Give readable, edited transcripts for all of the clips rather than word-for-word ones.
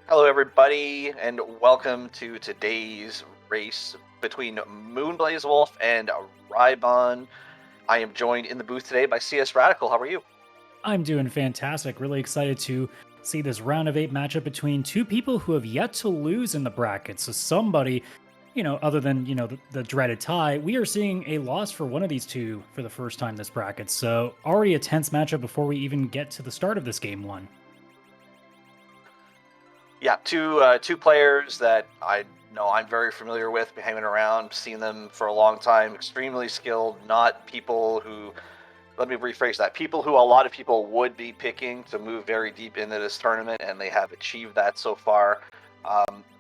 Hello, everybody, and welcome to today's race between moonblazewolf and Rhybon. I am joined in the booth today by CS Radical. How are you? I'm doing fantastic. Really excited to see this round of 8 matchup between two people who have yet to lose in the bracket. So somebody, other than, the dreaded tie, we are seeing a loss for one of these two for the first time this bracket. So already a tense matchup before we even get to the start of this game one. Yeah, two players that I know I'm very familiar with, been hanging around, seen them for a long time. Extremely skilled, not people who. Let me rephrase that. People who a lot of people would be picking to move very deep into this tournament, and they have achieved that so far.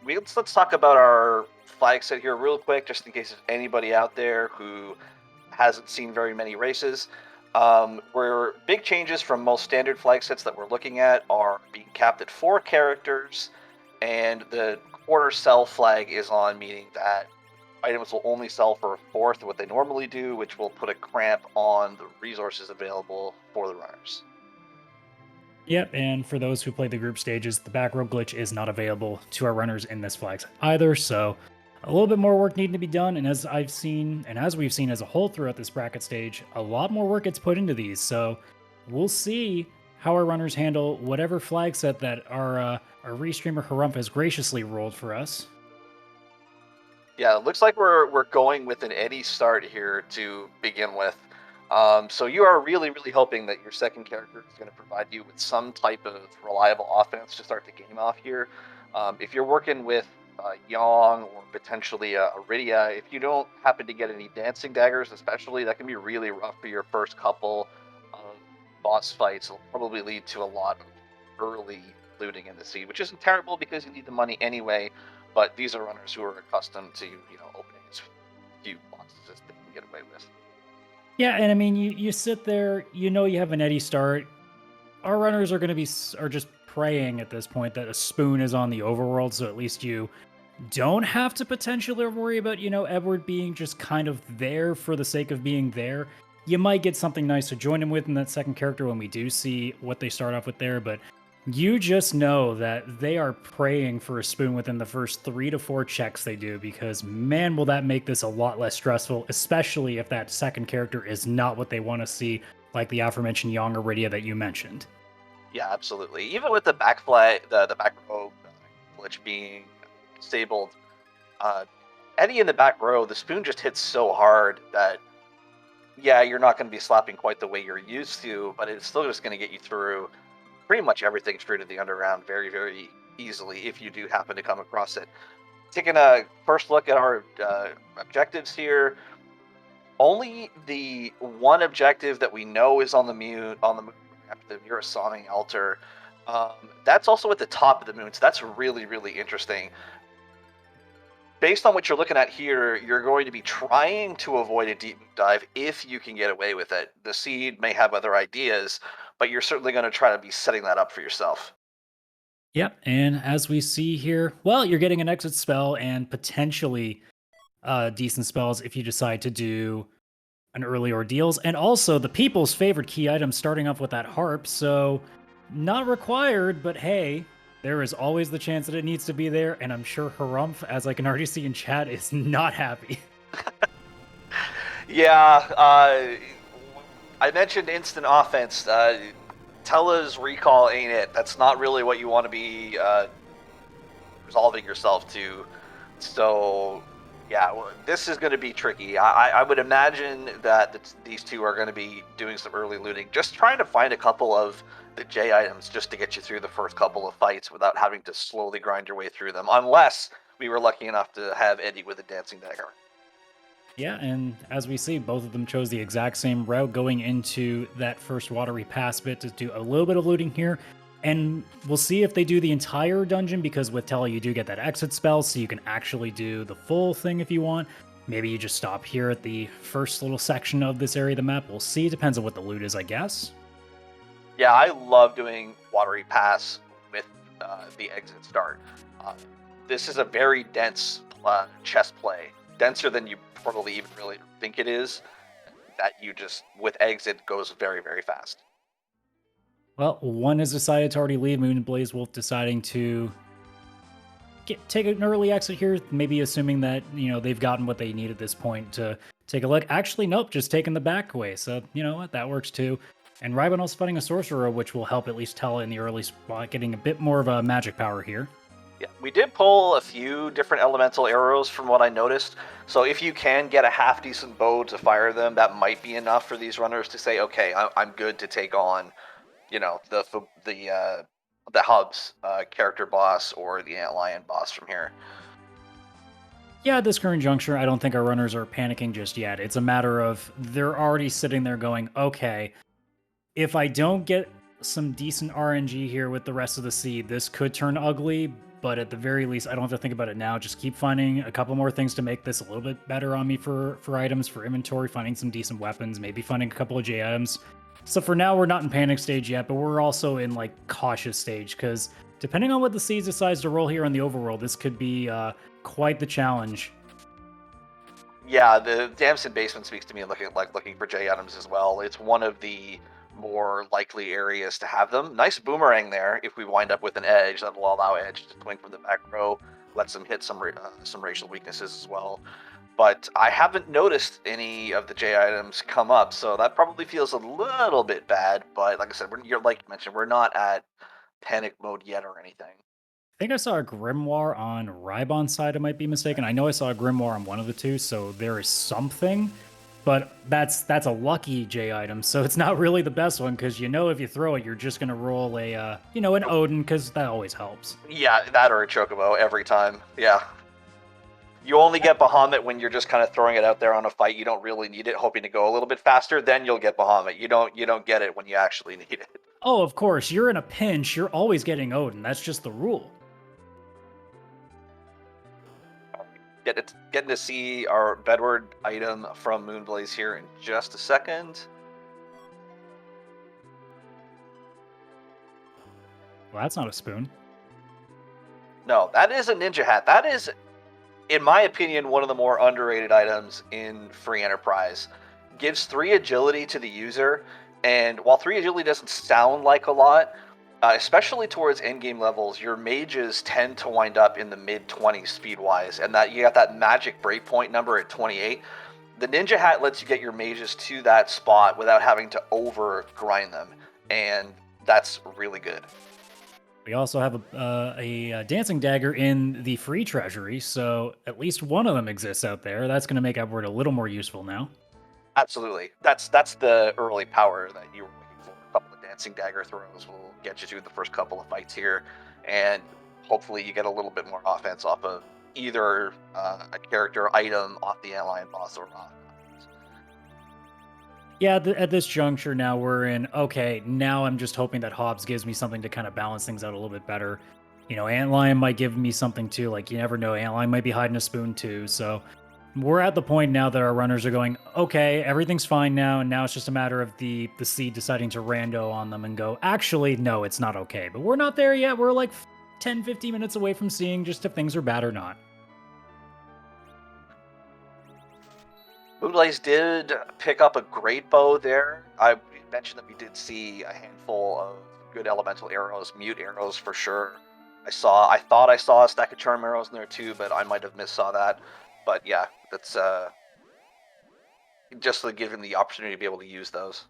Let's talk about our flag set here real quick, just in case there's anybody out there who hasn't seen very many races. Where big changes from most standard flag sets that we're looking at are being capped at 4 characters, and the quarter sell flag is on, meaning that items will only sell for a fourth of what they normally do, which will put a cramp on the resources available for the runners. Yep, and for those who play the group stages, the back row glitch is not available to our runners in this flag set either, so a little bit more work needing to be done, and as I've seen, and as we've seen as a whole throughout this bracket stage, a lot more work gets put into these, so we'll see how our runners handle whatever flag set that our restreamer Harumph has graciously rolled for us. Yeah, it looks like we're going with an Eddie start here to begin with. So you are really hoping that your second character is going to provide you with some type of reliable offense to start the game off here. If you're working with Yong or potentially a Rydia, if you don't happen to get any dancing daggers, especially, that can be really rough for your first couple of boss fights. It'll probably lead to a lot of early looting in the seed, which isn't terrible because you need the money anyway. But these are runners who are accustomed to, opening as few boxes as they can get away with. Yeah, and I mean, you sit there, you have an Eddie start. Our runners are going to be are just praying at this point that a spoon is on the overworld, so at least you don't have to potentially worry about, Edward being just kind of there for the sake of being there. You might get something nice to join him with in that second character when we do see what they start off with there, but you just know that they are praying for a spoon within the first 3 to 4 checks they do, because man, will that make this a lot less stressful, especially if that second character is not what they want to see, like the aforementioned Young Iridia that you mentioned. Yeah, absolutely. Even with the back flag, the back row glitch being disabled, uh, Eddie in the back row, the spoon just hits so hard that yeah, you're not going to be slapping quite the way you're used to, but it's still just going to get you through pretty much everything straight to the underground very easily if you do happen to come across it. Taking a first look at our objectives here, only the one objective that we know is on the moon, the Murasami altar. That's also at the top of the moon, so that's really interesting. Based on what you're looking at here, you're going to be trying to avoid a deep dive if you can get away with it. The seed may have other ideas, but you're certainly going to try to be setting that up for yourself. Yep, and as we see here, well, you're getting an exit spell and potentially decent spells if you decide to do an early ordeals, and also the people's favorite key item starting off with that harp. So not required, but hey, there is always the chance that it needs to be there, and I'm sure Harumph, as I can already see in chat, is not happy. Yeah, I mentioned instant offense. Tella's recall ain't it. That's not really what you want to be resolving yourself to. So, yeah, well, this is going to be tricky. I would imagine that these two are going to be doing some early looting, just trying to find a couple of the J items just to get you through the first couple of fights without having to slowly grind your way through them, unless we were lucky enough to have Eddie with a dancing dagger. Yeah, and as we see, both of them chose the exact same route going into that first watery pass bit to do a little bit of looting here. And we'll see if they do the entire dungeon, because with Tele, you do get that exit spell, so you can actually do the full thing if you want. Maybe you just stop here at the first little section of this area of the map. We'll see. It depends on what the loot is, I guess. Yeah, I love doing watery pass with the exit start. Uh, this is a very dense chess play, denser than you probably even really think it is. That you just with exit goes very fast. Well, one has decided to already leave, Moon and Blaze Wolf deciding to take an early exit here, maybe assuming that, they've gotten what they need at this point to take a look. Actually, nope, just taking the back way. So, you know what? That works too. And Rhybon also fighting a sorcerer, which will help at least tell in the early spot, getting a bit more of a magic power here. Yeah, we did pull a few different elemental arrows from what I noticed. So if you can get a half decent bow to fire them, that might be enough for these runners to say, okay, I'm good to take on, the hub's character boss or the antlion boss from here. Yeah, at this current juncture, I don't think our runners are panicking just yet. It's a matter of they're already sitting there going, okay, if I don't get some decent RNG here with the rest of the seed, this could turn ugly, but at the very least, I don't have to think about it now. Just keep finding a couple more things to make this a little bit better on me for items, for inventory, finding some decent weapons, maybe finding a couple of J items. So for now, we're not in panic stage yet, but we're also in like cautious stage because depending on what the seed decides to roll here on the overworld, this could be quite the challenge. Yeah, the Damson basement speaks to me looking for J items as well. It's one of the more likely areas to have them. Nice boomerang there. If we wind up with an edge, that will allow Edge to swing from the back row, lets him hit some racial weaknesses as well. But I haven't noticed any of the J items come up, so that probably feels a little bit bad. But like I said, like you mentioned, we're not at panic mode yet or anything. I think I saw a grimoire on Rhybon's side, I might be mistaken. I know I saw a grimoire on one of the two, so there is something. But that's a lucky J item, so it's not really the best one because if you throw it, you're just gonna roll a an Odin because that always helps. Yeah, that or a Chocobo every time. Yeah. You only get Bahamut when you're just kind of throwing it out there on a fight. You don't really need it, hoping to go a little bit faster. Then you'll get Bahamut. You don't get it when you actually need it. Oh, of course, you're in a pinch. You're always getting Odin. That's just the rule. Getting to see our Bedward item from Moonblaze here in just a second. Well, that's not a spoon. No, that is a ninja hat. That is, in my opinion, one of the more underrated items in Free Enterprise. Gives 3 agility to the user, and while 3 agility doesn't sound like a lot, especially towards endgame levels, your mages tend to wind up in the mid-20s speed-wise, and that you got that magic breakpoint number at 28. The Ninja Hat lets you get your mages to that spot without having to over-grind them, and that's really good. We also have a dancing dagger in the free treasury, so at least one of them exists out there. That's going to make Edward a little more useful now. Absolutely. That's the early power that you were looking for. A couple of dancing dagger throws will get you through the first couple of fights here, and hopefully you get a little bit more offense off of either a character item off the antlion boss or off. Yeah, at this juncture now we're in, okay, now I'm just hoping that Hobbs gives me something to kind of balance things out a little bit better. Antlion might give me something too, like you never know, Antlion might be hiding a spoon too, so we're at the point now that our runners are going, okay, everything's fine now, and now it's just a matter of the seed deciding to rando on them and go, actually, no, it's not okay. But we're not there yet. We're like 10, 15 minutes away from seeing just if things are bad or not. Moonblaze did pick up a great bow there. I mentioned that we did see a handful of good elemental arrows, mute arrows for sure. I thought I saw a stack of charm arrows in there too, but I might have missaw that. But yeah, that's just to give him the opportunity to be able to use those.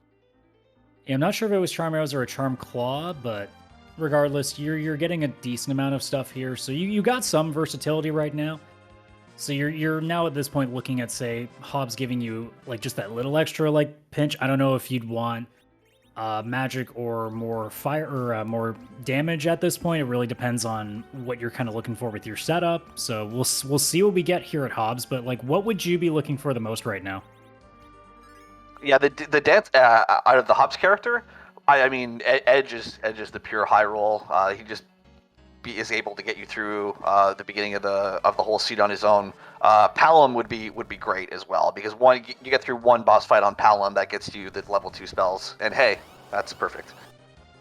Yeah, I'm not sure if it was charm arrows or a charm claw, but regardless, you're getting a decent amount of stuff here. So you got some versatility right now. So you're now at this point looking at, say, Hobbs giving you like just that little extra like pinch. I don't know if you'd want magic or more fire or more damage at this point. It really depends on what you're kind of looking for with your setup. So we'll see what we get here at Hobbs. But like, what would you be looking for the most right now? Yeah, the dance out of the Hobbs character, I mean, Edge is the pure high roll. He just is able to get you through the beginning of the whole seed on his own. Palom would be great as well, because one, you get through one boss fight on Palom, that gets you the level 2 spells, and hey, that's perfect.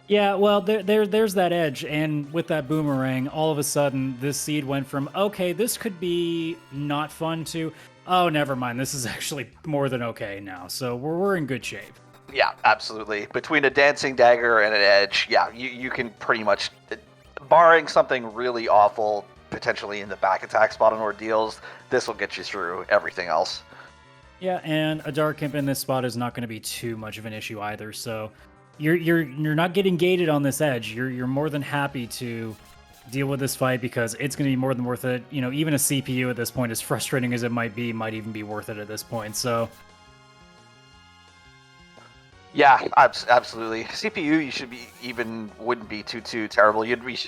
Yeah, well, there's that edge, and with that boomerang, all of a sudden, this seed went from, okay, this could be not fun to, oh, never mind, this is actually more than okay now, so we're in good shape. Yeah, absolutely. Between a dancing dagger and an edge, yeah, you can pretty much, barring something really awful, potentially in the back attack spot on ordeals, this will get you through everything else. Yeah, and a Dark Imp in this spot is not going to be too much of an issue either. So you're not getting gated on this edge. You're more than happy to deal with this fight because it's going to be more than worth it. You know, even a CPU at this point, as frustrating as it might be, might even be worth it at this point. So yeah, absolutely. CPU, you should be wouldn't be too terrible. You'd be.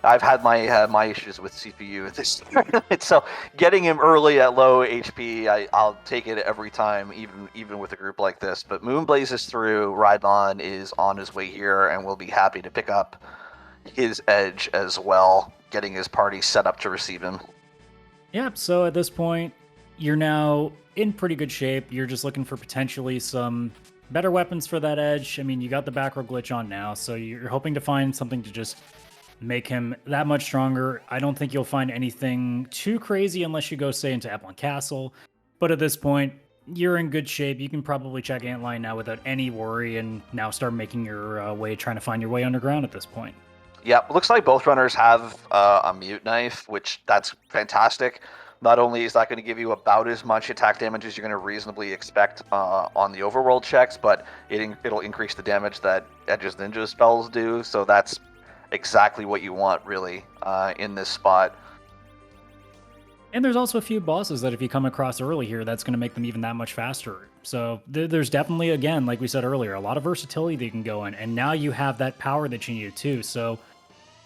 I've had my issues with CPU at this tournament, so getting him early at low HP, I'll take it every time, even with a group like this. But Moonblaze is through. Rhybon is on his way here, and we'll be happy to pick up his edge as well, getting his party set up to receive him. yeah, so at this point, you're now in pretty good shape. You're just looking for potentially some better weapons for that edge. I mean, you got the back row glitch on now, so you're hoping to find something to just make him that much stronger. I don't think you'll find anything too crazy unless you go, say, into Epplin Castle. But at this point, you're in good shape. You can probably check Antline now without any worry and now start making your way, trying to find your way underground at this point. Yep, looks like both runners have a mute knife, which that's fantastic. Not only is that going to give you about as much attack damage as you're going to reasonably expect on the overworld checks, but it'll increase the damage that Edge's ninja spells do, so that's exactly what you want, really, in this spot. And there's also a few bosses that if you come across early here, that's going to make them even that much faster. So there's definitely, again, like we said earlier, a lot of versatility that you can go in, and now you have that power that you need too. So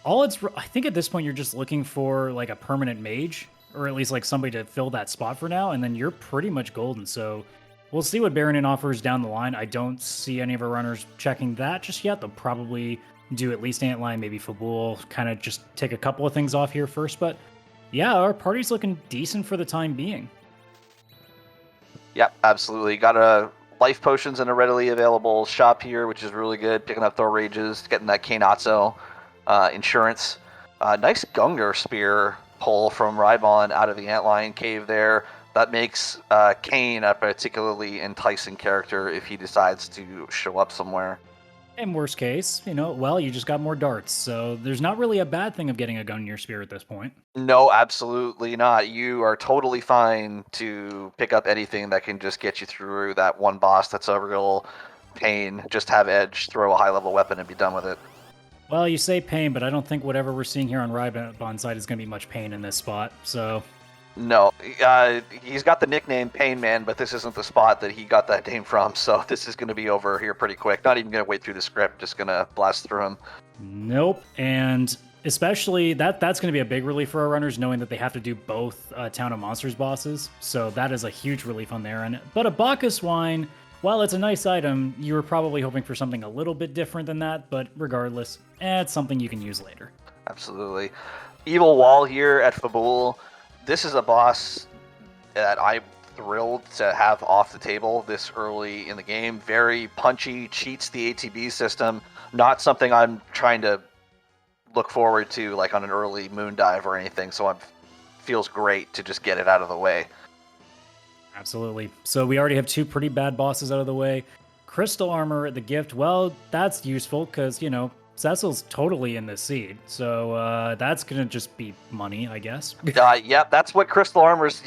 I think at this point, you're just looking for like a permanent mage, or at least like somebody to fill that spot for now, and then you're pretty much golden. So we'll see what Baronin offers down the line. I don't see any of our runners checking that just yet. They'll probably do at least Antline, maybe Fabul, kind of just take a couple of things off here first. But yeah, our party's looking decent for the time being. Yep, absolutely. Got a life potions in a readily available shop here, which is really good. Picking up Thor Rages, getting that Kainatsu insurance. Nice Gungnir Spear pull from Rhybon out of the Antlion cave there. That makes Kain a particularly enticing character if he decides to show up somewhere. In worst case, well, you just got more darts, so there's not really a bad thing of getting a gun in your spear at this point. No, absolutely not. You are totally fine to pick up anything that can just get you through that one boss that's a real pain. Just have Edge throw a high-level weapon and be done with it. Well, you say pain, but I don't think whatever we're seeing here on Rhybon's side is going to be much pain in this spot, so... No, he's got the nickname Pain Man, but this isn't the spot that he got that name from, so this is going to be over here pretty quick. Not even going to wait through the script, just going to blast through him. Nope, and especially that's going to be a big relief for our runners, knowing that they have to do both Town of Monsters bosses, so that is a huge relief on their end. But a Bacchus Wine, while it's a nice item, you were probably hoping for something a little bit different than that, but regardless, it's something you can use later. Absolutely. Evil Wall here at Fabul. This is a boss that I'm thrilled to have off the table this early in the game. Very punchy, cheats the ATB system. Not something I'm trying to look forward to like on an early moon dive or anything, so it feels great to just get it out of the way. Absolutely. So we already have two pretty bad bosses out of the way. Crystal Armor, the gift, well, that's useful because, Cecil's totally in this seed, so that's going to just be money, I guess. Yep, that's what Crystal Armors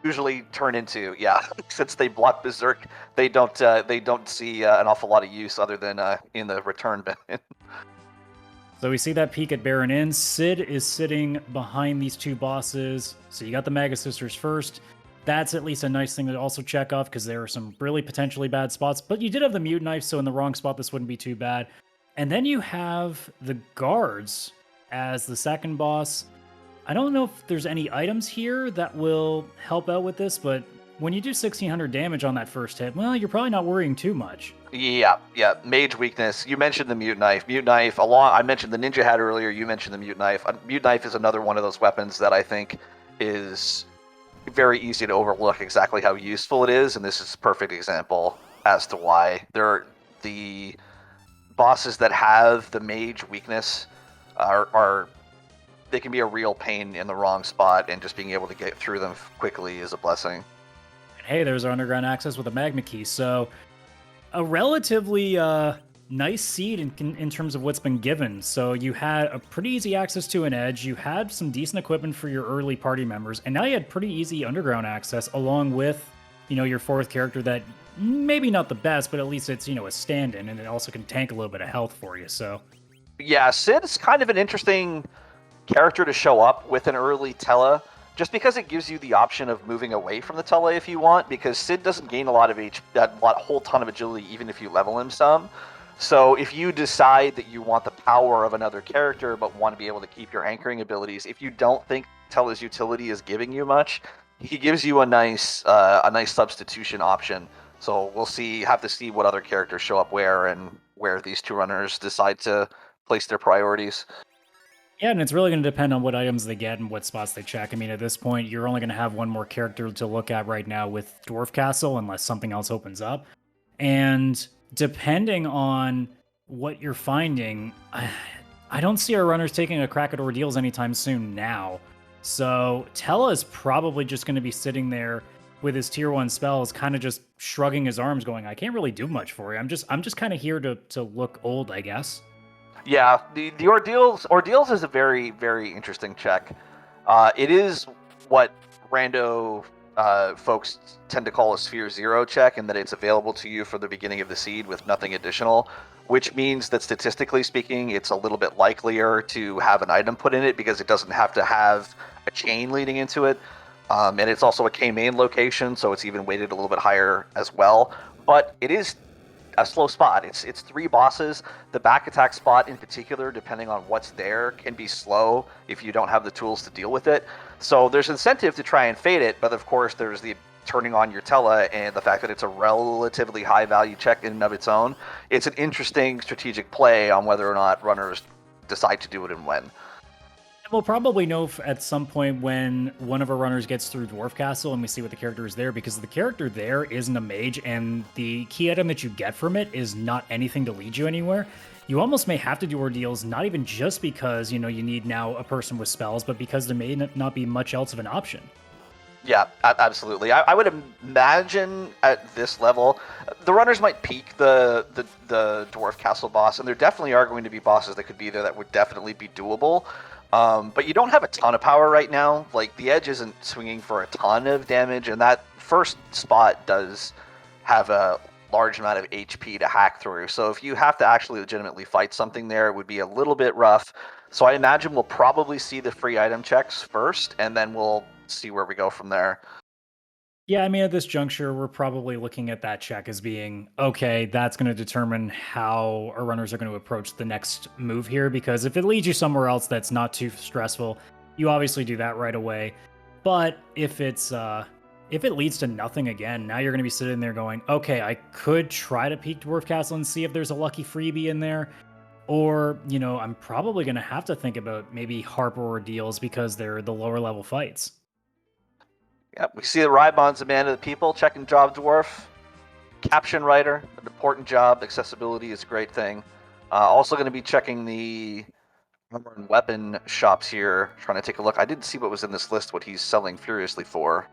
usually turn into. Yeah, since they block Berserk, they don't see an awful lot of use other than in the return bin. So we see that peek at Baron Inn. Sid is sitting behind these two bosses. So you got the Mega Sisters first. That's at least a nice thing to also check off because there are some really potentially bad spots. But you did have the Mute Knife, so in the wrong spot, this wouldn't be too bad. And then you have the guards as the second boss. I don't know if there's any items here that will help out with this, but when you do 1600 damage on that first hit, well, you're probably not worrying too much. Yeah. Mage weakness. You mentioned the Mute Knife. Mute Knife, I mentioned the Ninja Hat earlier. You mentioned the Mute Knife. Mute Knife is another one of those weapons that I think is very easy to overlook exactly how useful it is, and this is a perfect example as to why. The bosses that have the mage weakness are they can be a real pain in the wrong spot, and just being able to get through them quickly is a blessing. Hey, there's our underground access with a magma key, so a relatively nice seed in terms of what's been given. So you had a pretty easy access to an edge. You had some decent equipment for your early party members, and now you had pretty easy underground access along with, your fourth character that maybe not the best, but at least it's, a stand-in, and it also can tank a little bit of health for you. So Yeah, Sid is kind of an interesting character to show up with an early Tela, just because it gives you the option of moving away from the Tela if you want, because Sid doesn't gain a lot of whole ton of agility even if you level him some. So if you decide that you want the power of another character but want to be able to keep your anchoring abilities, if you don't think Tela's utility is giving you much, he gives you a nice substitution option. So we'll have to see what other characters show up where and where these two runners decide to place their priorities. yeah, and it's really going to depend on what items they get and what spots they check. I mean, at this point, you're only going to have one more character to look at right now with Dwarf Castle, unless something else opens up. And depending on what you're finding, I don't see our runners taking a crack at ordeals anytime soon now. So Tella is probably just going to be sitting there with his tier 1 spells, kind of just shrugging his arms, going, I can't really do much for you. I'm just kind of here to look old, I guess. Yeah, the ordeals is a very, very interesting check. It is what rando folks tend to call a sphere 0 check, in that it's available to you for the beginning of the seed with nothing additional, which means that statistically speaking, it's a little bit likelier to have an item put in it because it doesn't have to have a chain leading into it. And it's also a K-main location, so it's even weighted a little bit higher as well. But it is a slow spot. It's 3 bosses. The back attack spot in particular, depending on what's there, can be slow if you don't have the tools to deal with it. So there's incentive to try and fade it, but of course there's the turning on your Tela and the fact that it's a relatively high value check in and of its own. It's an interesting strategic play on whether or not runners decide to do it and when. We'll probably know at some point when one of our runners gets through Dwarf Castle and we see what the character is there, because the character there isn't a mage, and the key item that you get from it is not anything to lead you anywhere. You almost may have to do ordeals, not even just because, you need now a person with spells, but because there may not be much else of an option. Yeah, absolutely. I would imagine at this level, the runners might peak the Dwarf Castle boss, and there definitely are going to be bosses that could be there that would definitely be doable. But you don't have a ton of power right now. Like, the edge isn't swinging for a ton of damage, and that first spot does have a large amount of HP to hack through. So if you have to actually legitimately fight something there, it would be a little bit rough. So I imagine we'll probably see the free item checks first, and then we'll see where we go from there. Yeah, I mean, at this juncture, we're probably looking at that check as being, okay, that's going to determine how our runners are going to approach the next move here, because if it leads you somewhere else that's not too stressful, you obviously do that right away. But if it leads to nothing again, now you're going to be sitting there going, okay, I could try to peek Dwarf Castle and see if there's a lucky freebie in there. Or, I'm probably going to have to think about maybe Harper ordeals because they're the lower level fights. Yep, we see the Rhybon's a man of the people, checking job dwarf. Caption writer, an important job. Accessibility is a great thing. Also going to be checking the armor and weapon shops here, trying to take a look. I didn't see what was in this list, what he's selling furiously for.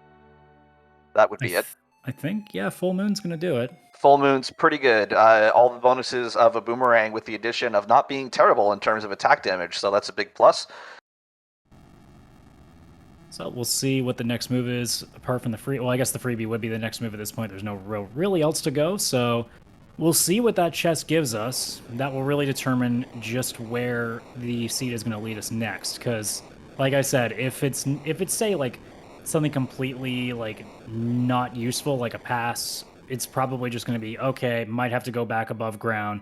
That would be it. I think, yeah, Full Moon's going to do it. Full Moon's pretty good. All the bonuses of a boomerang with the addition of not being terrible in terms of attack damage, so that's a big plus. So we'll see what the next move is, apart from the free. Well, I guess the freebie would be the next move at this point. There's no really else to go, so we'll see what that chest gives us. That will really determine just where the seed is going to lead us next. Because, like I said, if it's say like something completely like not useful, like a pass, it's probably just going to be okay. Might have to go back above ground.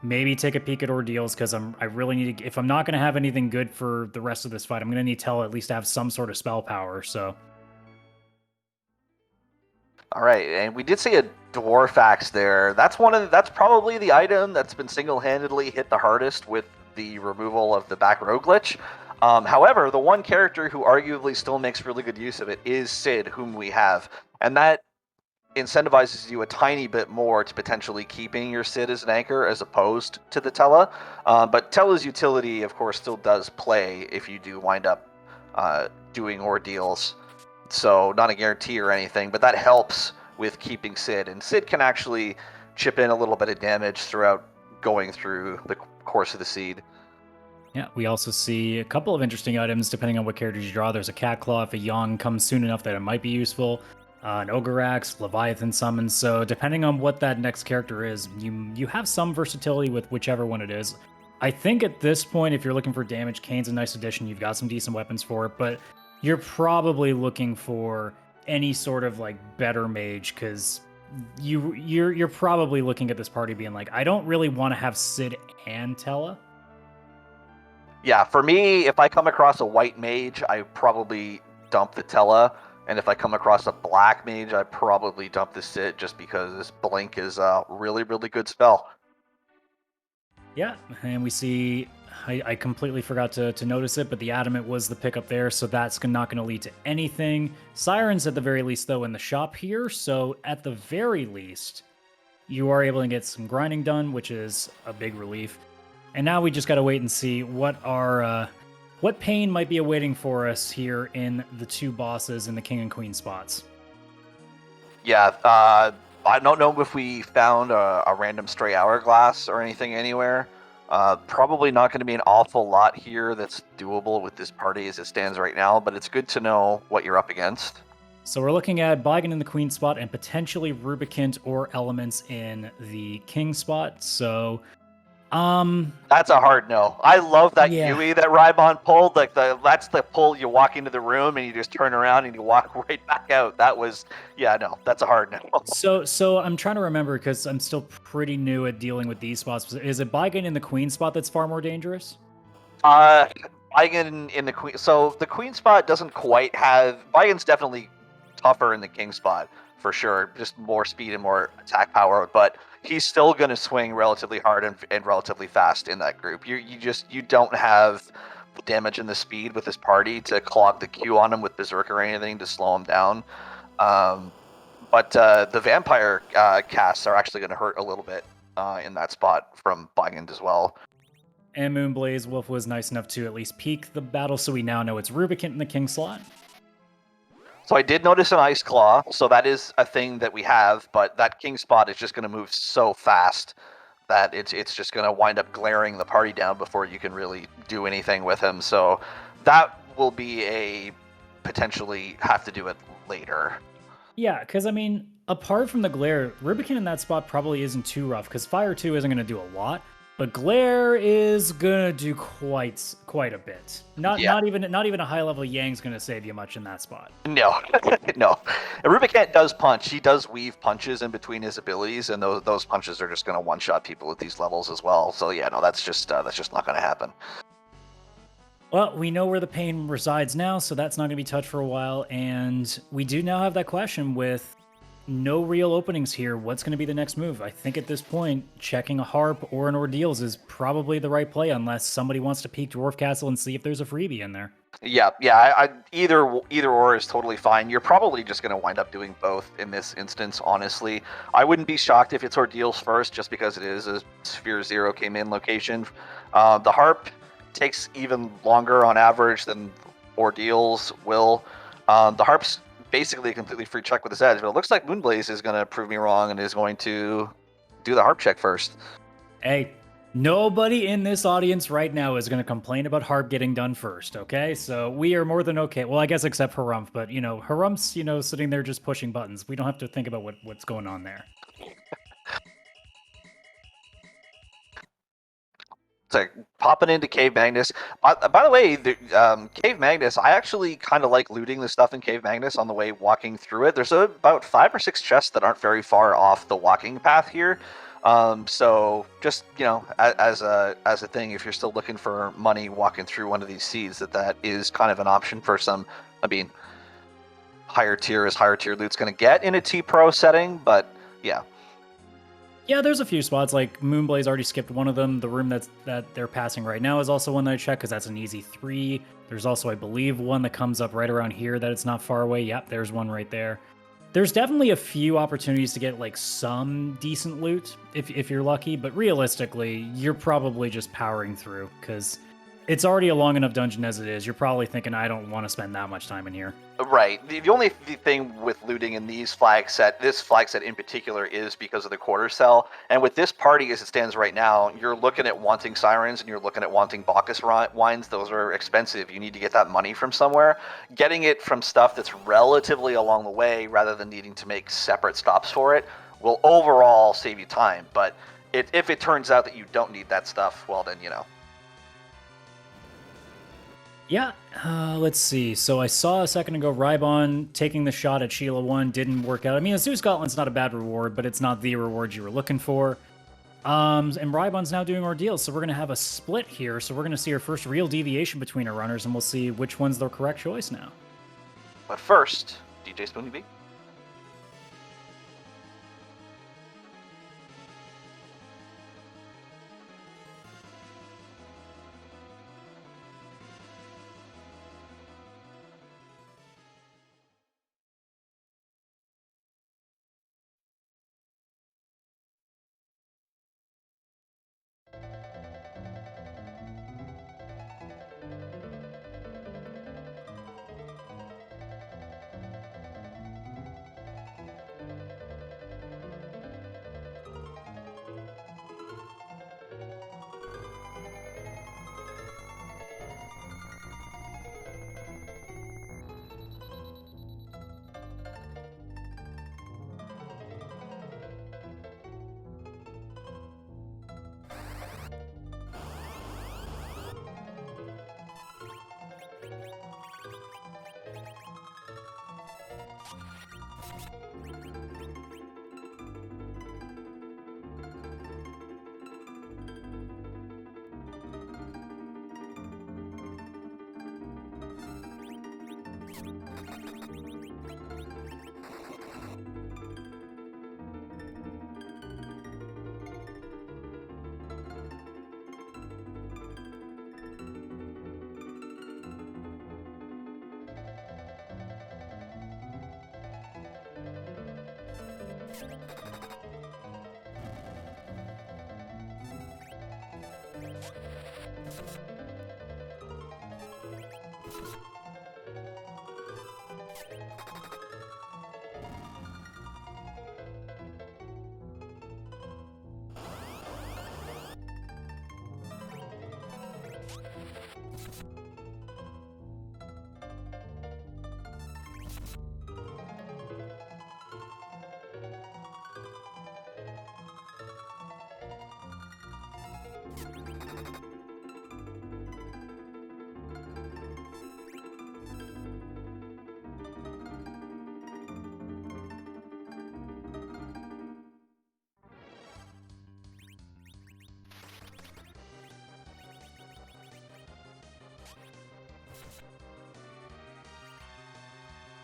Maybe take a peek at ordeals, because I really need to. If I'm not going to have anything good for the rest of this fight, I'm going to need Tell at least to have some sort of spell power. So, all right, and we did see a dwarf axe there. That's probably the item that's been single-handedly hit the hardest with the removal of the back row glitch. However, the one character who arguably still makes really good use of it is Sid, whom we have, and that incentivizes you a tiny bit more to potentially keeping your Sid as an anchor as opposed to the Tela. But Tela's utility, of course, still does play if you do wind up doing ordeals. So not a guarantee or anything, but that helps with keeping Sid. And Sid can actually chip in a little bit of damage throughout going through the course of the seed. Yeah, we also see a couple of interesting items depending on what characters you draw. There's a Cat Claw if a Yang comes soon enough that it might be useful. An Ogreax, Leviathan summon. So depending on what that next character is, you have some versatility with whichever one it is. I think at this point, if you're looking for damage, Kane's a nice addition. You've got some decent weapons for it, but you're probably looking for any sort of like better mage because you're probably looking at this party being like, I don't really want to have Sid and Tella. Yeah, for me, if I come across a white mage, I probably dump the Tella. And if I come across a black mage, I probably dump the Sit just because this Blink is a really, really good spell. Yeah, and we see, I completely forgot to notice it, but the Adamant was the pickup there, so that's not going to lead to anything. Sirens at the very least, though, in the shop here, so at the very least, you are able to get some grinding done, which is a big relief. And now we just got to wait and see what pain might be awaiting for us here in the two bosses in the King and Queen spots. Yeah, I don't know if we found a random stray hourglass or anything anywhere. Probably not going to be an awful lot here that's doable with this party as it stands right now, but it's good to know what you're up against. So we're looking at Baigan in the Queen spot and potentially Rubicant or Elements in the King spot. So that's a hard no. I love that Yeah. Yui that Rhybon pulled. Like that's the pull. You walk into the room and you just turn around and you walk right back out. That was no. That's a hard no. So I'm trying to remember because I'm still pretty new at dealing with these spots. Is it Baigan in the Queen spot that's far more dangerous? Baigan in the Queen. So the Queen spot doesn't quite have. Baigan's definitely tougher in the King spot for sure. Just more speed and more attack power, but he's still going to swing relatively hard and relatively fast in that group. You don't have the damage and the speed with this party to clog the queue on him with Berserker or anything to slow him down. But the Vampire casts are actually going to hurt a little bit in that spot from Baigan as well. And moonblazewolf was nice enough to at least peek the battle, so we now know it's Rubicant in the King slot. So I did notice an Ice Claw, so that is a thing that we have, but that King spot is just going to move so fast that it's just going to wind up glaring the party down before you can really do anything with him. So that will be a potentially have to do it later. Yeah, because I mean, apart from the glare, Rubicant in that spot probably isn't too rough because Fire 2 isn't going to do a lot. But glare is gonna do quite a bit. Not even a high level Yang's gonna save you much in that spot. No, no. And Rubicant does punch. He does weave punches in between his abilities, and those punches are just gonna one shot people at these levels as well. So yeah, no, that's just not gonna happen. Well, we know where the pain resides now, so that's not gonna be touched for a while. And we do now have that question with no real openings here. What's going to be the next move? I think at this point, checking a harp or an ordeals is probably the right play, unless somebody wants to peek Dwarf Castle and see if there's a freebie in there. Yeah. Either or is totally fine. You're probably just going to wind up doing both in this instance. Honestly, I wouldn't be shocked if it's ordeals first, just because it is a Sphere 0 came in location. The harp takes even longer on average than ordeals will. The harp's basically a completely free check with his edge, but it looks like Moonblaze is going to prove me wrong and is going to do the harp check first. Hey, nobody in this audience right now is going to complain about harp getting done first, okay? So we are more than okay. Well, I guess except Harumph, but Harump's, sitting there just pushing buttons. We don't have to think about what's going on there. It's like popping into Cave Magnus. By the way, Cave Magnus, I actually kind of like looting the stuff in Cave Magnus on the way walking through it. There's about 5 or 6 chests that aren't very far off the walking path here. So just, as a thing, if you're still looking for money walking through one of these seeds, that is kind of an option for some. I mean, higher tier loot's going to get in a T-Pro setting, but yeah. Yeah, there's a few spots, like Moonblaze already skipped one of them. The room that they're passing right now is also one that I checked, because that's an easy 3. There's also, I believe, one that comes up right around here that it's not far away. Yep, there's one right there. There's definitely a few opportunities to get, like, some decent loot, if you're lucky, but realistically, you're probably just powering through, because It's already a long enough dungeon as it is. You're probably thinking, I don't want to spend that much time in here. Right. The only thing with looting in this flag set in particular, is because of the quarter cell. And with this party as it stands right now, you're looking at wanting sirens and you're looking at wanting Bacchus wines. Those are expensive. You need to get that money from somewhere. Getting it from stuff that's relatively along the way, rather than needing to make separate stops for it, will overall save you time. But if it turns out that you don't need that stuff, well then, Yeah, let's see. So I saw a second ago Rhybon taking the shot at Sheila 1 didn't work out. I mean, a Zeus Gauntlet's not a bad reward, but it's not the reward you were looking for. And Rhybon's now doing ordeals, so we're going to have a split here. So we're going to see our first real deviation between our runners, and we'll see which one's the correct choice now. But first, DJ Spoony B.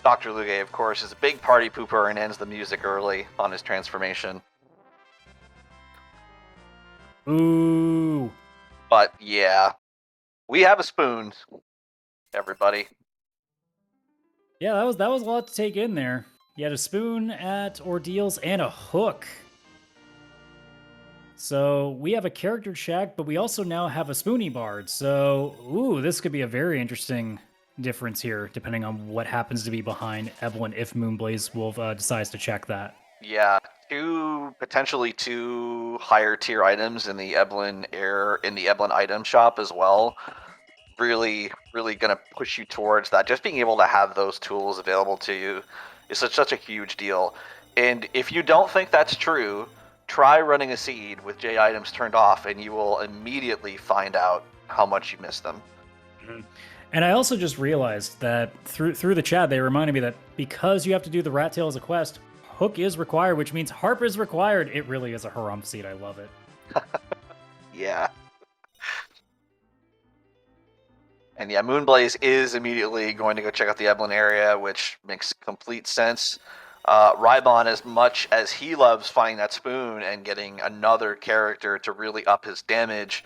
Dr. Luge, of course, is a big party pooper and ends the music early on his transformation. Ooh. But yeah, we have a spoon, everybody. Yeah, that was a lot to take in there. You had a spoon at ordeals and a hook. So we have a character check, but we also now have a Spoonie Bard. So, ooh, this could be a very interesting difference here, depending on what happens to be behind Evelyn if moonblazewolf decides to check that. Yeah, potentially two higher tier items in the Eblin item shop as well. Really, really gonna push you towards that. Just being able to have those tools available to you is such a huge deal. And if you don't think that's true, try running a seed with J items turned off, and you will immediately find out how much you missed them. And I also just realized that through the chat, they reminded me that because you have to do the rat tail as a quest, hook is required, which means harp is required. It really is a harumph seed. I love it. Yeah. And yeah, Moonblaze is immediately going to go check out the Eblin area, which makes complete sense. Rhybon, as much as he loves finding that spoon and getting another character to really up his damage,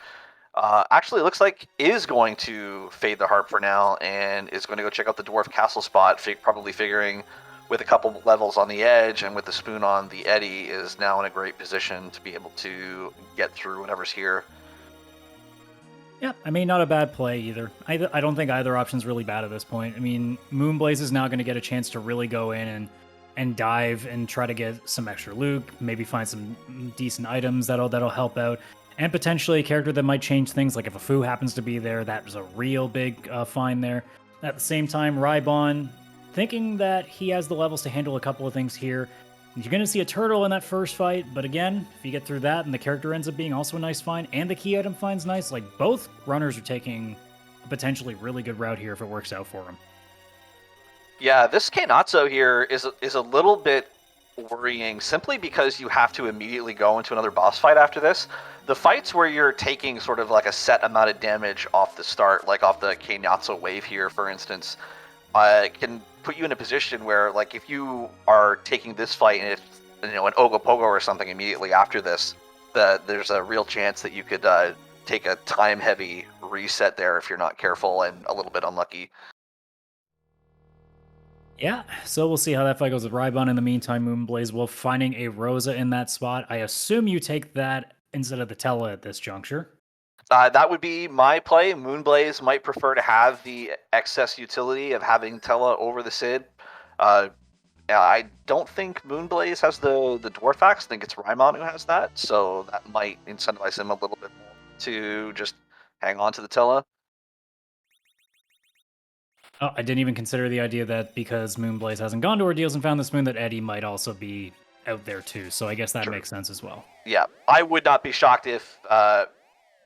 actually looks like is going to fade the harp for now and is going to go check out the dwarf castle spot, probably figuring with a couple levels on the edge and with the spoon on the eddy is now in a great position to be able to get through whatever's here. Yeah, I mean, not a bad play either. I don't think either option's really bad at this point. I mean, Moonblaze is now going to get a chance to really go in and dive and try to get some extra loot, maybe find some decent items that'll help out, and potentially a character that might change things. Like if a Fu happens to be there, that was a real big find there. At the same time, Rhybon, thinking that he has the levels to handle a couple of things here. You're going to see a turtle in that first fight, but again, if you get through that and the character ends up being also a nice find, and the key item finds nice, like both runners are taking a potentially really good route here if it works out for them. Yeah, this Kainatsu here is a little bit worrying simply because you have to immediately go into another boss fight after this. The fights where you're taking sort of like a set amount of damage off the start, like off the Kainatsu wave here, for instance, can put you in a position where, like, if you are taking this fight and it's, an Ogopogo or something immediately after this, there's a real chance that you could take a time-heavy reset there if you're not careful and a little bit unlucky. Yeah, so we'll see how that fight goes with Rhybon. In the meantime, moonblazewolf finding a Rosa in that spot. I assume you take that instead of the Tella at this juncture. That would be my play. Moonblaze might prefer to have the excess utility of having Tella over the Sid. I don't think Moonblaze has the Dwarf Axe. I think it's Rhymon who has that, so that might incentivize him a little bit more to just hang on to the Tella. Oh, I didn't even consider the idea that because Moonblaze hasn't gone to Ordeals and found this moon, that Eddie might also be out there too. So I guess that makes sense as well. Yeah, I would not be shocked if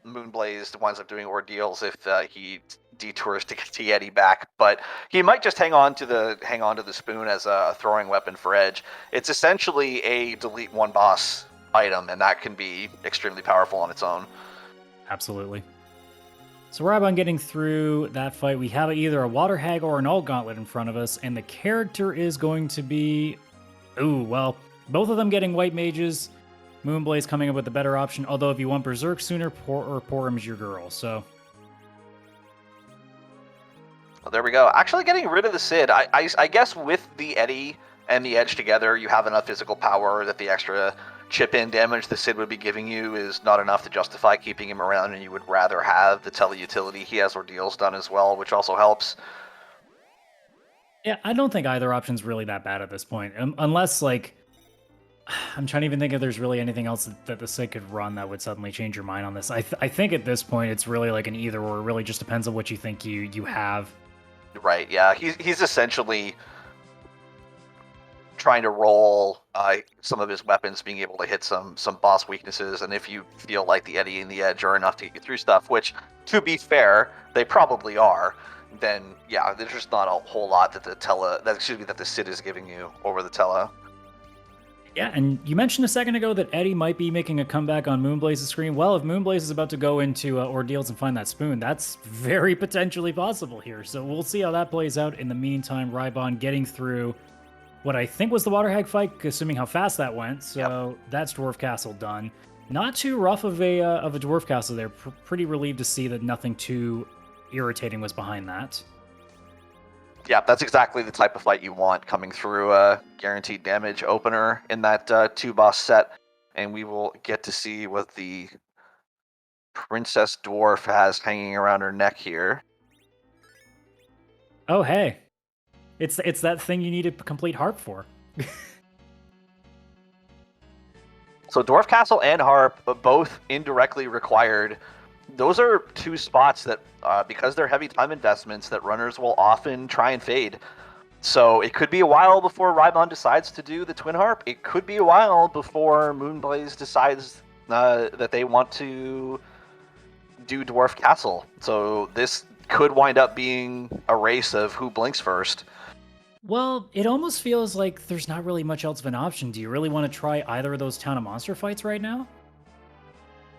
Moonblaze winds up doing Ordeals if he detours to get Eddie back, but he might just hang on to the spoon as a throwing weapon for Edge. It's essentially a delete one boss item, and that can be extremely powerful on its own. Absolutely. So Rhybon getting through that fight, we have either a Water Hag or an Alt Gauntlet in front of us, and the character is going to be... Ooh, well, both of them getting White Mages. Moonblaze coming up with a better option, although if you want Berserk sooner, Porum's your girl, so... Well, there we go. Actually getting rid of the Sid. I guess with the Eddie and the Edge together, you have enough physical power that the extra chip-in damage the Sid would be giving you is not enough to justify keeping him around, and you would rather have the tele-utility. He has Ordeals done as well, which also helps. Yeah, I don't think either option's really that bad at this point. Unless, like... I'm trying to even think if there's really anything else that the Sid could run that would suddenly change your mind on this. I think at this point, it's really like an either-or. It really just depends on what you think you have. Right, yeah. He's essentially trying to roll some of his weapons, being able to hit some boss weaknesses, and if you feel like the Eddie and the Edge are enough to get you through stuff, which, to be fair, they probably are, then yeah, there's just not a whole lot that the Sid is giving you over the Tele. Yeah, and you mentioned a second ago that Eddie might be making a comeback on Moonblaze's screen. Well, if Moonblaze is about to go into Ordeals and find that spoon, that's very potentially possible here. So we'll see how that plays out. In the meantime, Rhybon getting through what I think was the Water Hag fight, assuming how fast that went. So yep. That's Dwarf Castle done. Not too rough of a Dwarf Castle there. Pretty relieved to see that nothing too irritating was behind that. Yeah, that's exactly the type of fight you want coming through a guaranteed damage opener in that two-boss set. And we will get to see what the Princess Dwarf has hanging around her neck here. Oh, hey. It's that thing you need a complete harp for. So Dwarf Castle and Harp, both indirectly required. Those are two spots that, because they're heavy time investments, that runners will often try and fade. So it could be a while before Rhybon decides to do the Twin Harp. It could be a while before Moonblaze decides that they want to do Dwarf Castle. So this could wind up being a race of who blinks first. Well, it almost feels like there's not really much else of an option. Do you really want to try either of those Town of Monster fights right now?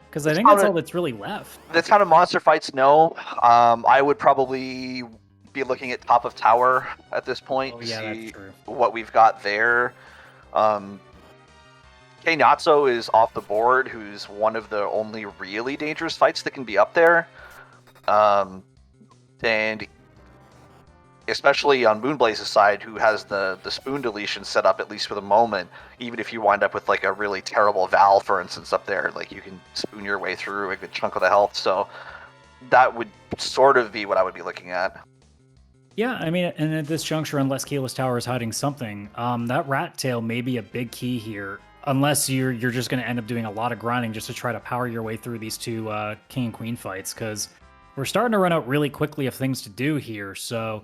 Because I think that's all that's really left. The Town of Monster fights, no. I would probably be looking at Top of Tower at this point to see what we've got there. Kainatsu is off the board, who's one of the only really dangerous fights that can be up there. And especially on Moonblaze's side, who has the spoon deletion set up, at least for the moment, even if you wind up with like a really terrible Val, for instance, up there, like you can spoon your way through a good chunk of the health. So that would sort of be what I would be looking at. Yeah, I mean, and at this juncture, unless Keyless Tower is hiding something, that rat tail may be a big key here. Unless you're just going to end up doing a lot of grinding just to try to power your way through these two king and queen fights, because we're starting to run out really quickly of things to do here. So,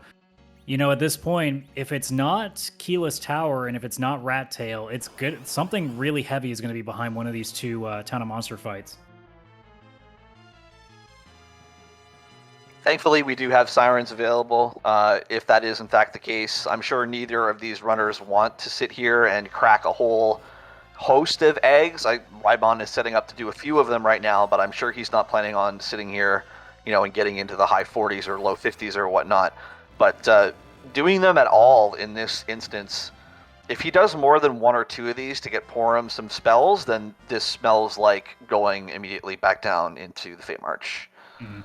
at this point, if it's not Keyless Tower and if it's not Rat Tail, it's good. Something really heavy is going to be behind one of these two Town of Monster fights. Thankfully, we do have sirens available. If that is in fact the case, I'm sure neither of these runners want to sit here and crack a whole host of eggs. Rhybon is setting up to do a few of them right now, but I'm sure he's not planning on sitting here, and getting into the high 40s or low 50s or whatnot. But doing them at all in this instance, if he does more than one or two of these to get Porum some spells, then this smells like going immediately back down into the Fate March. Mm-hmm.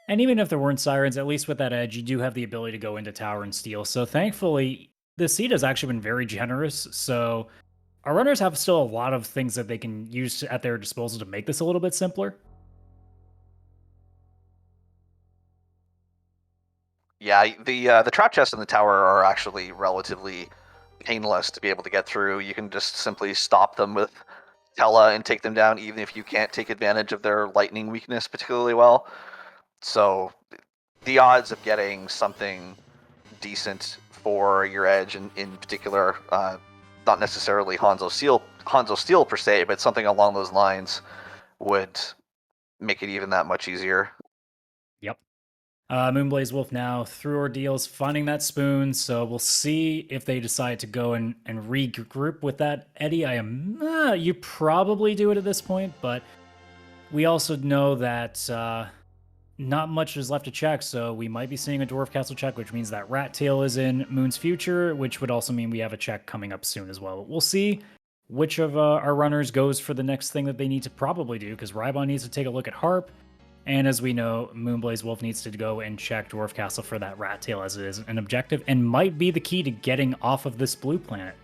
And even if there weren't sirens, at least with that edge, you do have the ability to go into tower and steal. So thankfully, the seed has actually been very generous. So our runners have still a lot of things that they can use at their disposal to make this a little bit simpler. Yeah, the trap chests in the tower are actually relatively painless to be able to get through. You can just simply stop them with Tella and take them down, even if you can't take advantage of their lightning weakness particularly well. So the odds of getting something decent for your edge, in particular, not necessarily Hanzo Steel per se, but something along those lines would make it even that much easier. Yep. Moonblazewolf now through ordeals, finding that spoon. So we'll see if they decide to go and regroup with that. Eddie, you probably do it at this point, but we also know that not much is left to check. So we might be seeing a Dwarf Castle check, which means that Rat Tail is in Moon's future, which would also mean we have a check coming up soon as well. We'll see which of our runners goes for the next thing that they need to probably do, because Rhybon needs to take a look at Harp. And as we know, Moonblazewolf needs to go and check Dwarf Castle for that Rat Tail as it is an objective and might be the key to getting off of this blue planet.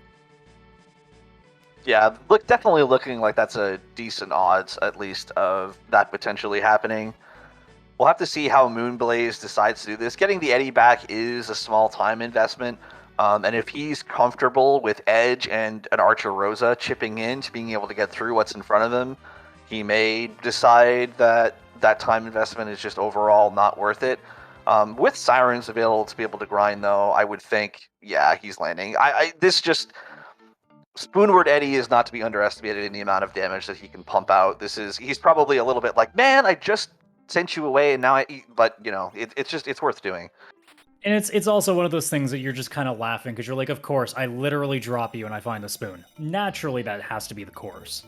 Yeah, definitely looking like that's a decent odds, at least, of that potentially happening. We'll have to see how Moonblaze decides to do this. Getting the Eddie back is a small time investment. And if he's comfortable with Edge and an Archer Rosa chipping in to being able to get through what's in front of him, he may decide that that time investment is just overall not worth it. With Sirens available to be able to grind, though, I would think, yeah, he's landing. Spoonward Eddie is not to be underestimated in the amount of damage that he can pump out. He's probably a little bit like, man, I just sent you away and now but it's worth doing. And it's also one of those things that you're just kind of laughing because you're like, of course, I literally drop you and I find the spoon. Naturally, that has to be the course.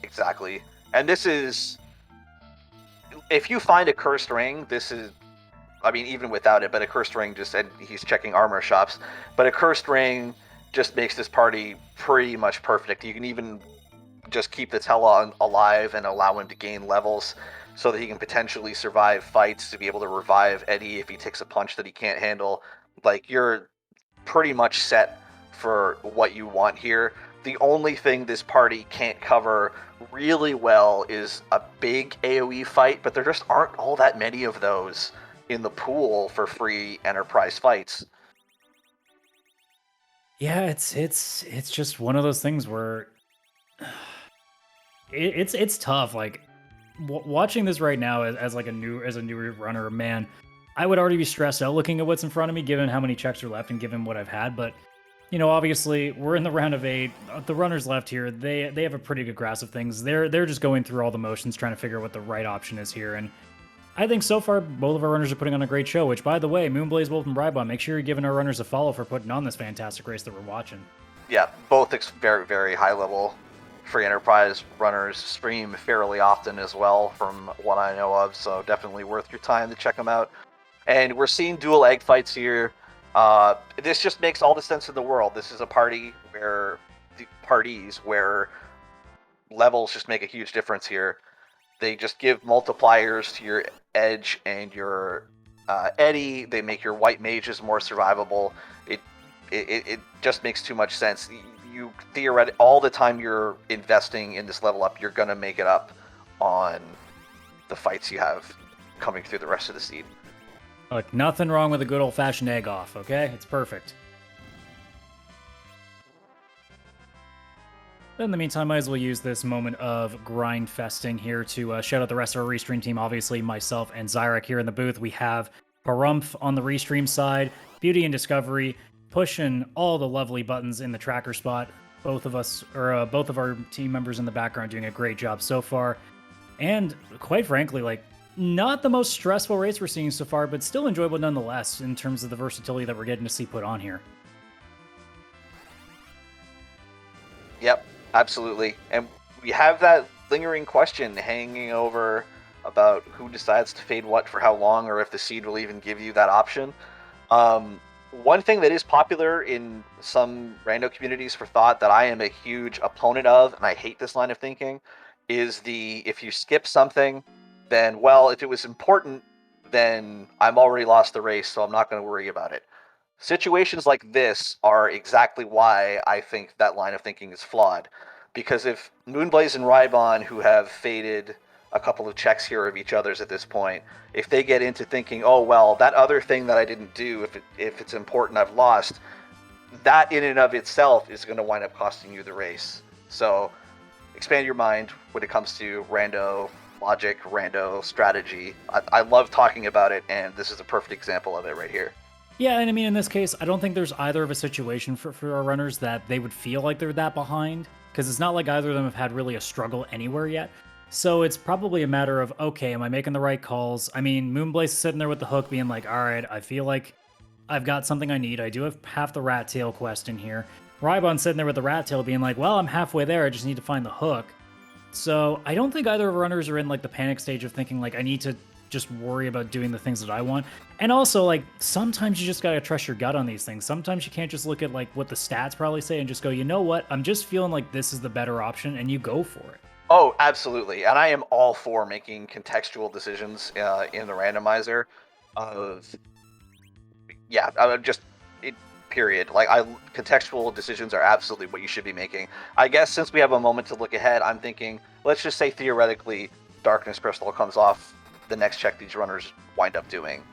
Exactly. And this is, if you find a cursed ring, this is, I mean, even without it, but a cursed ring and he's checking armor shops, but a cursed ring just makes this party pretty much perfect. You can even just keep the Tella alive and allow him to gain levels so that he can potentially survive fights, to be able to revive Eddie if he takes a punch that he can't handle. Like, you're pretty much set for what you want here. The only thing this party can't cover really well is a big AoE fight, but there just aren't all that many of those in the pool for free enterprise fights. Yeah, it's just one of those things where it's tough. Like watching this right now as a new runner, man, I would already be stressed out looking at what's in front of me, given how many checks are left and given what I've had. But obviously we're in the round of 8. The runners left here, they have a pretty good grasp of things. They're just going through all the motions, trying to figure out what the right option is here. And I think so far both of our runners are putting on a great show. Which, by the way, Moonblazewolf and Rhybon, make sure you're giving our runners a follow for putting on this fantastic race that we're watching. Yeah, both very, very high level free enterprise runners, stream fairly often as well, from what I know of, so definitely worth your time to check them out. And we're seeing dual egg fights here. This just makes all the sense in the world. This is a parties where levels just make a huge difference here. They just give multipliers to your Edge and your Eddie. They make your white mages more survivable. It just makes too much sense. You theoretically, all the time you're investing in this level up, you're gonna make it up on the fights you have coming through the rest of the seed. Look, nothing wrong with a good old-fashioned egg off, okay? It's perfect. But in the meantime, might as well use this moment of grind festing here to shout out the rest of our restream team. Obviously, myself and Zyrek here in the booth. We have Harumph on the restream side, Beauty and Discovery, pushing all the lovely buttons in the tracker spot. Both of us, or both of our team members in the background, doing a great job so far. And quite frankly, like, not the most stressful race we're seeing so far, but still enjoyable nonetheless in terms of the versatility that we're getting to see put on here. Yep, absolutely. And we have that lingering question hanging over about who decides to fade what for how long, or if the seed will even give you that option. One thing that is popular in some rando communities for thought that I am a huge opponent of, and I hate this line of thinking, is the if you skip something, then, well, if it was important, then I'm already lost the race, so I'm not going to worry about it. Situations like this are exactly why I think that line of thinking is flawed. Because if Moonblaze and Rhybon, who have faded a couple of checks here of each other's at this point, if they get into thinking, oh, well, that other thing that I didn't do, if it's important, I've lost, that in and of itself is going to wind up costing you the race. So expand your mind when it comes to rando logic, rando strategy. I love talking about it, and this is a perfect example of it right here. Yeah, and I mean, in this case, I don't think there's either of a situation for our runners that they would feel like they're that behind, because it's not like either of them have had really a struggle anywhere yet. So it's probably a matter of, okay, am I making the right calls? I mean, Moonblaze is sitting there with the hook being like, all right, I feel like I've got something I need. I do have half the rat tail quest in here. Rhybon's sitting there with the rat tail being like, well, I'm halfway there. I just need to find the hook. So I don't think either of our runners are in like the panic stage of thinking like, I need to just worry about doing the things that I want. And also, like, sometimes you just gotta trust your gut on these things. Sometimes you can't just look at like what the stats probably say and just go, you know what, I'm just feeling like this is the better option, and you go for it. Oh, absolutely. And I am all for making contextual decisions in the randomizer of, period. Like, contextual decisions are absolutely what you should be making. I guess since we have a moment to look ahead, I'm thinking, let's just say theoretically Darkness Crystal comes off the next check these runners wind up doing.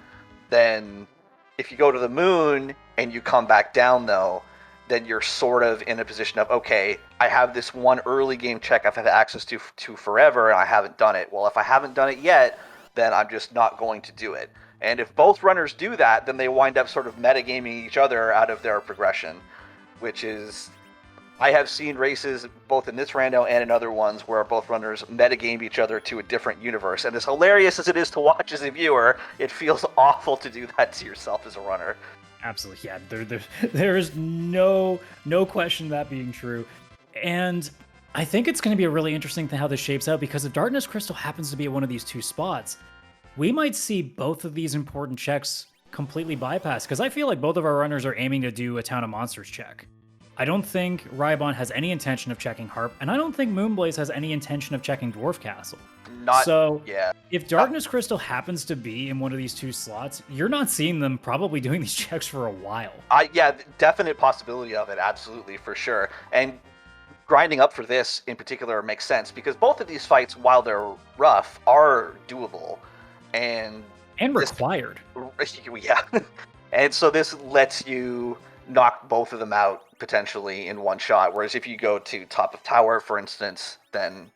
Then if you go to the moon and you come back down, though, then you're sort of in a position of, okay, I have this one early game check I've had access to forever, and I haven't done it. Well, if I haven't done it yet, then I'm just not going to do it. And if both runners do that, then they wind up sort of metagaming each other out of their progression, which is, I have seen races both in this rando and in other ones where both runners metagame each other to a different universe. And as hilarious as it is to watch as a viewer, it feels awful to do that to yourself as a runner. Absolutely, yeah. There is no question that being true. And I think it's going to be a really interesting thing how this shapes out, because if Darkness Crystal happens to be at one of these two spots, we might see both of these important checks completely bypassed, because I feel like both of our runners are aiming to do a Town of Monsters check. I don't think Rhybon has any intention of checking Harp, and I don't think Moonblaze has any intention of checking Dwarf Castle. If Darkness Crystal happens to be in one of these two slots, you're not seeing them probably doing these checks for a while. Definite possibility of it, absolutely, for sure. And grinding up for this in particular makes sense, because both of these fights, while they're rough, are doable. And required. Yeah. And so this lets you knock both of them out potentially in one shot. Whereas if you go to top of tower, for instance, then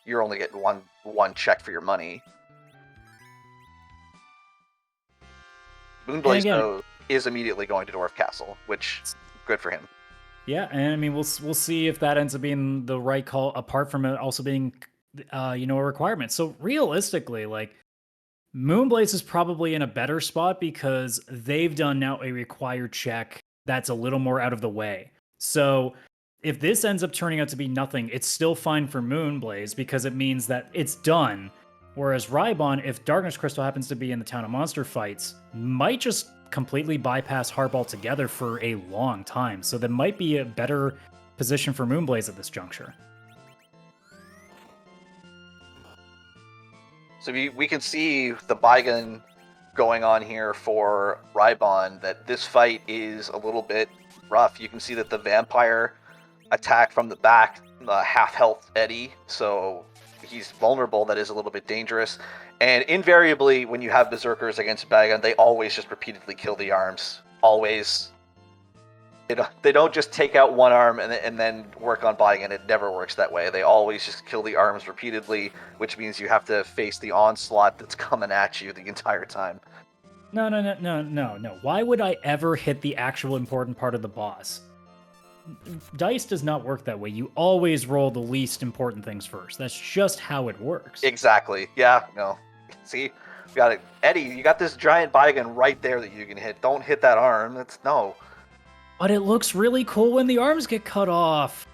you're only getting one check for your money. Moonblaze, though, is immediately going to Dwarf Castle, which good for him. Yeah, and I mean, we'll see if that ends up being the right call, apart from it also being, a requirement. So realistically, like, Moonblaze is probably in a better spot because they've done now a required check that's a little more out of the way. So if this ends up turning out to be nothing, it's still fine for Moonblaze because it means that it's done. Whereas Rhybon, if Darkness Crystal happens to be in the Town of Monster fights, might just completely bypass Harp altogether for a long time. So there might be a better position for Moonblaze at this juncture. So we can see the Baigan going on here for Rhybon, that this fight is a little bit rough. You can see that the vampire attack from the back, half health Eddie, so he's vulnerable that is a little bit dangerous. And invariably, when you have Berserkers against Bagon, they always just repeatedly kill the arms. Always. They don't just take out one arm and then work on Bagon. It never works that way. They always just kill the arms repeatedly, which means you have to face the onslaught that's coming at you the entire time. No. Why would I ever hit the actual important part of the boss? Dice does not work that way. You always roll the least important things first. That's just how it works. Exactly. Yeah, no. See? We got it. Eddie, you got this giant Bagon right there that you can hit. Don't hit that arm. That's no. But it looks really cool when the arms get cut off.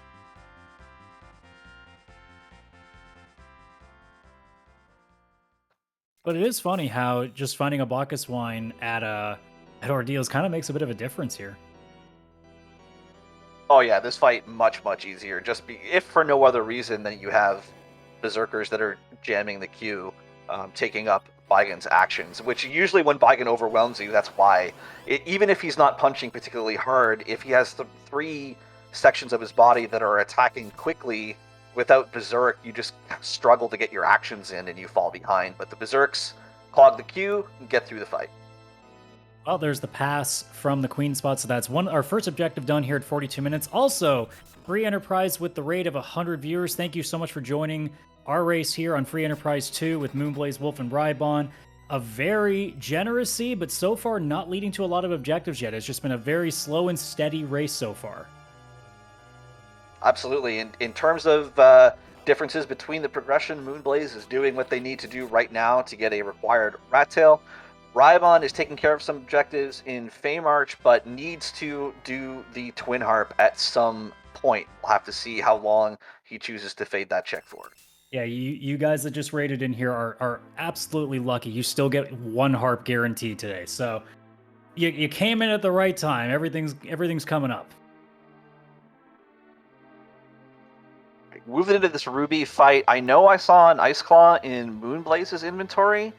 But it is funny how just finding a Bacchus wine at Ordeals kind of makes a bit of a difference here. Oh yeah, this fight much easier. If for no other reason than you have Berserkers that are jamming the queue, taking up Bagon's actions. Which usually when Bagon overwhelms you, that's why. Even if he's not punching particularly hard, if he has 3 sections of his body that are attacking quickly without Berserk, you just struggle to get your actions in and you fall behind. But the Berserks clog the queue and get through the fight. Well, there's the pass from the Queen spot, so that's our first objective done here at 42 minutes. Also, Free Enterprise with the rate of 100 viewers. Thank you so much for joining our race here on Free Enterprise 2 with moonblazewolf and Rhybon. A very generous seed, but so far not leading to a lot of objectives yet. It's just been a very slow and steady race so far. Absolutely. In terms of differences between the progression, Moonblaze is doing what they need to do right now to get a required Rat Tail. Rhybon is taking care of some objectives in Feymarch, but needs to do the Twin Harp at some point. We'll have to see how long he chooses to fade that check for. Yeah, you guys that just rated in here are absolutely lucky. You still get 1 harp guaranteed today. So you came in at the right time. Everything's coming up. Moving into this Ruby fight, I know I saw an Ice Claw in Moonblaze's inventory.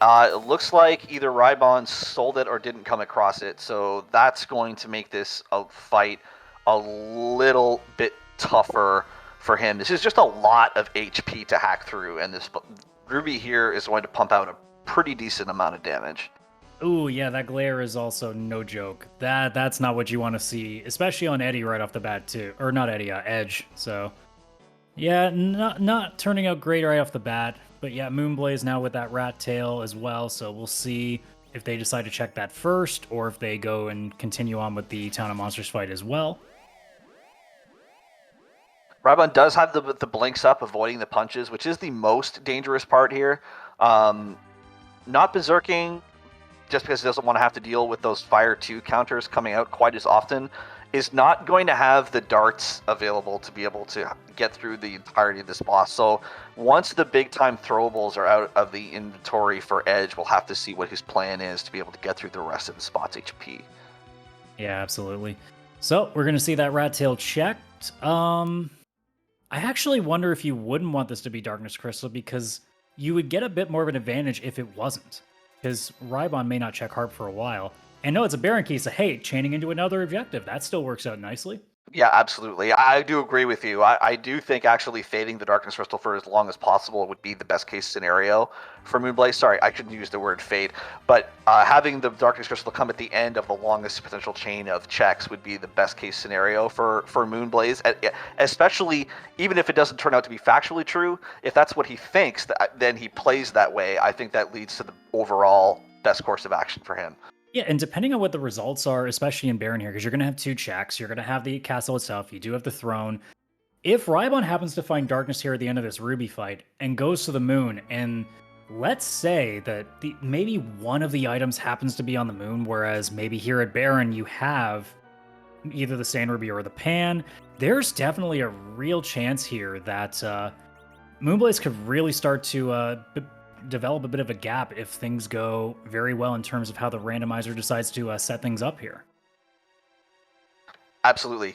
It looks like either Rhybon sold it or didn't come across it, so that's going to make this a fight a little bit tougher for him. This is just a lot of HP to hack through, and this Ruby here is going to pump out a pretty decent amount of damage. Ooh, yeah, that glare is also no joke. That's not what you want to see, especially on Eddie right off the bat too, or not Eddie, Edge. So, yeah, not turning out great right off the bat. But yeah, Moonblaze now with that rat tail as well, so we'll see if they decide to check that first, or if they go and continue on with the Town of Monsters fight as well. Rhybon does have the blinks up, avoiding the punches, which is the most dangerous part here. Not berserking, just because he doesn't want to have to deal with those Fire 2 counters coming out quite as often, is not going to have the darts available to be able to get through the entirety of this boss. So once the big-time throwables are out of the inventory for Edge, we'll have to see what his plan is to be able to get through the rest of the spot's HP. Yeah, absolutely. So we're going to see that rat tail checked. I actually wonder if you wouldn't want this to be Darkness Crystal, because you would get a bit more of an advantage if it wasn't. Because Rhybon may not check Harp for a while. And no, it's a Baron key, so hey, chaining into another objective. That still works out nicely. Yeah, absolutely. I do agree with you. I do think actually fading the Darkness Crystal for as long as possible would be the best case scenario for Moonblaze. Sorry, I shouldn't use the word fade, but having the Darkness Crystal come at the end of the longest potential chain of checks would be the best case scenario for Moonblaze, especially even if it doesn't turn out to be factually true. If that's what he thinks, then he plays that way. I think that leads to the overall best course of action for him. Yeah, and depending on what the results are, especially in Baron here, because you're going to have 2 checks, you're going to have the castle itself, you do have the throne. If Rhybon happens to find darkness here at the end of this Ruby fight and goes to the moon, and let's say that maybe one of the items happens to be on the moon, whereas maybe here at Baron you have either the Sand Ruby or the Pan, there's definitely a real chance here that Moonblaze could really start to develop a bit of a gap if things go very well in terms of how the randomizer decides to set things up here. Absolutely.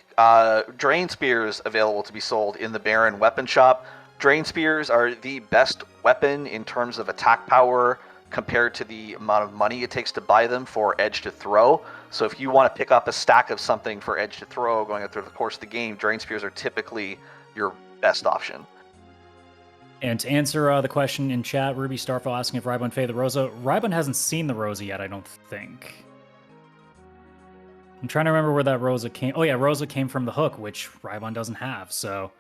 Drain Spears available to be sold in the Baron weapon shop. Drain Spears are the best weapon in terms of attack power compared to the amount of money it takes to buy them for Edge to throw. So if you want to pick up a stack of something for Edge to throw going through the course of the game, Drain Spears are typically your best option. And to answer the question in chat, Ruby Starfall asking if Rhybon fade the Rosa. Rhybon hasn't seen the Rosa yet, I don't think. I'm trying to remember where that Rosa came. Oh yeah, Rosa came from the hook, which Rhybon doesn't have, so...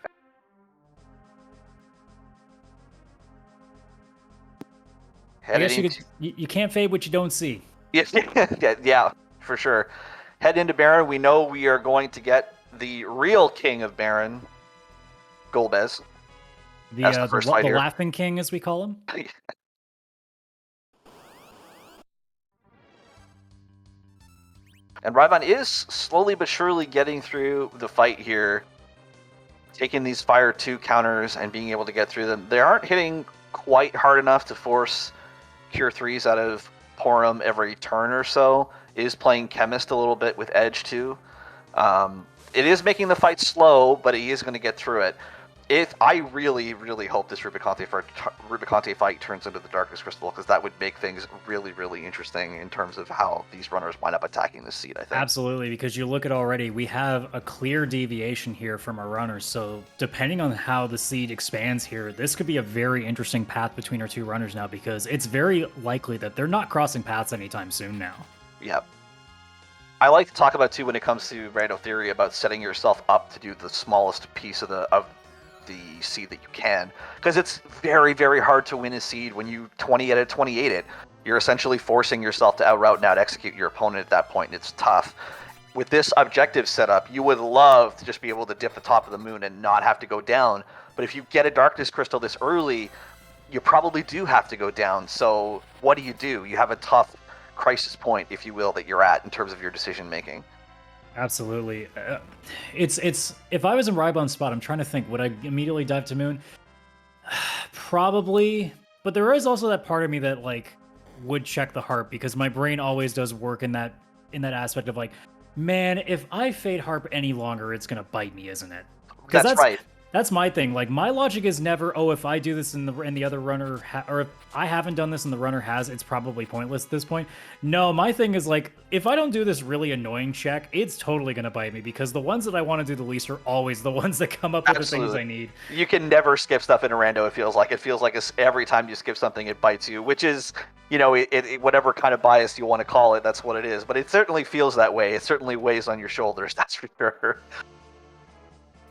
I guess you can't fade what you don't see. Yeah, for sure. Head into Baron. We know we are going to get the real king of Baron, Golbez. The Laughing King, as we call him. And Rhybon is slowly but surely getting through the fight here, taking these Fire 2 counters and being able to get through them. They aren't hitting quite hard enough to force Cure 3s out of Porum every turn or so. It is playing Chemist a little bit with Edge too. It is making the fight slow, but he is going to get through it. I really, really hope this Rubicante fight turns into the Darkness Crystal, because that would make things really, really interesting in terms of how these runners wind up attacking this seed, I think. Absolutely, because you look at already, we have a clear deviation here from our runners, so depending on how the seed expands here, this could be a very interesting path between our two runners now, because it's very likely that they're not crossing paths anytime soon now. Yep. I like to talk about, too, when it comes to Rando Theory, about setting yourself up to do the smallest piece of the seed that you can, because it's very, very hard to win a seed when you 20 out of 28 it. You're essentially forcing yourself to outroute and out execute your opponent at that point, and it's tough. With this objective setup, you would love to just be able to dip the top of the moon and not have to go down, but if you get a Darkness Crystal this early, you probably do have to go down. So what do? You have a tough crisis point, if you will, that you're at in terms of your decision making. Absolutely. It's if I was in Rhybon's spot, I'm trying to think, would I immediately dive to moon? Probably, but there is also that part of me that like would check the heart, because my brain always does work in that aspect of like, man, if I fade harp any longer, it's gonna bite me, isn't it? That's right. That's my thing. Like, my logic is never, oh, if I do this and the other runner, or if I haven't done this and the runner has, it's probably pointless at this point. No, my thing is like, if I don't do this really annoying check, it's totally going to bite me, because the ones that I want to do the least are always the ones that come up with the things I need. You can never skip stuff in a rando, it feels like. It feels like every time you skip something, it bites you, which is, you know, whatever kind of bias you want to call it, that's what it is. But it certainly feels that way. It certainly weighs on your shoulders, that's for sure.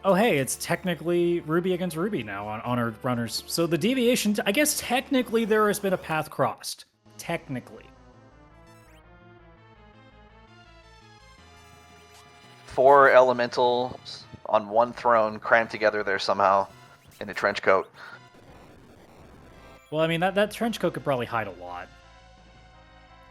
Oh, hey, it's technically Ruby against Ruby now on our runners. So the deviation, I guess technically there has been a path crossed. Technically. 4 elementals on one throne crammed together there somehow in a trench coat. Well, I mean, that trench coat could probably hide a lot.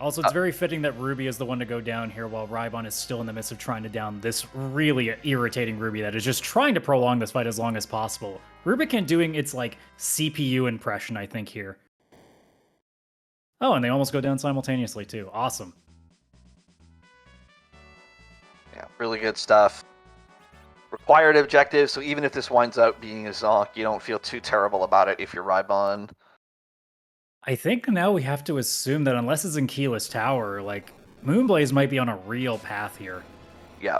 Also, it's very fitting that Ruby is the one to go down here while Rhybon is still in the midst of trying to down this really irritating Ruby that is just trying to prolong this fight as long as possible. Rubicon doing its, like, CPU impression, I think, here. Oh, and they almost go down simultaneously, too. Awesome. Yeah, really good stuff. Required objective, so even if this winds up being a Zonk, you don't feel too terrible about it if you're Rhybon. I think now we have to assume that unless it's in Keyless Tower, like, Moonblaze might be on a real path here. Yeah.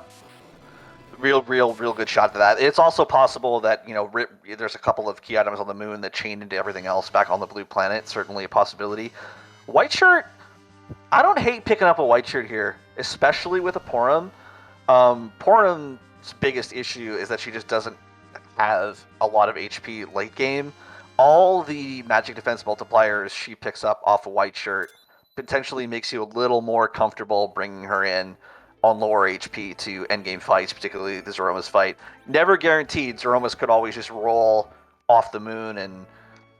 Real good shot to that. It's also possible that, you know, there's a couple of key items on the moon that chain into everything else back on the blue planet. Certainly a possibility. White shirt, I don't hate picking up a white shirt here, especially with a Porum. Porum's biggest issue is that she just doesn't have a lot of HP late game. All the magic defense multipliers she picks up off a white shirt potentially makes you a little more comfortable bringing her in on lower HP to endgame fights, particularly the Zeroma's fight. Never guaranteed. Zeroma's could always just roll off the moon and,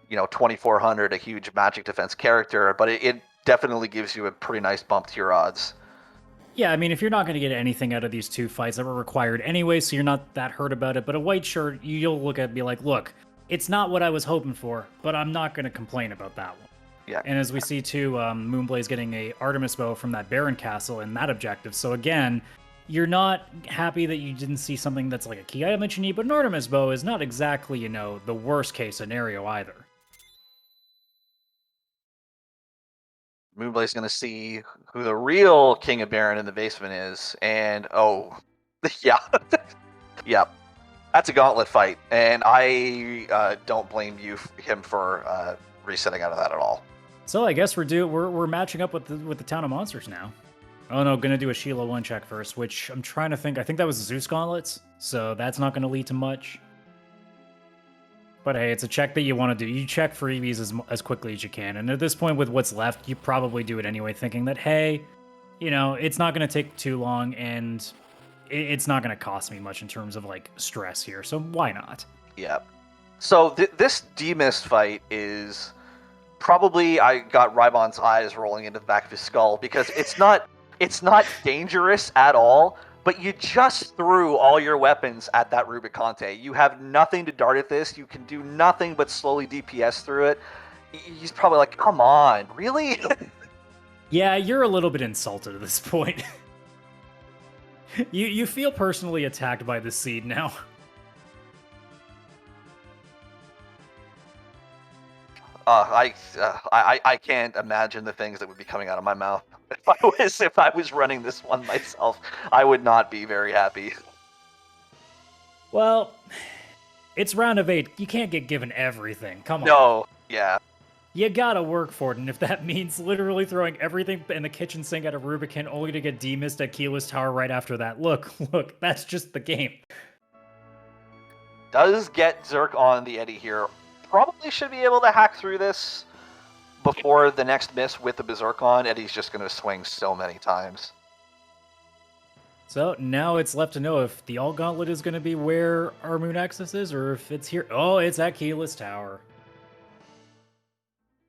you know, 2400, a huge magic defense character, but it definitely gives you a pretty nice bump to your odds. Yeah, I mean, if you're not going to get anything out of these two fights that were required anyway, so you're not that hurt about it, but a white shirt, you'll look at it and be like, look, it's not what I was hoping for, but I'm not going to complain about that one. Yeah. And as we see, too, Moonblaze getting a Artemis bow from that Baron Castle and that objective. So again, you're not happy that you didn't see something that's like a key item that you need, but an Artemis bow is not exactly, you know, the worst case scenario either. Moonblaze is going to see who the real King of Baron in the basement is, and oh, yeah. Yep. That's a gauntlet fight, and I don't blame him for resetting out of that at all. So I guess we're matching up with the Town of Monsters now. Oh no, gonna do a Sheila 1 check first, which I'm trying to think. I think that was Zeus Gauntlets, so that's not gonna lead to much. But hey, it's a check that you want to do. You check freebies as quickly as you can, and at this point, with what's left, you probably do it anyway, thinking that hey, you know, it's not gonna take too long, and it's not gonna cost me much in terms of like stress here. So why not? Yeah. So this demist fight is probably, I got Rhybon's eyes rolling into the back of his skull, because it's not dangerous at all, but you just threw all your weapons at that Rubicante. You have nothing to dart at this. You can do nothing but slowly DPS through it. He's probably like, come on, really? Yeah, you're a little bit insulted at this point. You feel personally attacked by the seed now. I can't imagine the things that would be coming out of my mouth if I was running this one myself. I would not be very happy. Well, it's round of 8. You can't get given everything. Come on. No, yeah. You gotta work for it, and if that means literally throwing everything in the kitchen sink at a Rubicon only to get demissed at Keyless Tower right after that, look, that's just the game. Does get Zerk on the Eddie here. Probably should be able to hack through this before the next miss with the Berserk on. Eddie's just going to swing so many times. So now it's left to know if the Alt Gauntlet is going to be where our Moon Axis is, or if it's here. Oh, it's at Keyless Tower.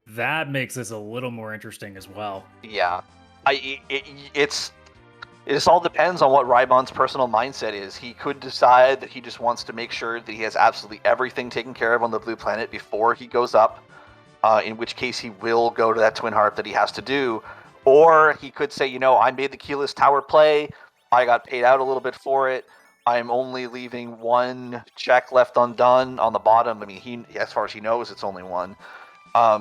That makes this a little more interesting as well. Yeah. It all depends on what Rhybon's personal mindset is. He could decide that he just wants to make sure that he has absolutely everything taken care of on the blue planet before he goes up, in which case he will go to that Twin Harp that he has to do. Or he could say, you know, I made the Keyless Tower play. I got paid out a little bit for it. I'm only leaving one check left undone on the bottom. I mean, as far as he knows, it's only one.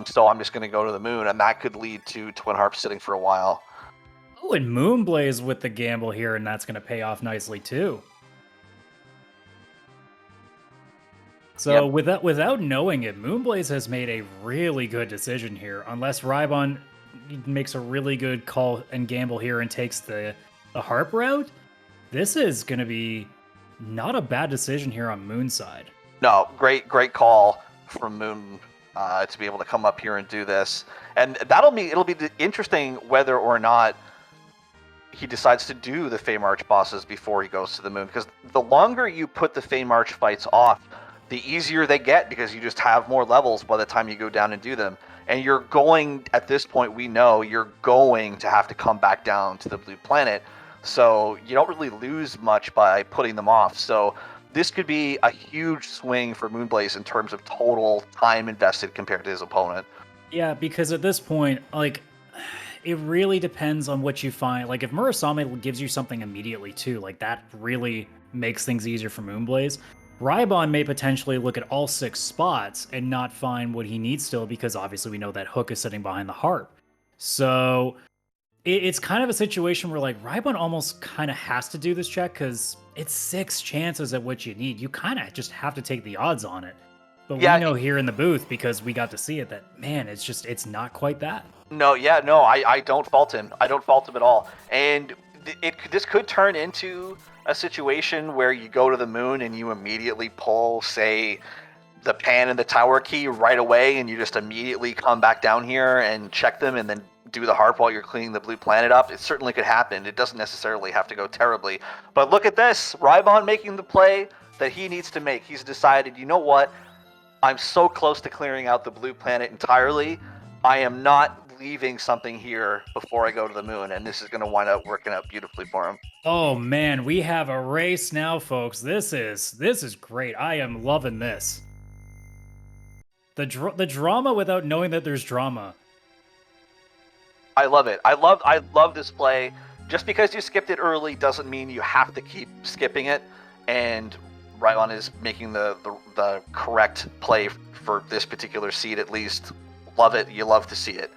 So I'm just going to go to the moon, and that could lead to Twin Harp sitting for a while. Oh, and Moonblaze with the gamble here, and that's going to pay off nicely too. So yep. without knowing it, Moonblaze has made a really good decision here. Unless Rhybon makes a really good call and gamble here and takes the Harp route, this is going to be not a bad decision here on Moon's side. No, great call from Moon to be able to come up here and do this. And it'll be interesting whether or not he decides to do the Fey March bosses before he goes to the moon, because the longer you put the Fey March fights off, the easier they get, because you just have more levels by the time you go down and do them. And you're going, at this point, we know you're going to have to come back down to the blue planet, so you don't really lose much by putting them off. So this could be a huge swing for Moonblaze in terms of total time invested compared to his opponent. Yeah, because at this point, like, it really depends on what you find. Like, if Murasame gives you something immediately too, like, that really makes things easier for Moonblaze. Rhybon may potentially look at all 6 spots and not find what he needs still, because obviously we know that Hook is sitting behind the Harp. So it's kind of a situation where, like, Rhybon almost kind of has to do this check, because it's 6 chances at what you need. You kind of just have to take the odds on it. But yeah, we know here in the booth, because we got to see it, that, man, it's not quite that. No, I don't fault him. I don't fault him at all. And this could turn into a situation where you go to the moon and you immediately pull, say, the pan and the tower key right away, and you just immediately come back down here and check them and then do the harp while you're cleaning the blue planet up. It certainly could happen. It doesn't necessarily have to go terribly. But look at this. Rhybon making the play that he needs to make. He's decided, you know what? I'm so close to clearing out the blue planet entirely. I am not leaving something here before I go to the moon, and this is going to wind up working out beautifully for him. Oh man, we have a race now, folks. This is great. I am loving this. The drama without knowing that there's drama. I love it. I love this play. Just because you skipped it early doesn't mean you have to keep skipping it, and Rhybon is making the correct play for this particular seed, at least. Love it. You love to see it.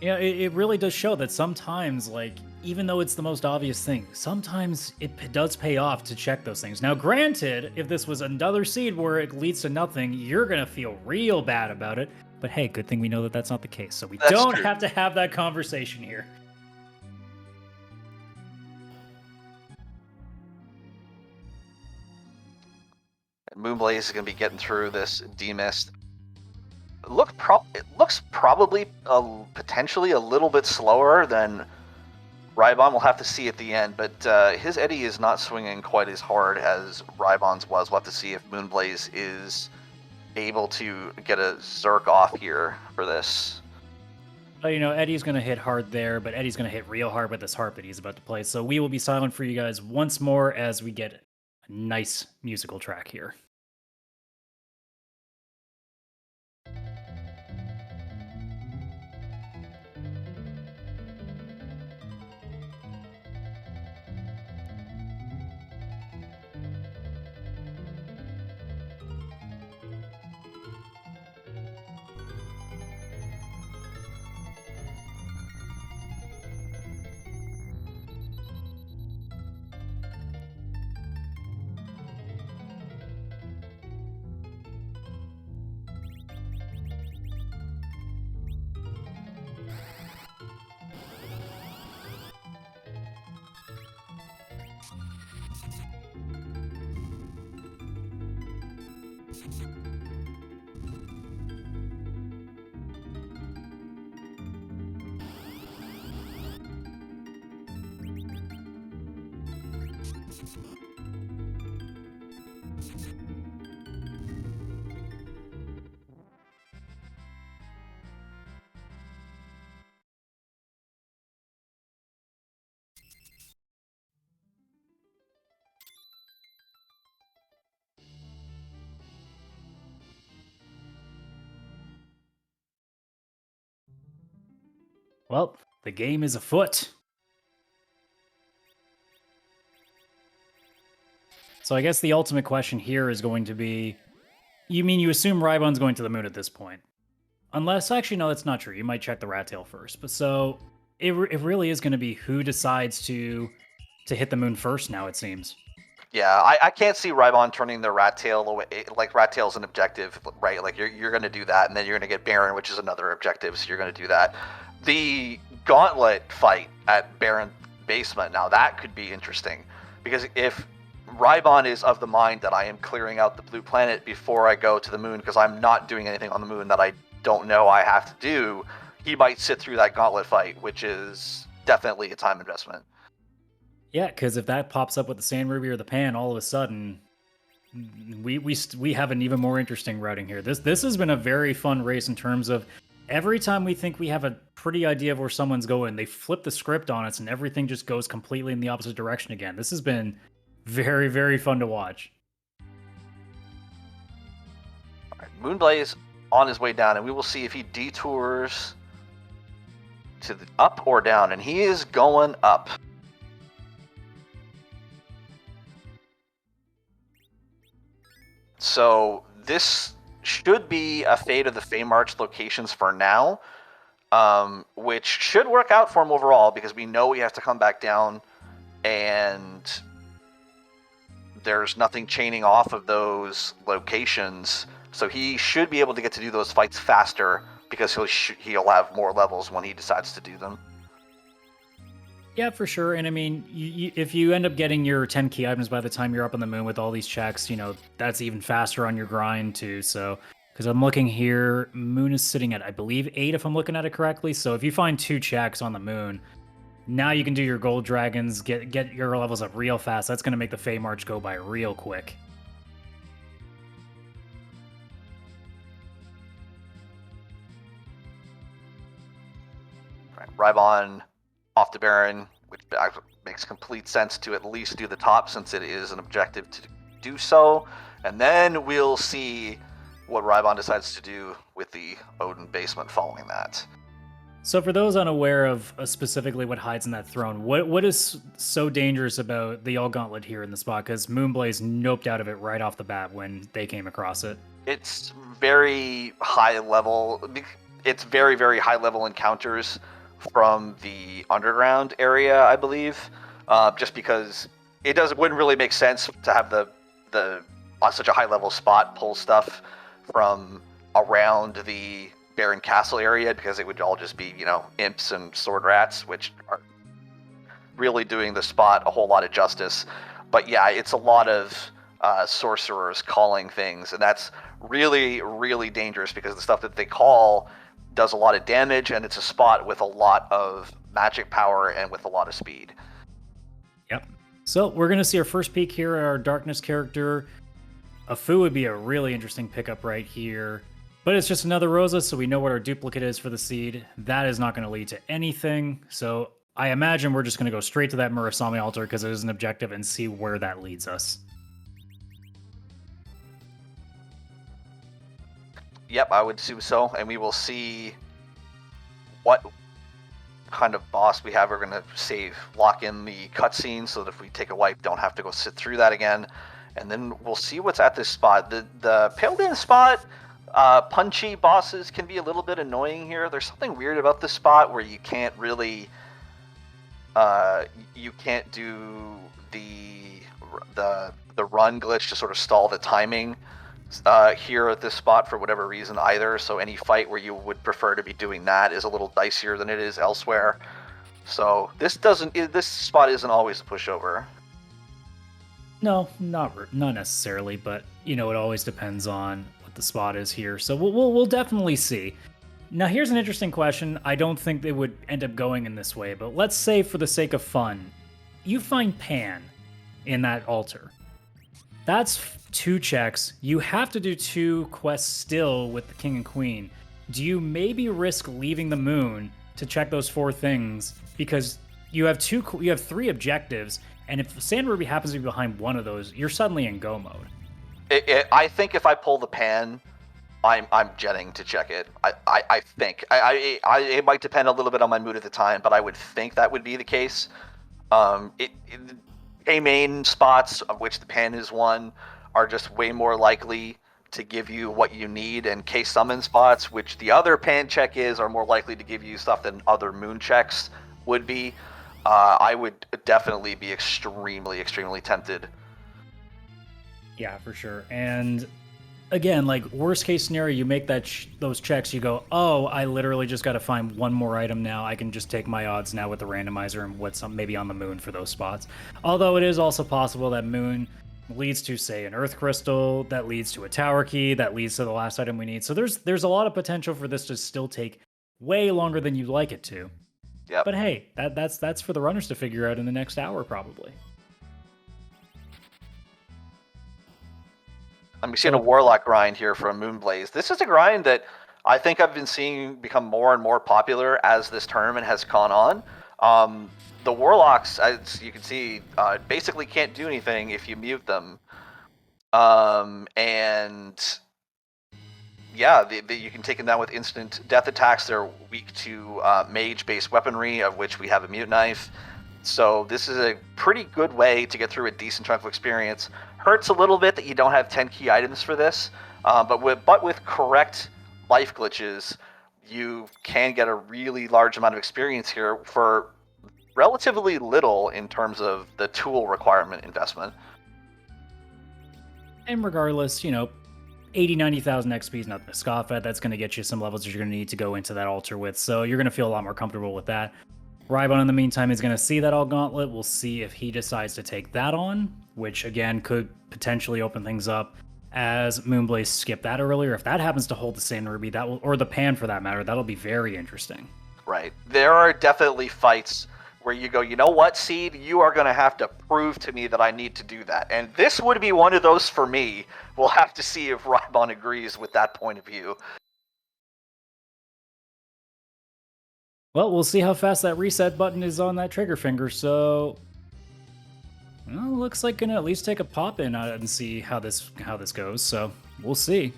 Yeah, it really does show that sometimes, like, even though it's the most obvious thing, sometimes it does pay off to check those things. Now, granted, if this was another seed where it leads to nothing, you're going to feel real bad about it. But hey, good thing we know that that's not the case. So we That's don't true. have to have that conversation here. Moonblaze is going to be getting through this D-Mist. It looks probably potentially a little bit slower than Rhybon. We'll have to see at the end, but his Eddy is not swinging quite as hard as Rhybon's was. We'll have to see if Moonblaze is able to get a Zerk off here for this. You know, Eddie's going to hit hard there, but Eddie's going to hit real hard with this harp that he's about to play. So we will be silent for you guys once more as we get a nice musical track here. Well, the game is afoot. So I guess the ultimate question here is going to be, you assume Rhybon's going to the moon at this point? Unless, actually, no, that's not true. You might check the rat tail first. But so it really is going to be who decides to hit the moon first now, it seems. Yeah, I can't see Rhybon turning the rat tail away. Like, rat tail's an objective, right? Like, you're going to do that, and then you're going to get Baron, which is another objective, so you're going to do that. The gauntlet fight at Baron Basement, now that could be interesting. Because if Rhybon is of the mind that I am clearing out the blue planet before I go to the moon, because I'm not doing anything on the moon that I don't know I have to do, he might sit through that gauntlet fight, which is definitely a time investment. Yeah, because if that pops up with the Sand Ruby or the Pan, all of a sudden, we have an even more interesting routing here. This has been a very fun race in terms of every time we think we have a pretty idea of where someone's going, they flip the script on us and everything just goes completely in the opposite direction again. This has been very, very fun to watch. All right, Moonblaze on his way down, and we will see if he detours to the up or down, and he is going up. So this should be a fate of the Feymarch locations for now, which should work out for him overall, because we know he has to come back down, and there's nothing chaining off of those locations, so he should be able to get to do those fights faster, because he'll have more levels when he decides to do them. Yeah, for sure. And I mean, if you end up getting your 10 key items by the time you're up on the moon with all these checks, that's even faster on your grind too. So, because I'm looking here, moon is sitting at, I believe, 8 if I'm looking at it correctly. So if you find 2 checks on the moon, now you can do your gold dragons, get your levels up real fast. That's going to make the Feymarch go by real quick. Right, Rhybon off to Baron, which makes complete sense to at least do the top, since it is an objective to do so. And then we'll see what Rhybon decides to do with the Odin basement following that. So for those unaware of specifically what hides in that throne, what is so dangerous about the All Gauntlet here in the spot? Because Moonblaze noped out of it right off the bat when they came across it. It's very high level. It's very, very high level encounters from the underground area, I believe, just because wouldn't really make sense to have the on such a high level spot pull stuff from around the Baron Castle area, because it would all just be, imps and sword rats, which are really doing the spot a whole lot of justice. But yeah, it's a lot of sorcerers calling things, and that's really, really dangerous because the stuff that they call does a lot of damage, and it's a spot with a lot of magic power and with a lot of speed. Yep. So we're going to see our first peek here at our darkness character. A Fu would be a really interesting pickup right here. But it's just another Rosa, so we know what our duplicate is for the seed. That is not going to lead to anything. So I imagine we're just going to go straight to that Murasame altar because it is an objective and see where that leads us. Yep, I would assume so. And we will see what kind of boss we have. We're going to lock in the cutscene so that if we take a wipe, don't have to go sit through that again. And then we'll see what's at this spot. The Pale Dance spot, punchy bosses can be a little bit annoying here. There's something weird about this spot where you can't really, you can't do the run glitch to sort of stall the timing here at this spot for whatever reason either. So any fight where you would prefer to be doing that is a little dicier than it is elsewhere. So this spot isn't always a pushover. No, not necessarily, but it always depends on what the spot is here. So we'll definitely see. Now here's an interesting question. I don't think they would end up going in this way, but let's say for the sake of fun, you find Pan in that altar. That's 2 checks. You have to do 2 quests still with the King and Queen. Do you maybe risk leaving the moon to check those 4 things because you have 3 objectives? And if Sand Ruby happens to be behind one of those, you're suddenly in go mode. I think if I pull the Pan, I'm jetting to check it. I think. It might depend a little bit on my mood at the time, but I would think that would be the case. A-main spots, of which the Pan is one, are just way more likely to give you what you need, and K-summon spots, which the other Pan check are more likely to give you stuff than other moon checks would be. I would definitely be extremely, extremely tempted. Yeah, for sure. And again, like worst case scenario, you make those checks, you go, oh, I literally just got to find one more item now. I can just take my odds now with the randomizer and what's maybe on the moon for those spots. Although it is also possible that moon leads to, say, an earth crystal, that leads to a tower key, that leads to the last item we need. So there's a lot of potential for this to still take way longer than you'd like it to. Yep. But hey, that's for the runners to figure out in the next hour, probably. I'm seeing a Warlock grind here from Moonblaze. This is a grind that I think I've been seeing become more and more popular as this tournament has gone on. The Warlocks, as you can see, basically can't do anything if you mute them. And yeah, you can take them down with instant death attacks. They're weak to mage-based weaponry, of which we have a mute knife. So this is a pretty good way to get through a decent chunk of experience. Hurts a little bit that you don't have 10 key items for this, but with correct life glitches, you can get a really large amount of experience here for relatively little in terms of the tool requirement investment. And regardless, 80, 90,000 XP is nothing to scoff at. That's going to get you some levels that you're going to need to go into that altar with. So you're going to feel a lot more comfortable with that. Rhybon, in the meantime, is going to see that all gauntlet. We'll see if he decides to take that on, which, again, could potentially open things up as Moonblaze skipped that earlier. If that happens to hold the Sand Ruby, or the Pan for that matter, that'll be very interesting. Right. There are definitely fights where you go, you know what, Seed? You are going to have to prove to me that I need to do that. And this would be one of those for me. We'll have to see if Rhybon agrees with that point of view. Well, we'll see how fast that reset button is on that trigger finger. So, looks like gonna at least take a pop in and see how this goes. So we'll see.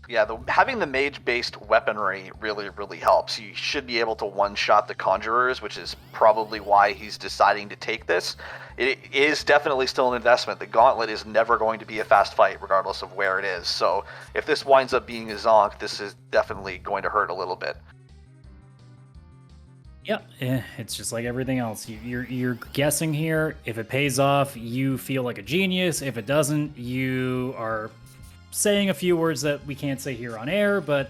Yeah, having the mage-based weaponry really, really helps. You should be able to one-shot the conjurers, which is probably why he's deciding to take this. It is definitely still an investment. The gauntlet is never going to be a fast fight, regardless of where it is. So if this winds up being a zonk, this is definitely going to hurt a little bit. Yeah, it's just like everything else. You're guessing here. If it pays off, you feel like a genius. If it doesn't, you are saying a few words that we can't say here on air. But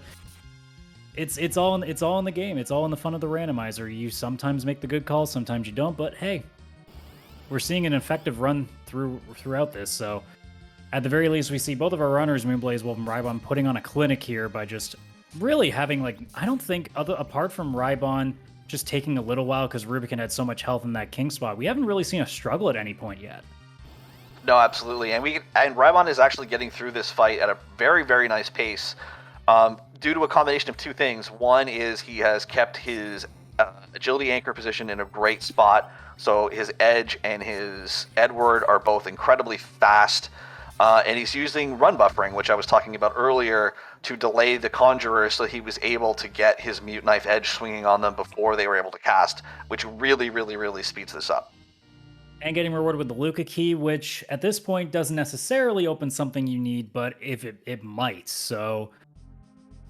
it's all in the game. It's all in the fun of the randomizer. You sometimes make the good calls, sometimes you don't. But hey, we're seeing an effective run throughout this. So at the very least, we see both of our runners, moonblazewolf and Rhybon, putting on a clinic here by just really having like I don't think apart from Rhybon just taking a little while because Rubicon had so much health in that king spot, we haven't really seen a struggle at any point yet. No, absolutely, and Rhybon is actually getting through this fight at a very, very nice pace, due to a combination of two things. One is he has kept his agility anchor position in a great spot, so his Edge and his Edward are both incredibly fast, and he's using run buffering, which I was talking about earlier, to delay the Conjurer so he was able to get his Mute Knife Edge swinging on them before they were able to cast, which really, really, really speeds this up. And getting rewarded with the Luca key, which at this point doesn't necessarily open something you need, but if it might. So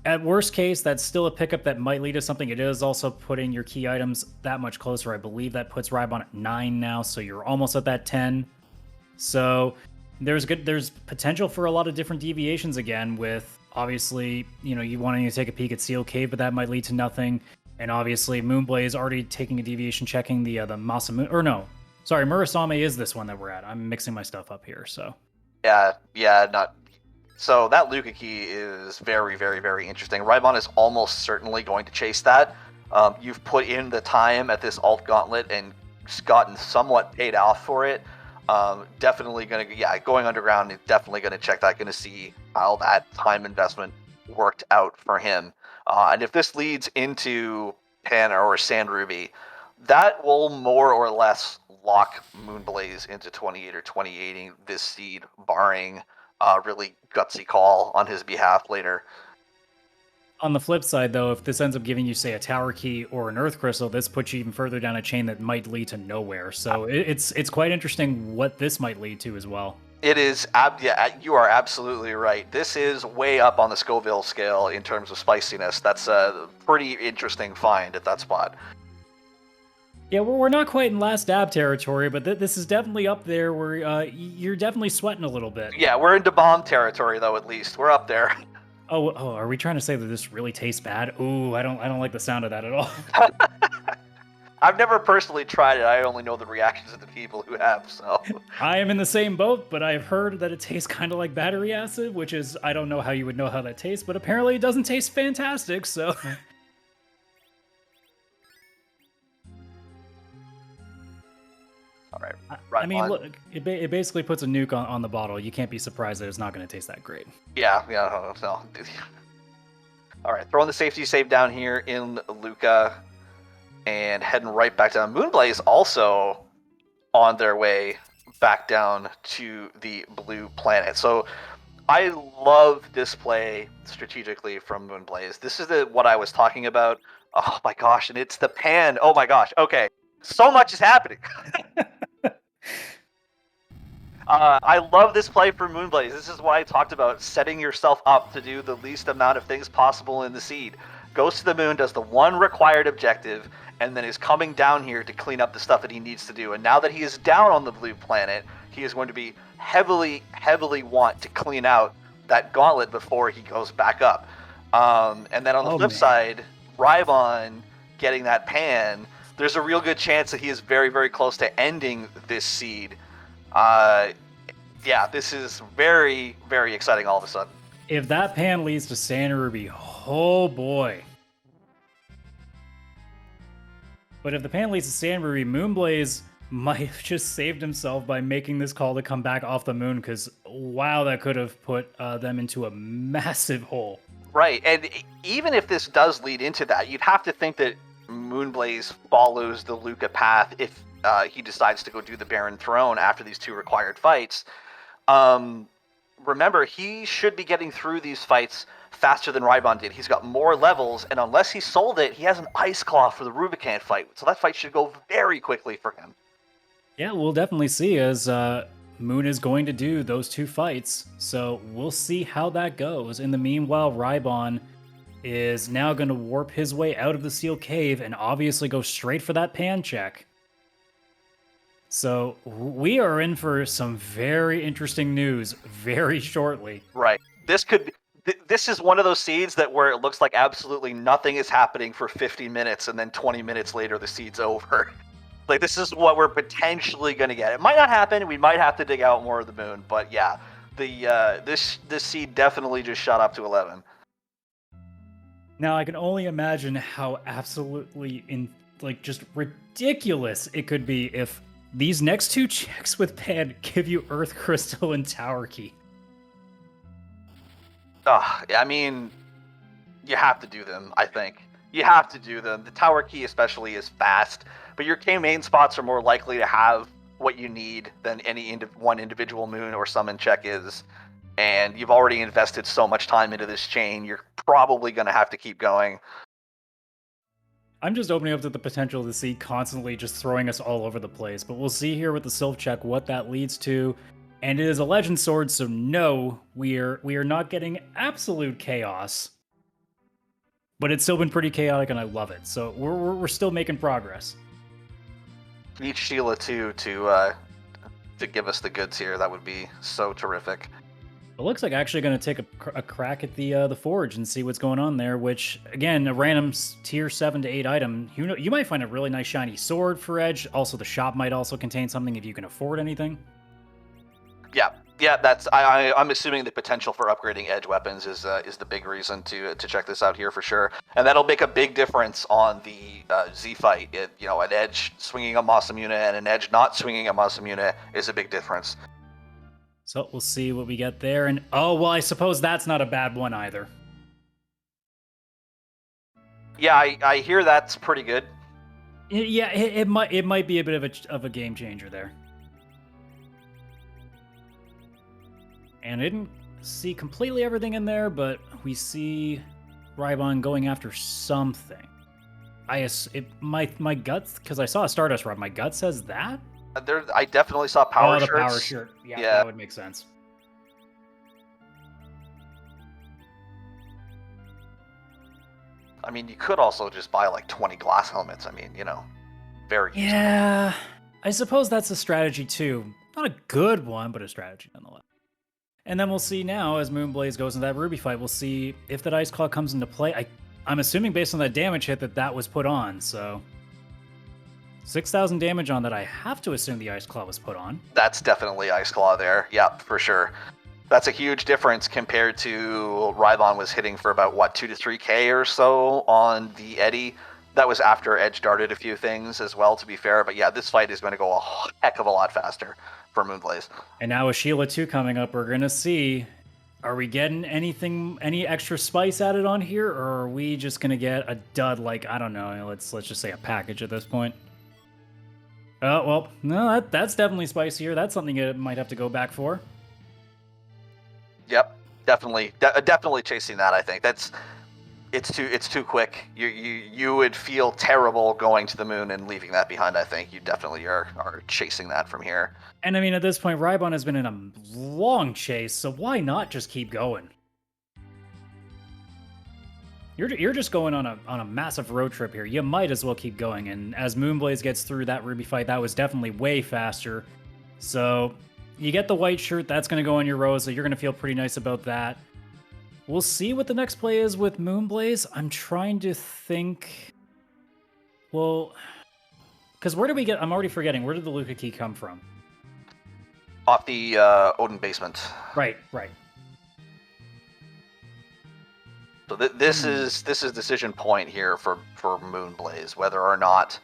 at worst case, that's still a pickup that might lead to something. It is also putting your key items that much closer. I believe that puts Rhybon at 9 now, so you're almost at that 10. So there's potential for a lot of different deviations again with obviously, you wanting to take a peek at Seal Cave, but that might lead to nothing. And obviously Moonblaze already taking a deviation, checking the Masamune, or no, sorry, Murasame is this one that we're at. I'm mixing my stuff up here, so. Yeah, not. So that Luca key is very, very, very interesting. Rhybon is almost certainly going to chase that. You've put in the time at this alt gauntlet and gotten somewhat paid off for it. Definitely going underground is definitely going to check that, going to see how that time investment worked out for him. And if this leads into Panna or Sand Ruby, that will more or less lock Moonblaze into 28 or 28ing this seed, barring a really gutsy call on his behalf later. On the flip side, though, if this ends up giving you, say, a tower key or an earth crystal, this puts you even further down a chain that might lead to nowhere. So it's quite interesting what this might lead to as well. It is, you are absolutely right. This is way up on the Scoville scale in terms of spiciness. That's a pretty interesting find at that spot. Yeah, we're not quite in last dab territory, but this is definitely up there where you're definitely sweating a little bit. Yeah, we're into bomb territory, though, at least. We're up there. Oh, are we trying to say that this really tastes bad? Ooh, I don't like the sound of that at all. I've never personally tried it. I only know the reactions of the people who have, so. I am in the same boat, but I've heard that it tastes kind of like battery acid, which is, I don't know how you would know how that tastes, but apparently it doesn't taste fantastic, so. All right. I mean, look, it basically puts a nuke on the bottle. You can't be surprised that it's not going to taste that great. Yeah, no. All right, throwing the safety save down here in Luca and heading right back down. Moonblaze also on their way back down to the blue planet. So I love this play strategically from Moonblaze. This is what I was talking about. Oh my gosh, and it's the pan. Oh my gosh. Okay, so much is happening. I love this play for Moonblaze. This is what I talked about, setting yourself up to do the least amount of things possible in the seed. Goes to the moon, does the one required objective, and then is coming down here to clean up the stuff that he needs to do. And now that he is down on the blue planet, he is going to be heavily, heavily want to clean out that gauntlet before he goes back up. And then on the flip side, Rhybon getting that pan, there's a real good chance that he is very, very close to ending this seed. Yeah, this is very, very exciting all of a sudden. If that pan leads to Sand Ruby, oh boy. But if the pan leads to Sand Ruby, Moonblaze might have just saved himself by making this call to come back off the moon, because wow, that could have put them into a massive hole. Right, and even if this does lead into that, you'd have to think that Moonblaze follows the Luca path if he decides to go do the Baron Throne after these two required fights. remember, he should be getting through these fights faster than Rhybon did. He's got more levels, and unless he sold it, he has an Ice Claw for the Rubicon fight. So that fight should go very quickly for him. Yeah, we'll definitely see as Moon is going to do those 2 fights. So we'll see how that goes. In the meanwhile, Rhybon is now going to warp his way out of the Steel Cave and obviously go straight for that pan check. So we are in for some very interesting news very shortly. Right. This is one of those seeds that where it looks like absolutely nothing is happening for 50 minutes, and then 20 minutes later the seed's over. Like, this is what we're potentially going to get. It might not happen. We might have to dig out more of the moon, but yeah, this seed definitely just shot up to 11. Now I can only imagine how absolutely just ridiculous it could be if these next 2 checks with Pan give you Earth Crystal and Tower Key. I mean, you have to do them, I think. You have to do them. The Tower Key especially is fast, but your K main spots are more likely to have what you need than any one individual moon or summon check is. And you've already invested so much time into this chain, you're probably going to have to keep going. I'm just opening up to the potential to see constantly just throwing us all over the place, but we'll see here with the Sylph check what that leads to. And it is a Legend Sword, so no, we are not getting absolute chaos. But it's still been pretty chaotic, and I love it. So we're still making progress. Need Sheila too to give us the goods here. That would be so terrific. It looks like actually going to take a crack at the Forge and see what's going on there, which, again, a random tier 7 to 8 item. You might find a really nice shiny sword for Edge. Also, the shop might also contain something if you can afford anything. Yeah, that's I'm assuming the potential for upgrading Edge weapons is the big reason to check this out here for sure, and that'll make a big difference on the Z fight. An Edge swinging a Masamune and an Edge not swinging a Masamune is a big difference. So we'll see what we get there, and oh well, I suppose that's not a bad one either. Yeah, I hear that's pretty good. Yeah, it might be a bit of a game changer there. And I didn't see completely everything in there, but we see Rhybon going after something. My guts, because I saw a Stardust Rod, my gut says that? I definitely saw power shirts. Oh, the power shirt. Yeah, that would make sense. I mean, you could also just buy like 20 glass helmets. I mean, very easy. Yeah, I suppose that's a strategy too. Not a good one, but a strategy nonetheless. And then we'll see now, as Moonblaze goes into that Ruby fight, we'll see if that Ice Claw comes into play. I'm assuming based on that damage hit that was put on, so 6,000 damage on that. I have to assume the Ice Claw was put on. That's definitely Ice Claw there. Yep, for sure. That's a huge difference compared to Rhybon was hitting for about, 2 to 3k or so on the Eddy. That was after Edge darted a few things as well, to be fair. But yeah, this fight is going to go a heck of a lot faster for Moonblaze. And now with Sheila 2 coming up, we're going to see, are we getting any extra spice added on here? Or are we just going to get a dud, like, I don't know, let's just say a package at this point? Oh, well, no, that's definitely spicier. That's something you might have to go back for. Yep, definitely chasing that. I think it's too quick. You would feel terrible going to the moon and leaving that behind. I think you definitely are chasing that from here. And I mean, at this point, Rhybon has been in a long chase, so why not just keep going? You're just going on a massive road trip here. You might as well keep going. And as Moonblaze gets through that Ruby fight, that was definitely way faster. So you get the white shirt, that's going to go on your Rosa. You're going to feel pretty nice about that. We'll see what the next play is with Moonblaze. I'm trying to think. Well, because where did we get? I'm already forgetting. Where did the Luca key come from? Off the Odin basement. Right. So this is decision point here for Moonblaze, whether or not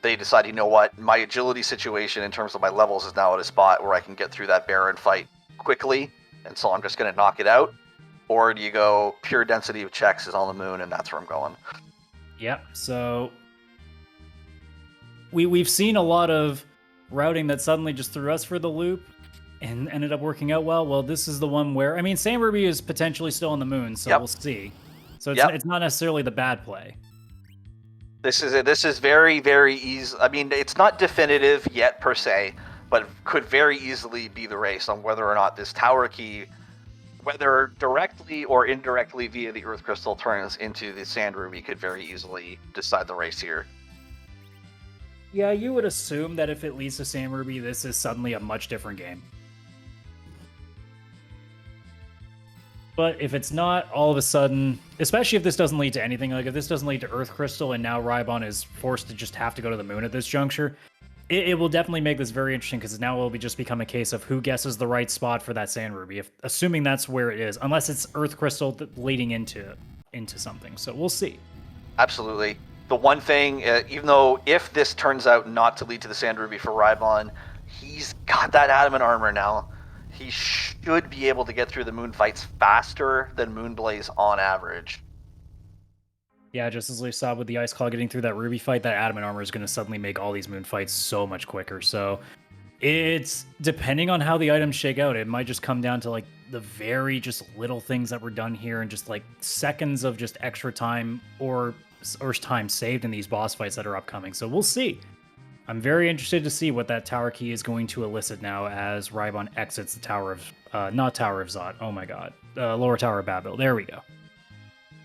they decide, you know what, my agility situation in terms of my levels is now at a spot where I can get through that Baron fight quickly, and so I'm just going to knock it out. Or do you go pure density of checks is on the moon, and that's where I'm going? Yep. So we've seen a lot of routing that suddenly just threw us for the loop. and ended up working out well. Well, this is the one where, I mean, Sam Ruby is potentially still on the moon, so Yep. we'll see. So Yep. it's not necessarily the bad play. This is very, very easy. I mean, it's not definitive yet per se, but could very easily be the race on whether or not this tower key, whether directly or indirectly via the Earth Crystal, turns into the Sand Ruby, could very easily decide the race here. Yeah, you would assume that if it leads to Sam Ruby, this is suddenly a much different game. But if it's not, all of a sudden, especially if this doesn't lead to anything, like if this doesn't lead to Earth Crystal and now Rhybon is forced to just have to go to the moon at this juncture, it will definitely make this very interesting because now it will just become a case of who guesses the right spot for that Sand Ruby, if assuming that's where it is, unless it's Earth Crystal leading into something. So we'll see. Absolutely. The one thing, even though if this turns out not to lead to the Sand Ruby for Rhybon, he's got that adamant armor now. He should be able to get through the moon fights faster than Moonblaze on average. Yeah, just as we saw with the Ice Claw getting through that Ruby fight, that adamant armor is going to suddenly make all these moon fights so much quicker. So it's depending on how the items shake out. It might just come down to like the very just little things that were done here and just like seconds of just extra time or time saved in these boss fights that are upcoming. So we'll see. I'm very interested to see what that tower key is going to elicit now as Rhybon exits the Tower of, not Tower of Zot, oh my god, Lower Tower of Babel. There we go.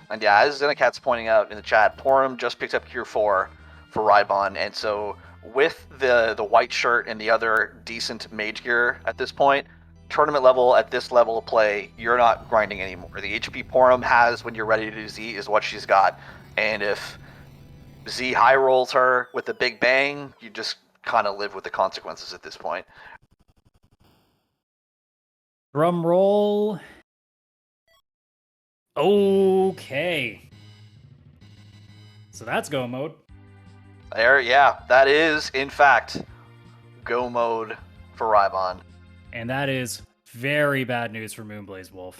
And yeah, as Zenakat's pointing out in the chat, Porum just picked up Cure 4 for Rhybon, and so with the white shirt and the other decent mage gear at this point, tournament level, at this level of play, you're not grinding anymore. The HP Porum has when you're ready to do Z is what she's got, and if Z high rolls her with a big bang, you just kind of live with the consequences at this point. Drum roll. Okay. So that's go mode. There, yeah, that is, in fact, go mode for Rhybon. And that is very bad news for moonblazewolf.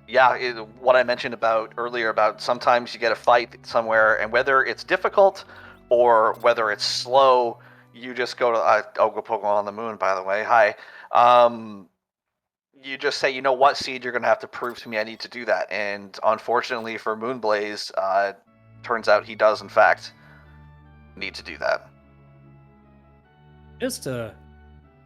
Yeah, what I mentioned about earlier about sometimes you get a fight somewhere, and whether it's difficult or whether it's slow, you just go to I'll go Pokemon on the moon. By the way, hi. You just say, you know what, Seed, you're gonna have to prove to me I need to do that. And unfortunately for Moonblaze, turns out he does in fact need to do that. Just a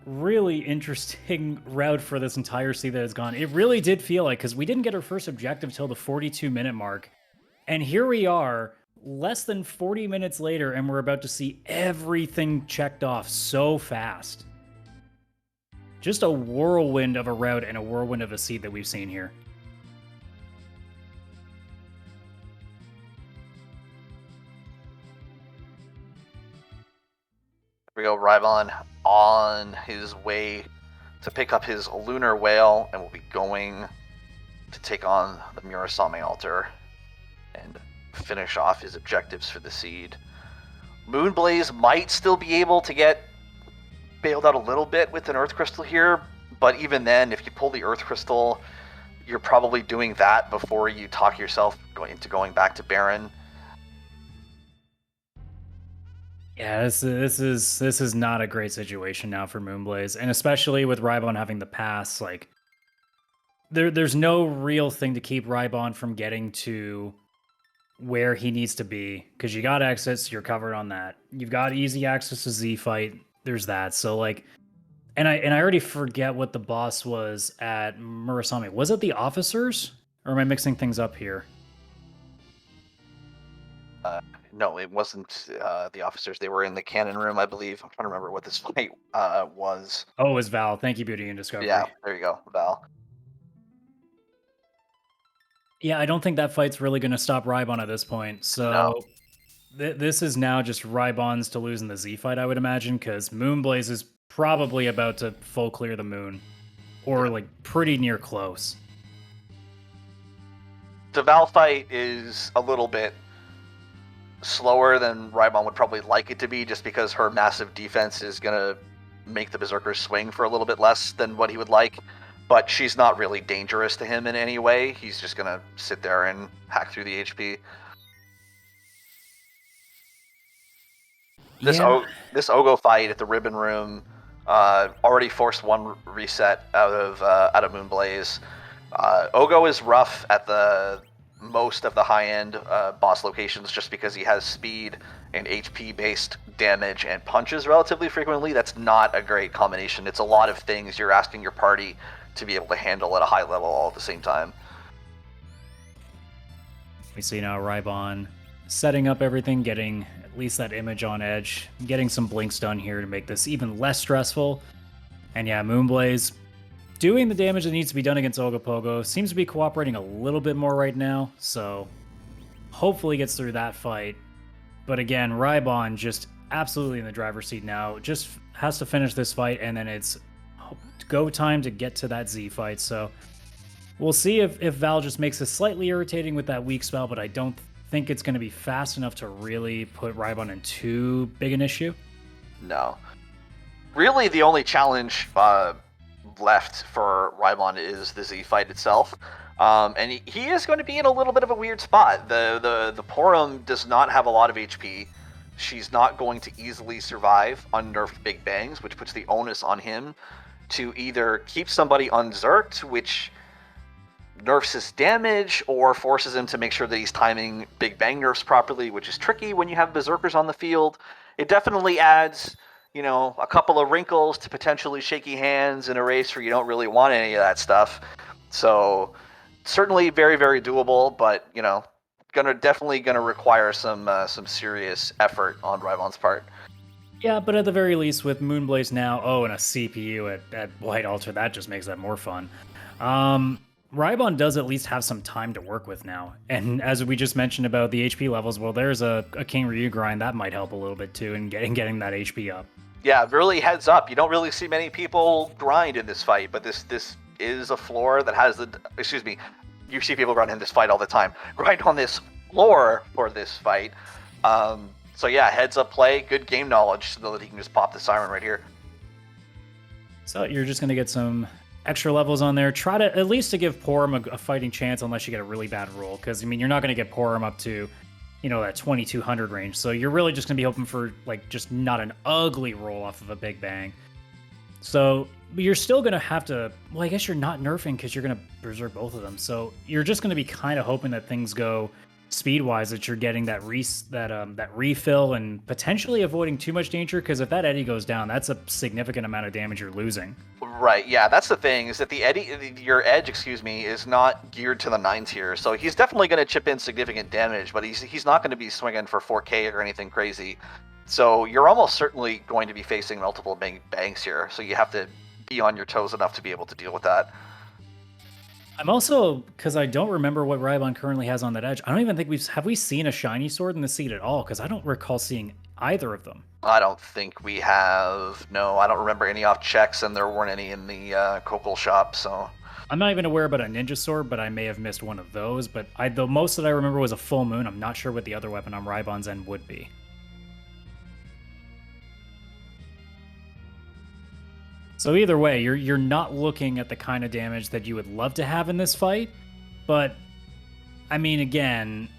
really interesting route for this entire seed that has gone. It really did feel like, because we didn't get our first objective till the 42-minute mark. And here we are, less than 40 minutes later, and we're about to see everything checked off so fast. Just a whirlwind of a route and a whirlwind of a seed that we've seen here. We go Rhybon on his way to pick up his Lunar Whale, and will be going to take on the Murasame Altar and finish off his objectives for the seed. Moonblaze might still be able to get bailed out a little bit with an Earth Crystal here, but even then, if you pull the Earth Crystal, you're probably doing that before you talk yourself into going back to Baron. Yeah, this is not a great situation now for Moonblaze, and especially with Rhybon having the pass, like there's no real thing to keep Rhybon from getting to where he needs to be, because you got exits, you're covered on that. You've got easy access to Z fight, there's that. So like, and I already forget what the boss was at Murasame. Was it the officers, or am I mixing things up here? No, it wasn't the officers. They were in the cannon room, I believe. I'm trying to remember what this fight was. Oh, it was Val. Thank you, Beauty and Discovery. Yeah, there you go, Val. Yeah, I don't think that fight's really going to stop Rhybon at this point. So No. This is now just Rhybon's to lose in the Z fight, I would imagine, because Moonblaze is probably about to full clear the moon, or like pretty near close. The Val fight is a little bit slower than Rhybon would probably like it to be, just because her massive defense is going to make the Berserkers swing for a little bit less than what he would like. But she's not really dangerous to him in any way. He's just going to sit there and hack through the HP. This Yeah, this Ogo fight at the Ribbon Room already forced one reset out of Moonblaze. Ogo is rough at the most of the high end boss locations just because he has speed and HP based damage and punches relatively frequently. That's not a great combination. It's a lot of things you're asking your party to be able to handle at a high level all at the same time. we see now Rhybon setting up everything, getting at least that image on edge, getting some blinks done here to make this even less stressful. And yeah, Moonblaze doing the damage that needs to be done against Ogopogo. Seems to be cooperating a little bit more right now, so hopefully gets through that fight. But again, Rhybon just absolutely in the driver's seat now. Just has to finish this fight, and then it's go time to get to that Z fight. So we'll see if Val just makes it slightly irritating with that weak spell, but I don't think it's going to be fast enough to really put Rhybon in too big an issue. No. Really, the only challenge left for Rhybon is the Z fight itself. And he is going to be in a little bit of a weird spot. The Porum does not have a lot of HP. She's not going to easily survive unnerfed Big Bangs, which puts the onus on him to either keep somebody unzerked, which nerfs his damage, or forces him to make sure that he's timing Big Bang nerfs properly, which is tricky when you have Berserkers on the field. It definitely adds, a couple of wrinkles to potentially shaky hands in a race where you don't really want any of that stuff. So certainly very, very doable, but definitely gonna require some serious effort on Rhybon's part. Yeah, but at the very least, with Moonblaze now, and a CPU at White Altar, that just makes that more fun. Rhybon does at least have some time to work with now. And as we just mentioned about the HP levels, well, there's a King Ryu grind that might help a little bit too in getting that HP up. Yeah, really heads up. You don't really see many people grind in this fight, but this is a floor that has you see people grind in this fight all the time. Grind on this floor for this fight. So yeah, heads up play, good game knowledge so that he can just pop the siren right here. So you're just going to get some extra levels on there. Try to at least to give Porum a fighting chance unless you get a really bad roll. Because, you're not going to get Porum up to, that 2200 range. So you're really just going to be hoping for, just not an ugly roll off of a Big Bang. So you're still going to have to... Well, I guess you're not nerfing because you're going to berserk both of them. So you're just going to be kind of hoping that things go speed-wise, that you're getting that refill and potentially avoiding too much danger, because if that Eddy goes down, that's a significant amount of damage you're losing. Right, yeah, that's the thing, is that your edge, is not geared to the 9 tier, so he's definitely going to chip in significant damage, but he's not going to be swinging for 4k or anything crazy. So you're almost certainly going to be facing multiple bangs here, so you have to be on your toes enough to be able to deal with that. I'm also, because I don't remember what Rhybon currently has on that edge, I don't even think have we seen a shiny sword in the seat at all, because I don't recall seeing either of them. I don't think we have. No, I don't remember any off checks, and there weren't any in the Copal shop, so... I'm not even aware about a ninja sword, but I may have missed one of those, but the most that I remember was a full moon. I'm not sure what the other weapon on Rhybon's end would be. So either way, you're not looking at the kind of damage that you would love to have in this fight, but again,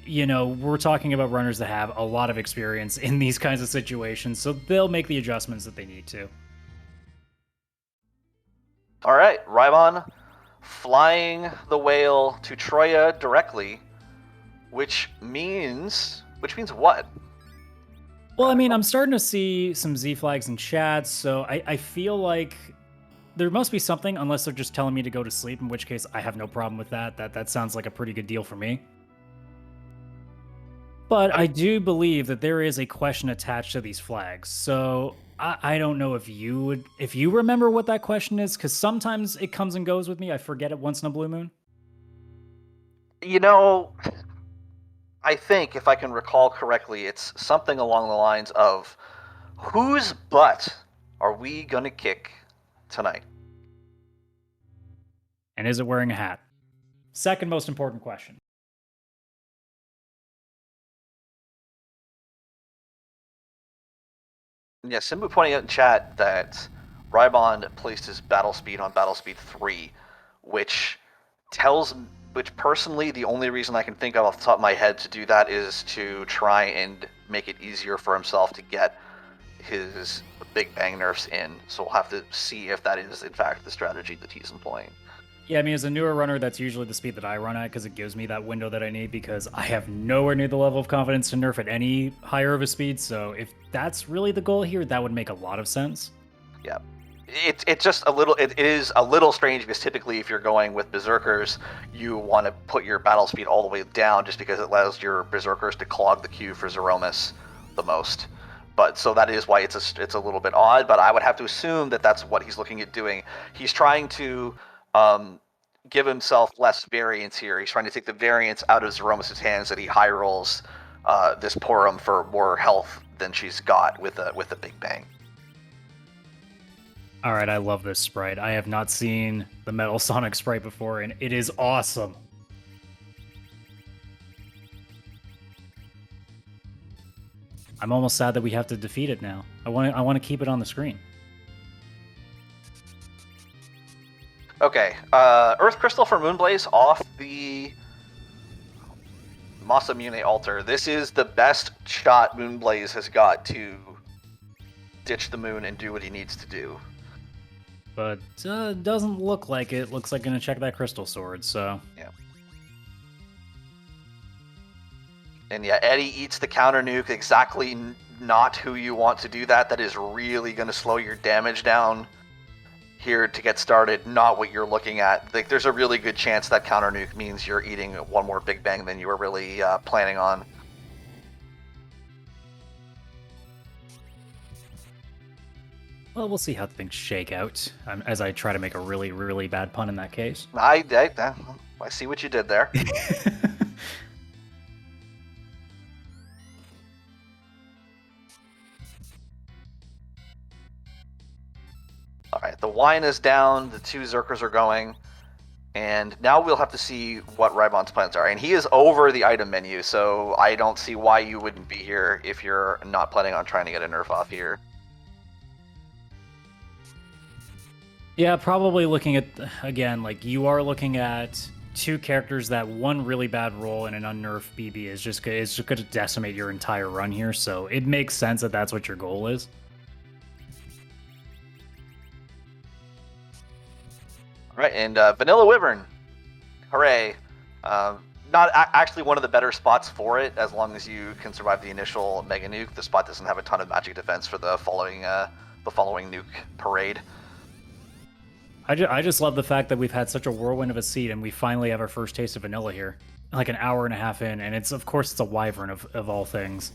we're talking about runners that have a lot of experience in these kinds of situations, so they'll make the adjustments that they need to. All right, Rhybon flying the whale to Troya directly, which means what? Well, I'm starting to see some Z flags in chat, so I feel like there must be something, unless they're just telling me to go to sleep, in which case I have no problem with that. That sounds like a pretty good deal for me. But I do believe that there is a question attached to these flags, so I don't know if you remember what that question is, because sometimes it comes and goes with me. I forget it once in a blue moon. I think, if I can recall correctly, it's something along the lines of, whose butt are we gonna kick tonight? And is it wearing a hat? Second most important question. Yeah, Simbu pointing out in chat that Rhybon placed his battle speed on battle speed 3, which personally, the only reason I can think of off the top of my head to do that is to try and make it easier for himself to get his Big Bang nerfs in. So we'll have to see if that is in fact the strategy that he's employing. Yeah, I mean, as a newer runner, that's usually the speed that I run at because it gives me that window that I need because I have nowhere near the level of confidence to nerf at any higher of a speed. So if that's really the goal here, that would make a lot of sense. Yeah. It's just a little, it is a little strange because typically if you're going with Berserkers, you want to put your battle speed all the way down just because it allows your Berserkers to clog the queue for Zeromus the most. But so that is why it's a little bit odd, but I would have to assume that that's what he's looking at doing. He's trying to give himself less variance here. He's trying to take the variance out of Zeromus' hands that he high rolls this Porum for more health than she's got with a Big Bang. All right, I love this sprite. I have not seen the Metal Sonic sprite before, and it is awesome. I'm almost sad that we have to defeat it now. I want to keep it on the screen. Okay, Earth Crystal for Moonblaze off the Masamune altar. This is the best shot Moonblaze has got to ditch the moon and do what he needs to do. But doesn't look like it. Looks like gonna check that crystal sword, so. Yeah. And yeah, Eddie eats the counter nuke, exactly not who you want to do that. That is really going to slow your damage down here to get started, not what you're looking at. Like, there's a really good chance that counter nuke means you're eating one more Big Bang than you were really planning on. Well, we'll see how things shake out, as I try to make a really, really bad pun in that case. I see what you did there. Alright, the wine is down, the two Zerkers are going, and now we'll have to see what Rhybon's plans are. And he is over the item menu, so I don't see why you wouldn't be here if you're not planning on trying to get a nerf off here. Yeah, probably looking at, again, like, you are looking at two characters that one really bad roll in an unnerfed BB is just going to decimate your entire run here, so it makes sense that that's what your goal is. Right, and Vanilla Wyvern, hooray. Not actually one of the better spots for it, as long as you can survive the initial Mega Nuke. The spot doesn't have a ton of magic defense for the following nuke parade. I just love the fact that we've had such a whirlwind of a seed, and we finally have our first taste of vanilla here, like an hour and a half in, and it's, of course, it's a Wyvern of all things.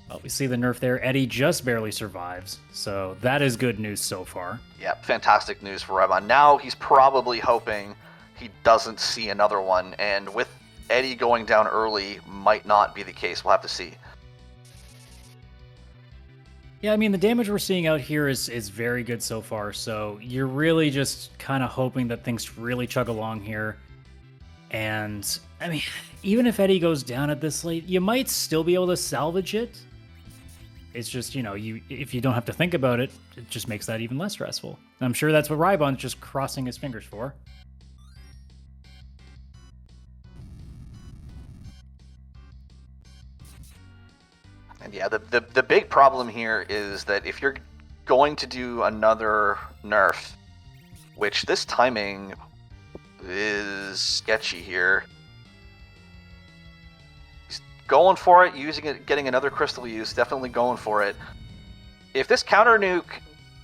Well, we see the nerf there. Eddie just barely survives, so that is good news so far. Yeah, fantastic news for Rhybon. Now he's probably hoping he doesn't see another one, and with Eddie going down early, might not be the case. We'll have to see. Yeah, I mean, the damage we're seeing out here is very good so far, so you're really just kind of hoping that things really chug along here. And, I mean, even if Eddie goes down at this late, you might still be able to salvage it. It's just, if you don't have to think about it, it just makes that even less stressful. And I'm sure that's what Rhybon's just crossing his fingers for. And yeah, the big problem here is that if you're going to do another nerf, which this timing is sketchy here. He's going for it, using it, getting another crystal use, definitely going for it. If this counter nuke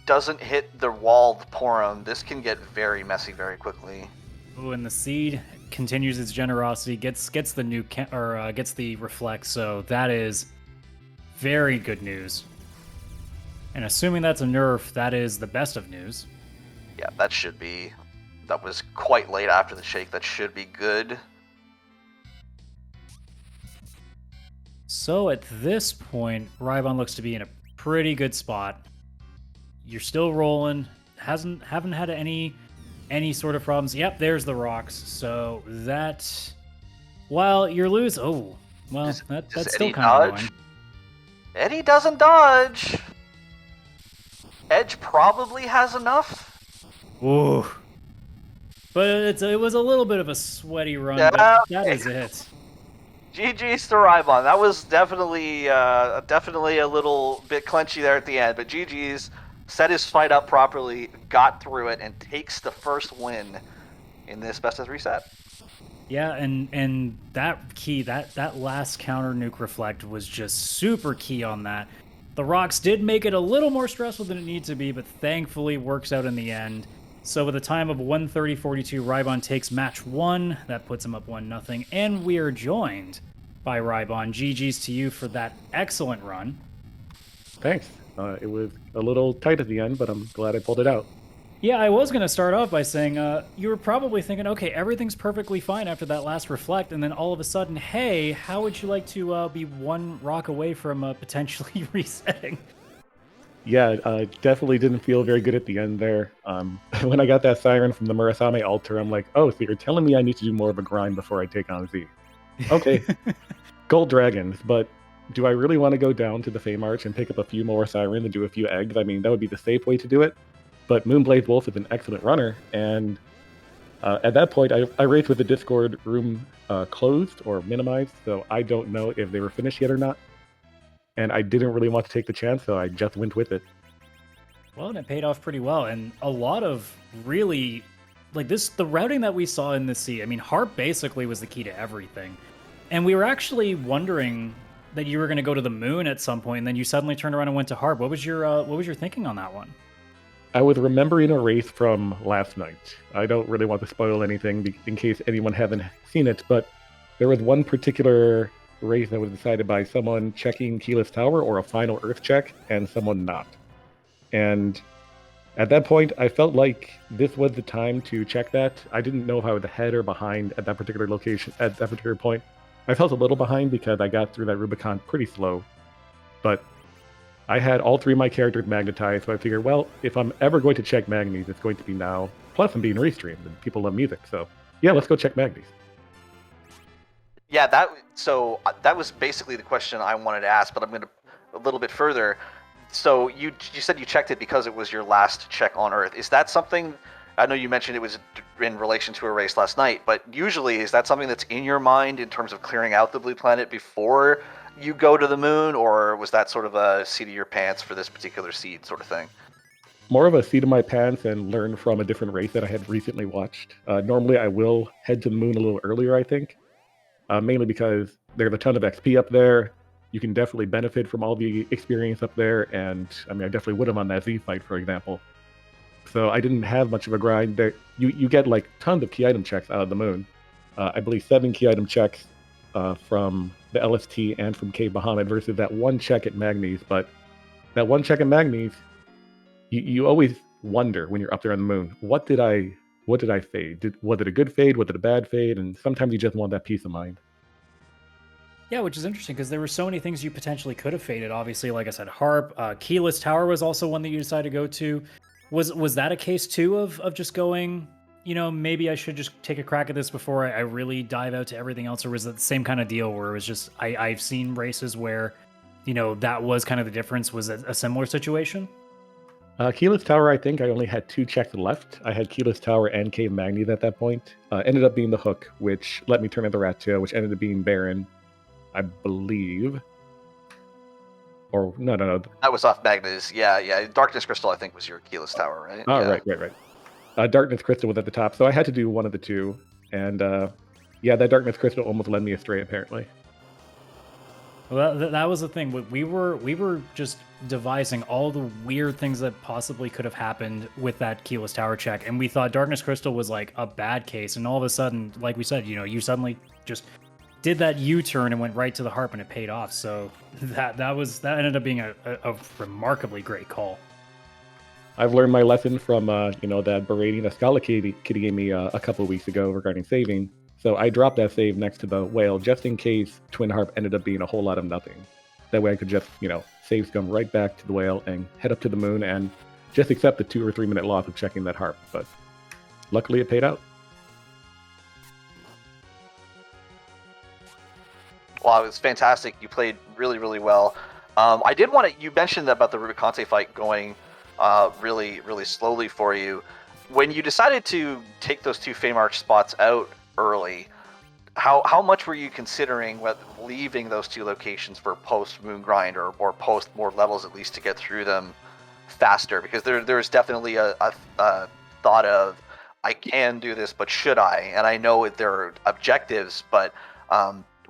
doesn't hit the walled Porum, this can get very messy very quickly. Ooh, and the seed continues its generosity, gets the nuke, or gets the reflect, so that is very good news. And assuming that's a nerf, that is the best of news. Yeah, that was quite late after the shake. That should be good. So at this point, Rhybon looks to be in a pretty good spot. You're still rolling. Haven't had any sort of problems. Yep, there's the rocks. So that, while you're losing, oh, well, that's still kind of annoying. Eddie doesn't dodge. Edge probably has enough. Ooh. But it was a little bit of a sweaty run, but Yeah, that is it. GG's to Rhybon. That was definitely a little bit clenchy there at the end, but GG's set his fight up properly, got through it, and takes the first win in this best of 3 set. Yeah, and that last counter nuke reflect was just super key on that. The rocks did make it a little more stressful than it needed to be, but thankfully works out in the end. So with a time of 1:30:42, Rhybon takes match 1. That puts him up 1-0, and we are joined by Rhybon. GG's to you for that excellent run. Thanks. It was a little tight at the end, but I'm glad I pulled it out. Yeah, I was going to start off by saying you were probably thinking, okay, everything's perfectly fine after that last reflect, and then all of a sudden, hey, how would you like to be one rock away from potentially resetting? Yeah, definitely didn't feel very good at the end there. When I got that siren from the Murasame altar, I'm like, oh, so you're telling me I need to do more of a grind before I take on Z. Okay, Gold Dragons, but do I really want to go down to the Fame Arch and pick up a few more sirens and do a few eggs? I mean, that would be the safe way to do it. But moonblazewolf is an excellent runner, and at that point, I raced with the Discord room closed or minimized, so I don't know if they were finished yet or not. And I didn't really want to take the chance, so I just went with it. Well, and it paid off pretty well, and a lot of really the routing that we saw in this sea. I mean, Harp basically was the key to everything, and we were actually wondering that you were going to go to the moon at some point, and then you suddenly turned around and went to Harp. What was your thinking on that one? I was remembering a race from last night. I don't really want to spoil anything in case anyone hasn't seen it, but there was one particular race that was decided by someone checking Keyless Tower or a final Earth check, and someone not. And at that point, I felt like this was the time to check that. I didn't know if I was ahead or behind at that particular location, at that particular point. I felt a little behind because I got through that Rubicon pretty slow, but I had all 3 of my characters magnetized, so I figured, well, if I'm ever going to check Magnes, it's going to be now. Plus, I'm being restreamed, and people love music, so yeah, let's go check Magnes. Yeah, that was basically the question I wanted to ask, but I'm going to a little bit further. So you said you checked it because it was your last check on Earth. Is that something? I know you mentioned it was in relation to a race last night, but usually is that something that's in your mind in terms of clearing out the blue planet before you go to the moon, or was that sort of a seat of your pants for this particular seed sort of thing? More of a seat of my pants and learn from a different race that I had recently watched. Normally, I will head to the moon a little earlier, I think, mainly because there's a ton of XP up there. You can definitely benefit from all the experience up there, and I mean, I definitely would have on that Z fight, for example. So I didn't have much of a grind there. You get like tons of key item checks out of the moon. I believe 7 key item checks from the LST and from Cave Bahamut versus that 1 check at Magnes. But that 1 check at Magnes, you always wonder when you're up there on the moon, what did I fade? Was it a good fade? Was it a bad fade? And sometimes you just want that peace of mind. Yeah, which is interesting because there were so many things you potentially could have faded. Obviously, like I said, Harp, Keyless Tower was also one that you decided to go to. Was that a case too of just going, maybe I should just take a crack at this before I really dive out to everything else, or was it the same kind of deal where it was just I've seen races where, that was kind of the difference? Was it a similar situation? Keyless Tower, I think I only had 2 checks left. I had Keyless Tower and Cave Magnes at that point. Ended up being the Hook, which let me turn into Rat Tail, which ended up being Baron, I believe. Or no. That was off Magnus. Yeah. Darkness Crystal, I think, was your Keyless Tower, right? Oh, yeah. Right. Darkness Crystal was at the top, so I had to do one of the 2. And yeah, that Darkness Crystal almost led me astray, apparently. Well, that was the thing. We were just devising all the weird things that possibly could have happened with that Keyless Tower check, and we thought Darkness Crystal was like a bad case, and all of a sudden, like we said, you suddenly just did that U-turn and went right to the Harp, and it paid off. So that ended up being a remarkably great call. I've learned my lesson from that berating that Scala Kitty gave me a couple of weeks ago regarding saving. So I dropped that save next to the whale just in case Twin Harp ended up being a whole lot of nothing. That way I could just, save scum right back to the whale and head up to the moon and just accept the 2 or 3 minute loss of checking that Harp. But luckily it paid out. Wow, it was fantastic. You played really, really well. I did want to. You mentioned about the Rubicante fight going really, really slowly for you. when you decided to take those 2 Fame Arch spots out early, how much were you considering leaving those 2 locations for post Moon Grind or post more levels at least to get through them faster? Because there's definitely a thought of, I can do this, but should I? And I know there are objectives, but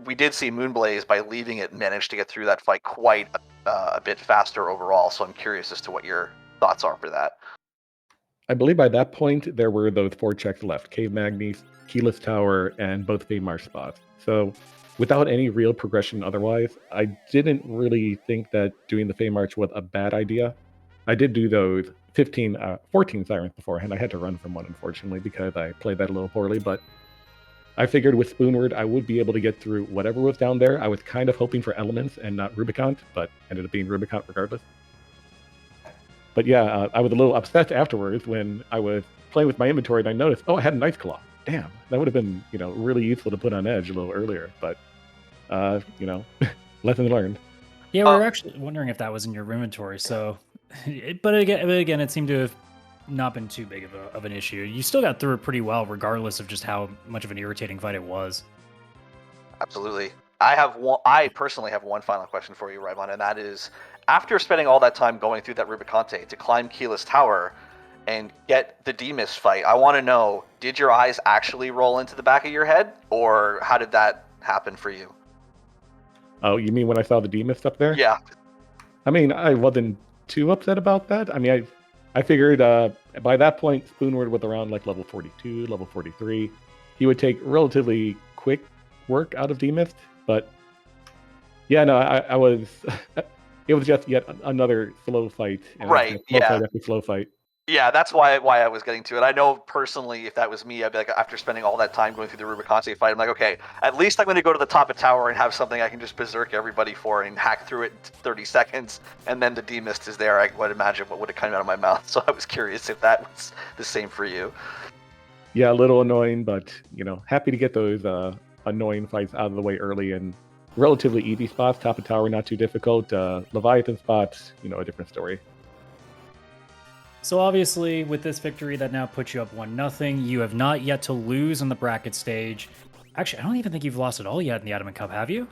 we did see Moonblaze, by leaving it, manage to get through that fight quite a bit faster overall. So I'm curious as to what your thoughts are for that. I believe by that point, there were those 4 checks left: Cave Magnes, Keyless Tower, and both Fame Marsh spots. So without any real progression otherwise, I didn't really think that doing the Fame March was a bad idea. I did do those 14 Sirens beforehand. I had to run from one, unfortunately, because I played that a little poorly, but I figured with Spoonward, I would be able to get through whatever was down there. I was kind of hoping for Elements and not Rubicon, but ended up being Rubicon regardless. But yeah, I was a little upset afterwards when I was playing with my inventory and I noticed, oh, I had an Ice Claw. Damn, that would have been, really useful to put on edge a little earlier. But, lesson learned. Yeah, we were actually wondering if that was in your inventory. So, but again, it seemed to have not been too big of an issue. You still got through it pretty well, regardless of just how much of an irritating fight it was. Absolutely. I personally have one final question for you, Rhybon, and that is, after spending all that time going through that Rubicante to climb Keyless Tower and get the Demus fight, I want to know, did your eyes actually roll into the back of your head, or how did that happen for you? Oh, you mean when I saw the Demus up there? Yeah. I mean, I wasn't too upset about that. I mean, I figured by that point, Spoonward was around like level 42, level 43. He would take relatively quick work out of Demus, but yeah, no, I was. It was just yet another slow fight. Right. Slow fight after slow fight. Yeah, that's why I was getting to it. I know personally, if that was me, I'd be like, after spending all that time going through the Rubicante fight, I'm like, okay, at least I'm going to go to the top of tower and have something I can just berserk everybody for and hack through it in 30 seconds, and then the Demist is there. I would imagine what would have come out of my mouth. So I was curious if that was the same for you. Yeah, a little annoying, but happy to get those annoying fights out of the way early and relatively easy spots. Top of tower, not too difficult. Leviathan spots, a different story. So obviously, with this victory that now puts you up 1-0, you have not yet to lose on the bracket stage. Actually, I don't even think you've lost at all yet in the Adamant Cup, have you?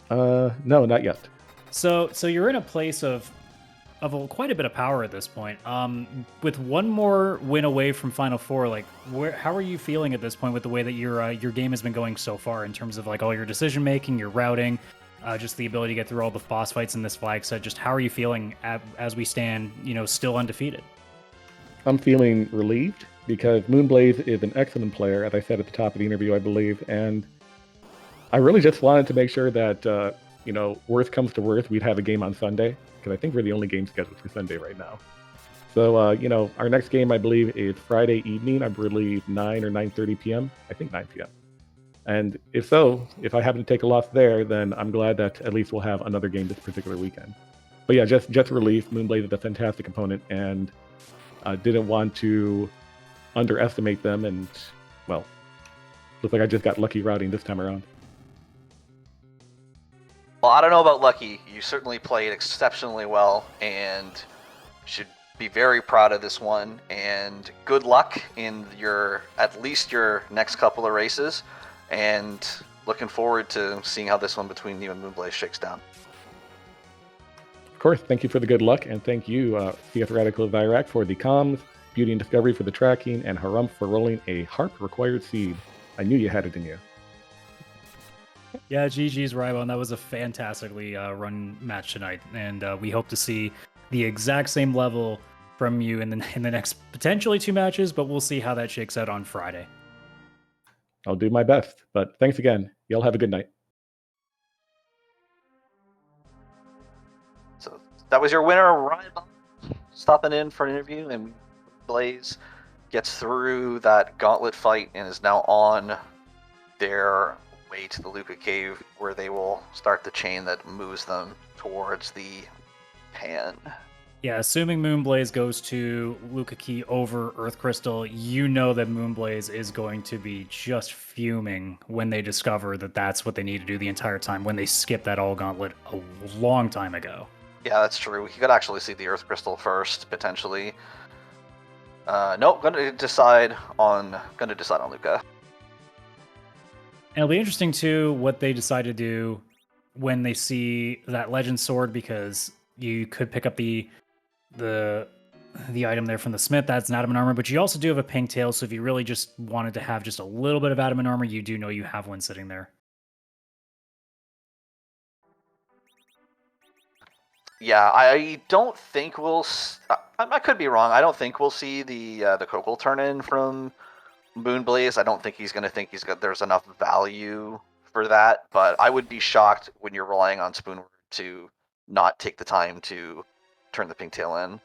No, not yet. So you're in a place of quite a bit of power at this point. With one more win away from Final Four, like how are you feeling at this point with the way that your game has been going so far in terms of like all your decision making, your routing, just the ability to get through all the boss fights in this flag set? Just how are you feeling as we stand, still undefeated? I'm feeling relieved because Moonblaze is an excellent player, as I said at the top of the interview, I believe, and I really just wanted to make sure that worst comes to worst, we'd have a game on Sunday, because I think we're the only game scheduled for Sunday right now. So, our next game, I believe, is Friday evening, I believe 9 or 9:30 p.m. I think 9 p.m. And if I happen to take a loss there, then I'm glad that at least we'll have another game this particular weekend. But yeah, just relief. Moonblaze is a fantastic opponent, and didn't want to underestimate them. And, well, looks like I just got lucky routing this time around. Well, I don't know about lucky. You certainly played exceptionally well and should be very proud of this one. And good luck in at least your next couple of races. And looking forward to seeing how this one between you and Moonblaze shakes down. Of course, thank you for the good luck, and thank you, CF Radical of Iraq, for the comms, Beauty and Discovery for the tracking, and Harumph for rolling a harp required seed. I knew you had it in you. Yeah, GG's, Rhybon. That was a fantastically run match tonight, and we hope to see the exact same level from you in the next potentially 2 matches, but we'll see how that shakes out on Friday. I'll do my best, but thanks again. Y'all have a good night. So that was your winner, Rhybon, stopping in for an interview, and Blaze gets through that gauntlet fight and is now on their way to the Luca Cave, where they will start the chain that moves them towards the Pan. Yeah, assuming Moonblaze goes to Luca Key over Earth Crystal, you know that Moonblaze is going to be just fuming when they discover that that's what they need to do the entire time, when they skip that all gauntlet a long time ago. Yeah, that's true. He could actually see the Earth Crystal first, potentially. Nope, gonna decide on Luca. And it'll be interesting too what they decide to do when they see that legend sword, because you could pick up the item there from the smith. That's an adamant armor, but you also do have a pink tail. So if you really just wanted to have just a little bit of adamant armor, you do know you have one sitting there. Yeah, I don't think we'll. I could be wrong. I don't think we'll see the Kokol turn in from Moonblaze. I don't think he's going to think there's enough value for that. But I would be shocked when you're relying on Spoonward to not take the time to turn the pink tail in.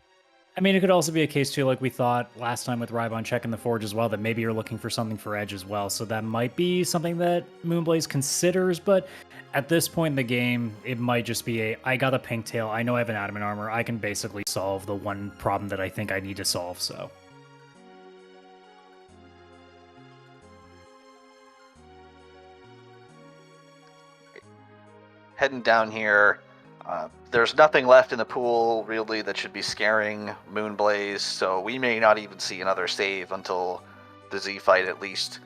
I mean, it could also be a case too, like we thought last time with Rhybon checking the Forge as well, that maybe you're looking for something for Edge as well. So that might be something that Moonblaze considers, but at this point in the game, it might just be I got a pink tail, I know I have an adamant armor, I can basically solve the one problem that I think I need to solve, so. Heading down here, there's nothing left in the pool really that should be scaring Moonblaze, so we may not even see another save until the Z fight, at least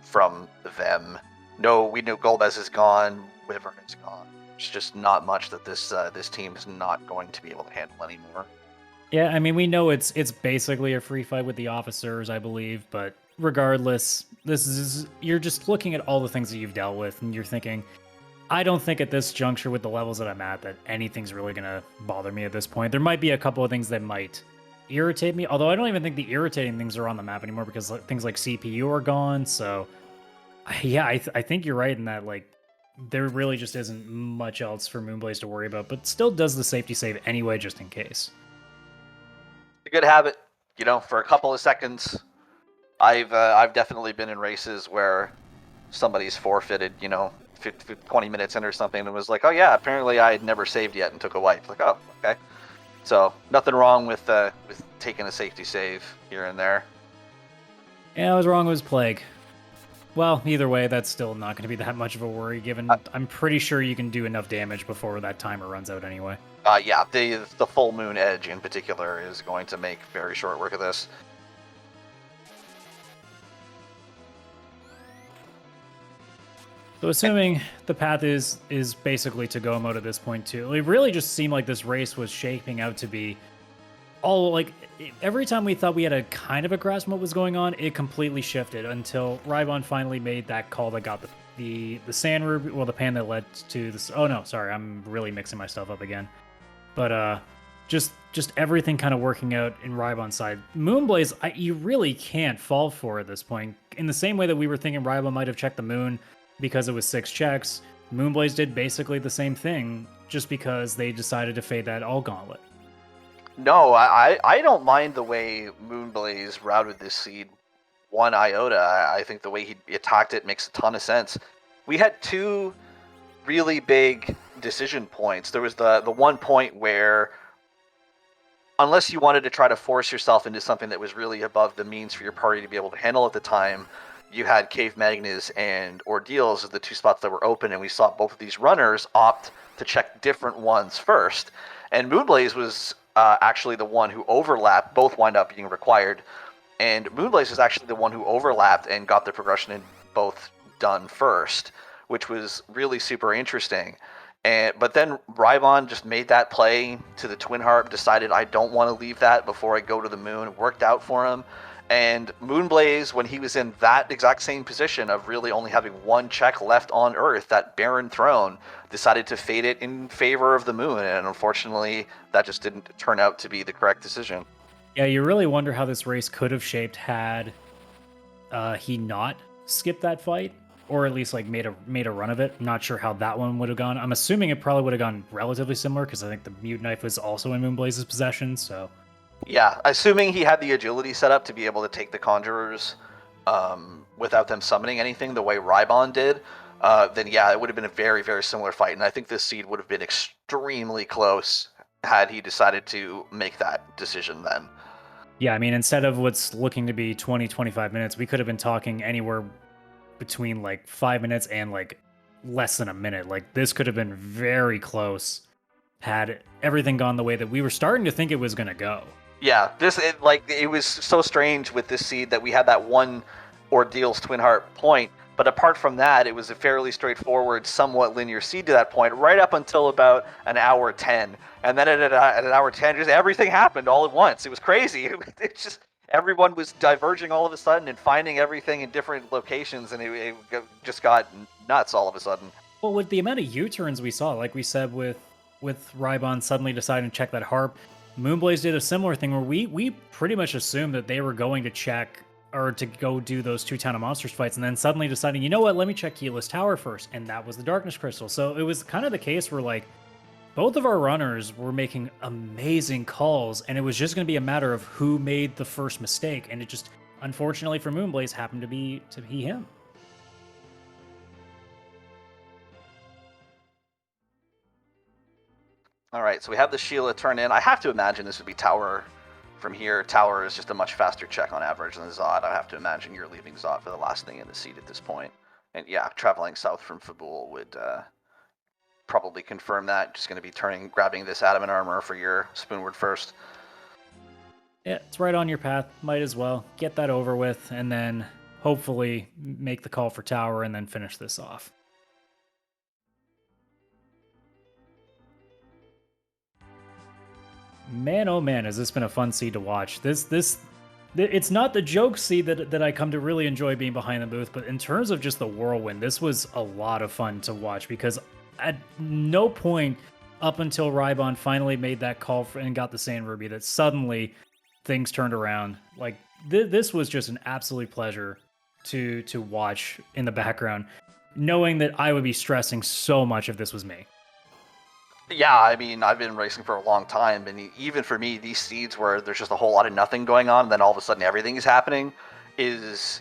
from them. No, we know Golbez is gone, Wyvern is gone. There's just not much that this team is not going to be able to handle anymore. Yeah, I mean, we know it's basically a free fight with the officers, I believe, but regardless, you're just looking at all the things that you've dealt with, and you're thinking, I don't think at this juncture with the levels that I'm at that anything's really going to bother me at this point. There might be a couple of things that might irritate me, although I don't even think the irritating things are on the map anymore because things like CPU are gone. So, yeah, I think you're right in that, like, there really just isn't much else for Moonblaze to worry about, but still does the safety save anyway, just in case. A good habit, for a couple of seconds. I've definitely been in races where somebody's forfeited, 20 minutes in or something, and was like, oh yeah, apparently I had never saved yet and took a wipe. Like, oh, okay. So nothing wrong with taking a safety save here and there. Yeah, I was wrong. It was Plague. Well, either way, that's still not going to be that much of a worry, given I'm pretty sure you can do enough damage before that timer runs out anyway. Yeah, the full moon edge in particular is going to make very short work of this. So assuming the path is basically to go mode at this point too, it really just seemed like this race was shaping out to be all like every time we thought we had a kind of a grasp on what was going on, it completely shifted until Rhybon finally made that call that got the sand ruby, well, the pan that led to this. Oh no, sorry, I'm really mixing my stuff up again. But just everything kind of working out in Rhybon's side. Moonblaze, you really can't fall for at this point. In the same way that we were thinking Rhybon might have checked the moon because it was 6 checks, Moonblaze did basically the same thing, just because they decided to fade that all gauntlet. No, I don't mind the way Moonblaze routed this seed 1 iota. I think the way he attacked it makes a ton of sense. We had 2 really big decision points. There was the one point where, unless you wanted to try to force yourself into something that was really above the means for your party to be able to handle at the time, you had Cave Magnus and Ordeals as the 2 spots that were open, and we saw both of these runners opt to check different ones first. And Moonblaze was actually the one who overlapped. Both wind up being required. And Moonblaze was actually the one who overlapped and got the progression in both done first, which was really super interesting. But then Rhybon just made that play to the Twin Harp, decided I don't want to leave that before I go to the moon. It worked out for him. And Moonblaze, when he was in that exact same position of really only having 1 check left on Earth, that barren throne, decided to fade it in favor of the moon. And unfortunately, that just didn't turn out to be the correct decision. Yeah, you really wonder how this race could have shaped had he not skipped that fight, or at least like made a run of it. I'm not sure how that one would have gone. I'm assuming it probably would have gone relatively similar, because I think the Mute Knife was also in Moonblaze's possession, so... Yeah, assuming he had the agility set up to be able to take the Conjurers without them summoning anything the way Rhybon did, then yeah, it would have been a very, very similar fight. And I think this seed would have been extremely close had he decided to make that decision then. Yeah, I mean, instead of what's looking to be 20, 25 minutes, we could have been talking anywhere between like 5 minutes and like less than a minute. Like, this could have been very close had everything gone the way that we were starting to think it was going to go. Yeah, it was so strange with this seed that we had that one Ordeal's Twin Heart point, but apart from that, it was a fairly straightforward, somewhat linear seed to that point, right up until about an hour 10, and then at an hour 10, just everything happened all at once. It was crazy. It just everyone was diverging all of a sudden and finding everything in different locations, and it just got nuts all of a sudden. Well, with the amount of U-turns we saw, like we said with Rhybon suddenly deciding to check that harp, Moonblaze did a similar thing where we pretty much assumed that they were going to check or to go do those 2 Town of Monsters fights, and then suddenly deciding, you know what, let me check Keyless Tower first, and that was the Darkness Crystal. So it was kind of the case where like both of our runners were making amazing calls, and it was just going to be a matter of who made the first mistake, and it just unfortunately for Moonblaze happened to be him. All right, so we have the Sheila turn in. I have to imagine this would be Tower from here. Tower is just a much faster check on average than Zod. I have to imagine you're leaving Zod for the last thing in the seat at this point. And yeah, traveling south from Fabul would probably confirm that. Just going to be grabbing this Adamant Armor for your Spoonward first. Yeah, it's right on your path. Might as well get that over with, and then hopefully make the call for Tower and then finish this off. Man, oh man, has this been a fun seed to watch. It's not the joke seed that I come to really enjoy being behind the booth, but in terms of just the whirlwind, this was a lot of fun to watch because at no point up until Rhybon finally made that call and got the Sand Ruby that suddenly things turned around. Like this was just an absolute pleasure to watch in the background, knowing that I would be stressing so much if this was me. Yeah, I mean, I've been racing for a long time, and even for me, these seeds where there's just a whole lot of nothing going on, and then all of a sudden everything is happening, is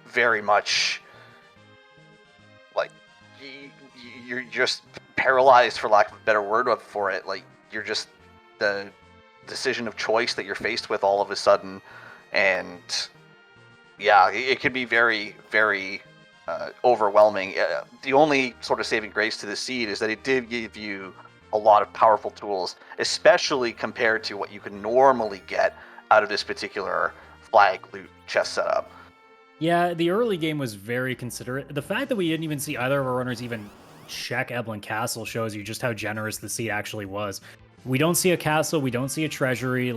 very much like you're just paralyzed, for lack of a better word for it. Like you're just the decision of choice that you're faced with all of a sudden, and yeah, it could be very, very overwhelming. The only sort of saving grace to the seed is that it did give you a lot of powerful tools, especially compared to what you could normally get out of this particular flag loot chest setup. Yeah, the early game was very considerate. The fact that we didn't even see either of our runners even check Eblin Castle shows you just how generous the seed actually was. We don't see a castle, we don't see a treasury,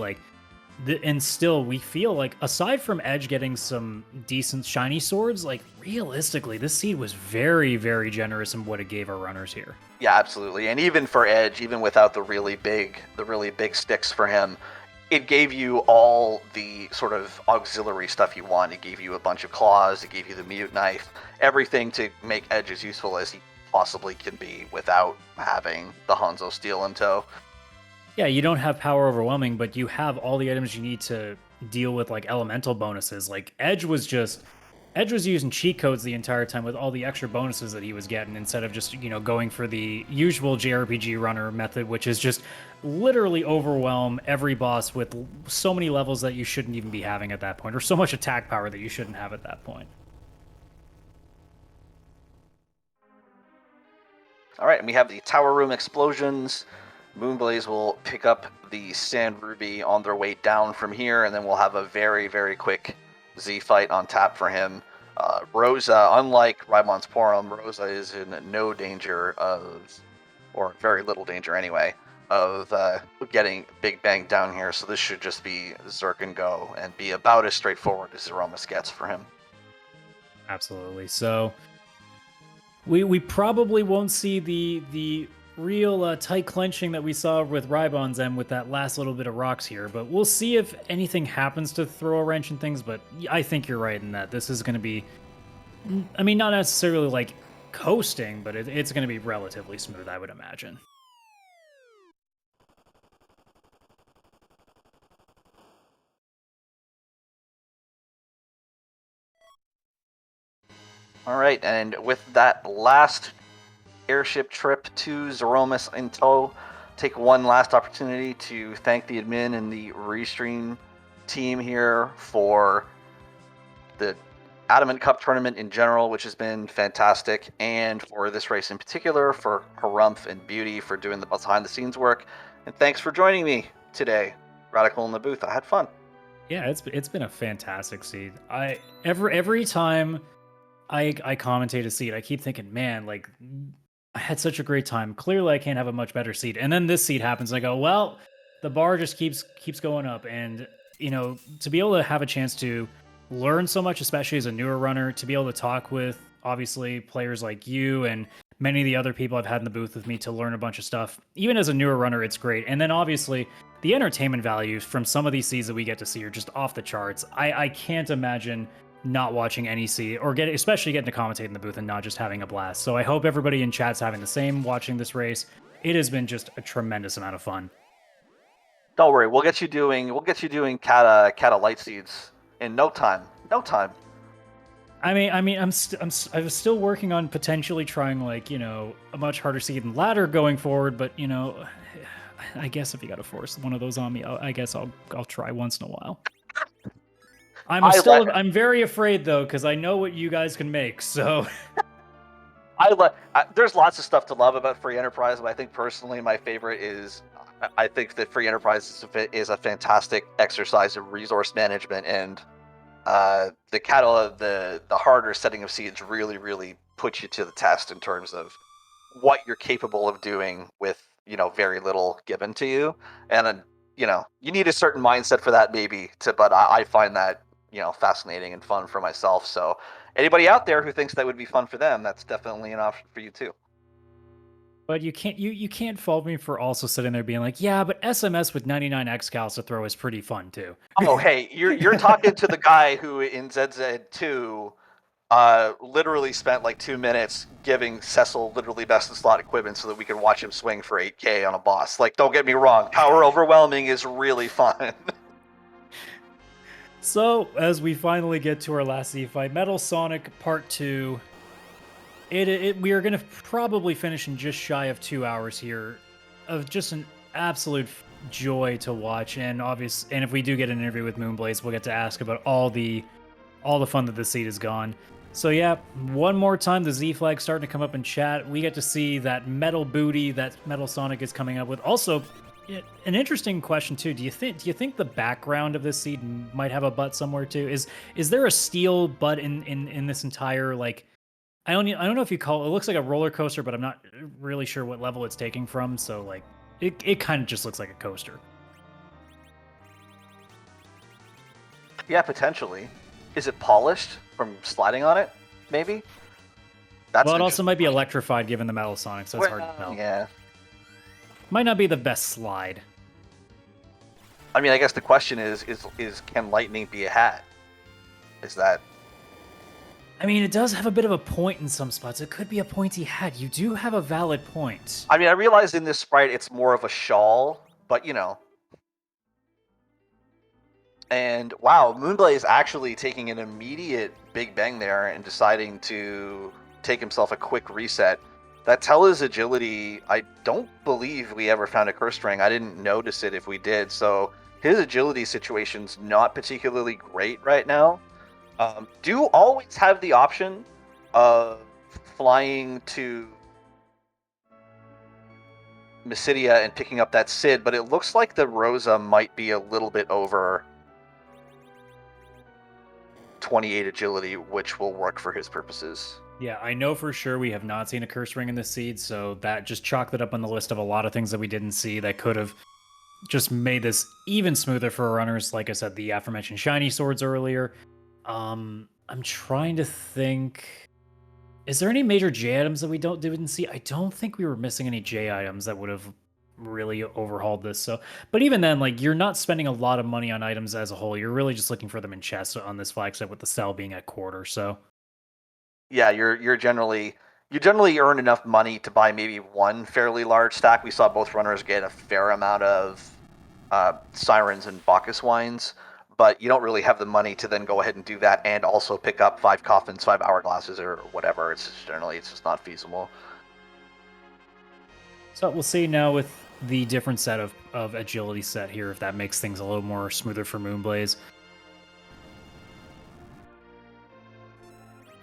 and still we feel like, aside from Edge getting some decent shiny swords, like realistically, this seed was very, very generous in what it gave our runners here. Yeah, absolutely. And even for Edge, even without the really big sticks for him, it gave you all the sort of auxiliary stuff you want. It gave you a bunch of claws, it gave you the mute knife, everything to make Edge as useful as he possibly can be without having the Hanzo steel in tow. Yeah, you don't have power overwhelming, but you have all the items you need to deal with like elemental bonuses. Like Edge was using cheat codes the entire time with all the extra bonuses that he was getting instead of just, going for the usual JRPG runner method, which is just literally overwhelm every boss with so many levels that you shouldn't even be having at that point, or so much attack power that you shouldn't have at that point. All right, and we have the Tower Room explosions. Moonblaze will pick up the Sand Ruby on their way down from here, and then we'll have a very, very quick Z fight on tap for him. Rosa, unlike Rhybon's Porum, Rosa is in no danger of, or very little danger anyway, of getting Big Bang down here, so this should just be Zerk and go, and be about as straightforward as Zeromus gets for him. Absolutely. So we probably won't see the real tight clenching that we saw with Rhybon's end with that last little bit of rocks here, but we'll see if anything happens to throw a wrench in things. But I think you're right in that this is going to be, I mean, not necessarily like coasting, but it's going to be relatively smooth, I would imagine. All right, and with that last airship trip to Zeromus in tow, take one last opportunity to thank the admin and the Restream team here for the Adamant Cup tournament in general, which has been fantastic, and for this race in particular, for Harumph and Beauty for doing the behind-the-scenes work. And thanks for joining me today. Radical in the booth. I had fun. Yeah, it's been a fantastic seed. Every time I commentate a seed, I keep thinking, man, like I had such a great time. Clearly, I can't have a much better seed. And then this seed happens. I go, well, the bar just keeps going up, and to be able to have a chance to learn so much, especially as a newer runner, to be able to talk with obviously players like you and many of the other people I've had in the booth with me to learn a bunch of stuff. Even as a newer runner, it's great. And then obviously the entertainment values from some of these seeds that we get to see are just off the charts. I can't imagine not watching any seed or especially getting to commentate in the booth and not just having a blast. So I hope everybody in chat's having the same watching this race. It has been just a tremendous amount of fun. Don't worry, we'll get you doing Kata light seeds in no time. No time. I mean, I was still working on potentially trying a much harder seed than ladder going forward, but I guess if you got to force one of those on me, I guess I'll try once in a while. I'm very afraid though, because I know what you guys can make. So there's lots of stuff to love about Free Enterprise, but I think personally my favorite is I think that Free Enterprise is a fantastic exercise of resource management, and the harder setting of seeds really puts you to the test in terms of what you're capable of doing with very little given to you, and you need a certain mindset for that maybe but I find that fascinating and fun for myself. So anybody out there who thinks that would be fun for them, that's definitely an option for you too. But you can't fault me for also sitting there being like, yeah, but SMS with 99 excals to throw is pretty fun too. Oh, hey, you're talking to the guy who in ZZ2 literally spent like 2 minutes giving Cecil literally best in slot equipment so that we could watch him swing for 8K on a boss. Like, don't get me wrong, power overwhelming is really fun. So, as we finally get to our last Z fight, Metal Sonic Part 2, we are going to probably finish in just shy of 2 hours here, of just an absolute joy to watch. And if we do get an interview with Moonblaze, we'll get to ask about all the fun that the seed has gone. So yeah, one more time, the Z flag starting to come up in chat. We get to see that metal booty that Metal Sonic is coming up with. Also, an interesting question too. Do you think the background of this seed might have a butt somewhere too? Is there a steel butt in this entire I don't know if you call it looks like a roller coaster, but I'm not really sure what level it's taking from. So it kind of just looks like a coaster. Yeah, potentially. Is it polished from sliding on it? Maybe. It also might be electrified given the Metal Sonic, so it's hard to tell. Yeah. Might not be the best slide. I mean, I guess the question is can lightning be a hat? Is that... I mean, it does have a bit of a point in some spots. It could be a pointy hat. You do have a valid point. I mean, I realize in this sprite it's more of a shawl, but And wow, Moonblaze actually taking an immediate big bang there and deciding to take himself a quick reset. That Tella's agility, I don't believe we ever found a curse ring. I didn't notice it if we did. So his agility situation's not particularly great right now. Do always have the option of flying to Mysidia and picking up that Sid, but it looks like the Rosa might be a little bit over 28 agility, which will work for his purposes. Yeah, I know for sure we have not seen a curse ring in this seed, so that just chalked it up on the list of a lot of things that we didn't see that could have just made this even smoother for our runners. Like I said, the aforementioned shiny swords earlier. I'm trying to think. Is there any major J items that we didn't see? I don't think we were missing any J items that would have really overhauled this. So, but even then, you're not spending a lot of money on items as a whole. You're really just looking for them in chests on this flagship, with the sell being at quarter. So, yeah, you generally earn enough money to buy maybe one fairly large stack. We saw both runners get a fair amount of sirens and Bacchus wines, but you don't really have the money to then go ahead and do that and also pick up 5 coffins, 5 hourglasses, or whatever. It's just not feasible. So we'll see now with the different set of agility set here, if that makes things a little more smoother for Moonblaze.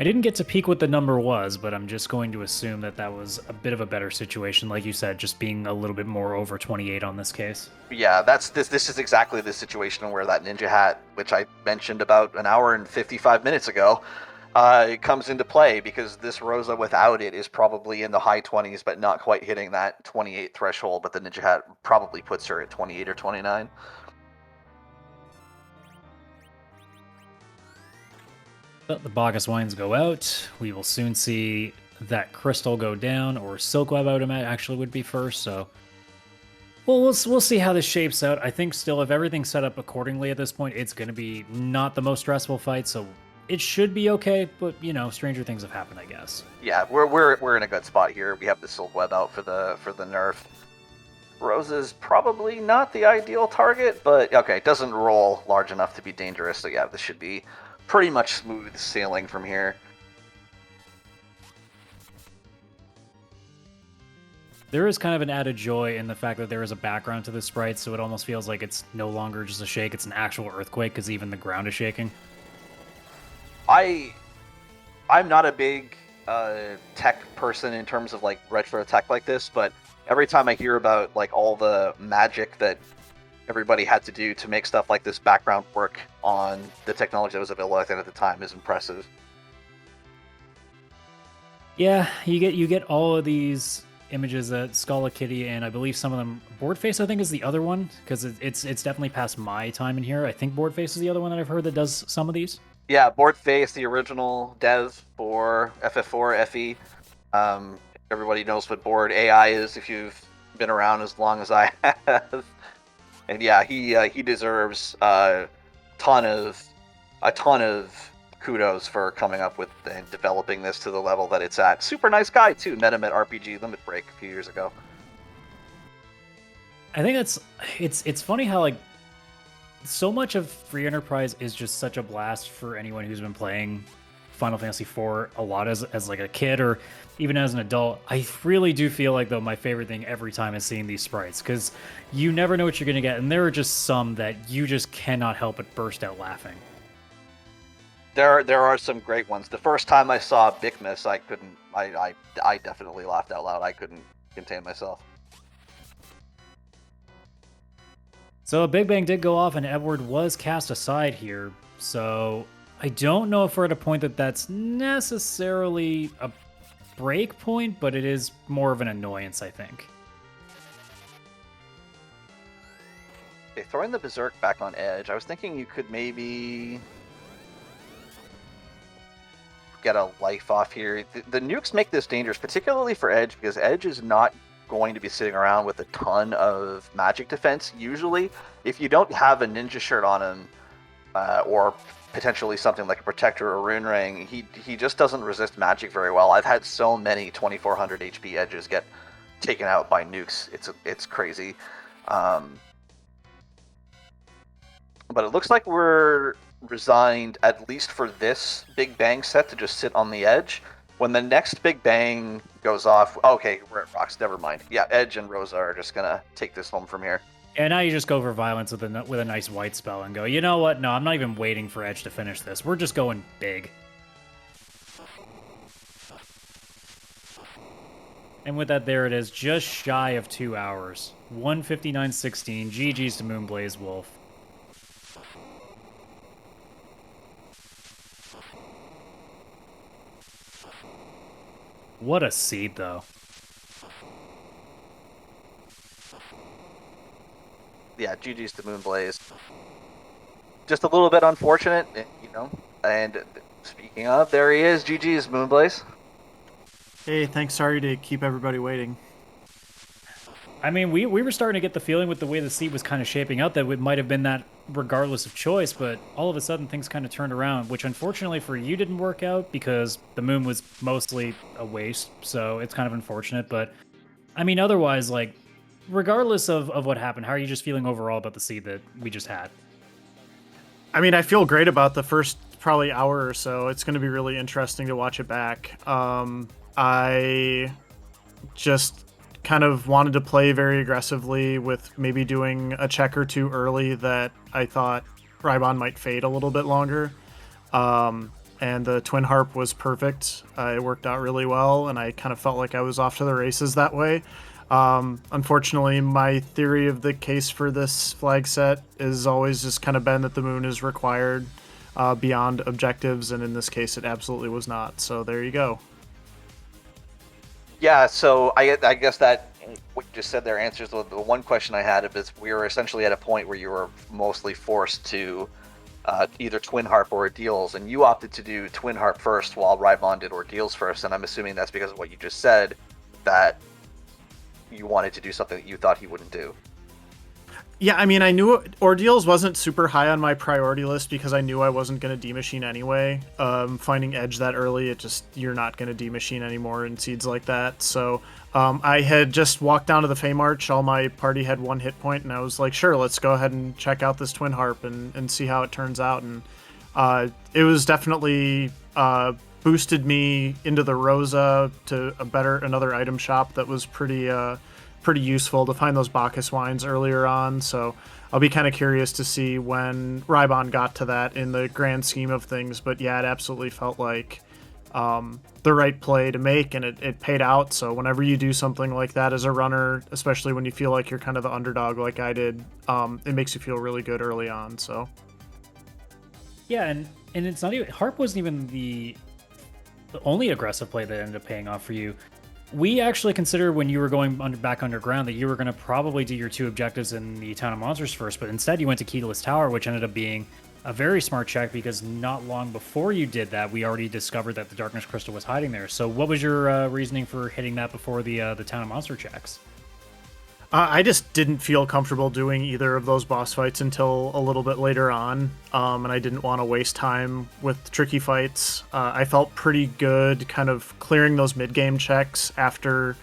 I didn't get to peek what the number was, but I'm just going to assume that that was a bit of a better situation, like you said, just being a little bit more over 28 on this case. Yeah, this is exactly the situation where that ninja hat, which I mentioned about an hour and 55 minutes ago, it comes into play, because this Rosa without it is probably in the high 20s, but not quite hitting that 28 threshold, but the ninja hat probably puts her at 28 or 29. But the Bogus Wines go out. We will soon see that Crystal go down, or Silk Web, I would imagine, actually would be first, so... Well, we'll see how this shapes out. I think still, if everything's set up accordingly at this point, it's going to be not the most stressful fight, so it should be okay, but, you know, stranger things have happened, I guess. Yeah, we're in a good spot here. We have the Silk Web out for the nerf. Rosa's probably not the ideal target, but okay, it doesn't roll large enough to be dangerous, so yeah, this should be pretty much smooth sailing from here. There is kind of an added joy in the fact that there is a background to the sprite, so it almost feels like it's no longer just a shake, it's an actual earthquake, because even the ground is shaking. I'm not a big tech person in terms of like retro tech like this, but every time I hear about like all the magic that everybody had to do to make stuff like this background work on the technology that was available at the time is impressive. Yeah, you get all of these images that Skull Kitty, and I believe some of them Boardface, I think, is the other one, because it's definitely past my time in here. I think Boardface is the other one that I've heard that does some of these. Yeah, Boardface, the original dev for FF4FE. Everybody knows what Board AI is if you've been around as long as I have. And yeah, he deserves a ton of kudos for coming up with and developing this to the level that it's at. Super nice guy too. Met him at RPG Limit Break a few years ago. I think it's funny how like so much of Free Enterprise is just such a blast for anyone who's been playing Final Fantasy IV a lot as like a kid or even as an adult. I really do feel like, though, my favorite thing every time is seeing these sprites, because you never know what you're going to get, and there are just some that you just cannot help but burst out laughing. There are some great ones. The first time I saw Bigmus, I definitely laughed out loud. I couldn't contain myself. So a Big Bang did go off, and Edward was cast aside here, so I don't know if we're at a point that's necessarily a break point, but it is more of an annoyance, I think. Okay, throwing the Berserk back on Edge, I was thinking you could maybe get a life off here. The nukes make this dangerous, particularly for Edge, because Edge is not going to be sitting around with a ton of magic defense. Usually, if you don't have a ninja shirt on him, or potentially something like a protector or rune ring, he just doesn't resist magic very well. I've had so many 2400 HP Edges get taken out by nukes. It's crazy. But it looks like we're resigned, at least for this Big Bang set, to just sit on the Edge. When the next Big Bang goes off, okay, we're at rocks, never mind. Yeah, Edge and Rosa are just gonna take this home from here. And now you just go for violence with a nice white spell and go, you know what? No, I'm not even waiting for Edge to finish this. We're just going big. And with that, there it is, just shy of 2 hours. 1:59:16. GG's to moonblazewolf. What a seed, though. Yeah, GG's to Moonblaze. Just a little bit unfortunate, you know. And speaking of, there he is. GG's Moonblaze. Hey, thanks. Sorry to keep everybody waiting. I mean, we were starting to get the feeling with the way the seed was kind of shaping up that it might have been that regardless of choice, but all of a sudden things kind of turned around, which unfortunately for you didn't work out because the moon was mostly a waste, so it's kind of unfortunate. But, I mean, otherwise, like, regardless of what happened, how are you just feeling overall about the seed that we just had? I mean, I feel great about the first probably hour or so. It's going to be really interesting to watch it back. I just kind of wanted to play very aggressively with maybe doing a check or two early that I thought Rhybon might fade a little bit longer. and the twin harp was perfect. It worked out really well, and I kind of felt like I was off to the races that way. Unfortunately, my theory of the case for this flag set is always just kind of been that the moon is required beyond objectives, and in this case it absolutely was not. So there you go. Yeah, so I guess that what you just said there answers the one question I had. Is we were essentially at a point where you were mostly forced to either twin harp or ordeals, and you opted to do twin harp first while Rhybon did ordeals first, and I'm assuming that's because of what you just said, that you wanted to do something that you thought he wouldn't do. Yeah, I mean, I knew ordeals wasn't super high on my priority list because I knew I wasn't going to demachine anyway. Finding edge that early, you're not going to demachine anymore in seeds like that. So I had just walked down to the Fey March. All my party had 1 hit point, and I was like, sure, let's go ahead and check out this twin harp and see how it turns out. And it was definitely boosted me into the Rosa to another item shop that was pretty useful to find those Bacchus wines earlier on. So I'll be kind of curious to see when Rhybon got to that in the grand scheme of things. But yeah, it absolutely felt like the right play to make, and it paid out. So whenever you do something like that as a runner, especially when you feel like you're kind of the underdog like I did, it makes you feel really good early on. So yeah, and it's not even, harp wasn't even the only aggressive play that ended up paying off for you. We actually considered when you were going back underground that you were going to probably do your 2 objectives in the Town of Monsters first, but instead you went to Keyless Tower, which ended up being a very smart check because not long before you did that, we already discovered that the Darkness Crystal was hiding there. So what was your reasoning for hitting that before the Town of Monster checks? I just didn't feel comfortable doing either of those boss fights until a little bit later on, and I didn't want to waste time with tricky fights. I felt pretty good kind of clearing those mid-game checks after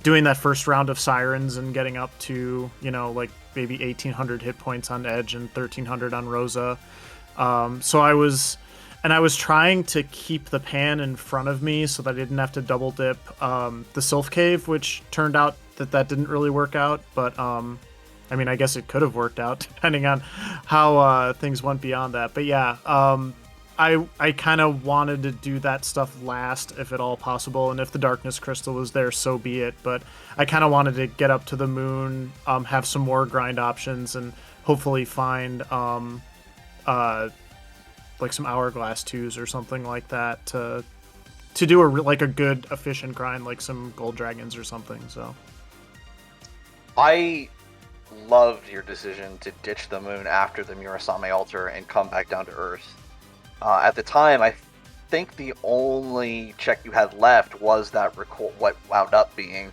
doing that first round of Sirens and getting up to, like maybe 1,800 hit points on Edge and 1,300 on Rosa. So I was trying to keep the pan in front of me so that I didn't have to double dip the Sylph Cave, which turned out that didn't really work out, but I mean, I guess it could have worked out depending on how things went beyond that. But yeah, I kind of wanted to do that stuff last if at all possible, and if the Darkness Crystal was there, so be it. But I kind of wanted to get up to the moon, have some more grind options, and hopefully find like some Hourglass 2s or something like that to do a good efficient grind, like some Gold Dragons or something. So I loved your decision to ditch the moon after the Murasame altar and come back down to Earth. At the time, I think the only check you had left was that what wound up being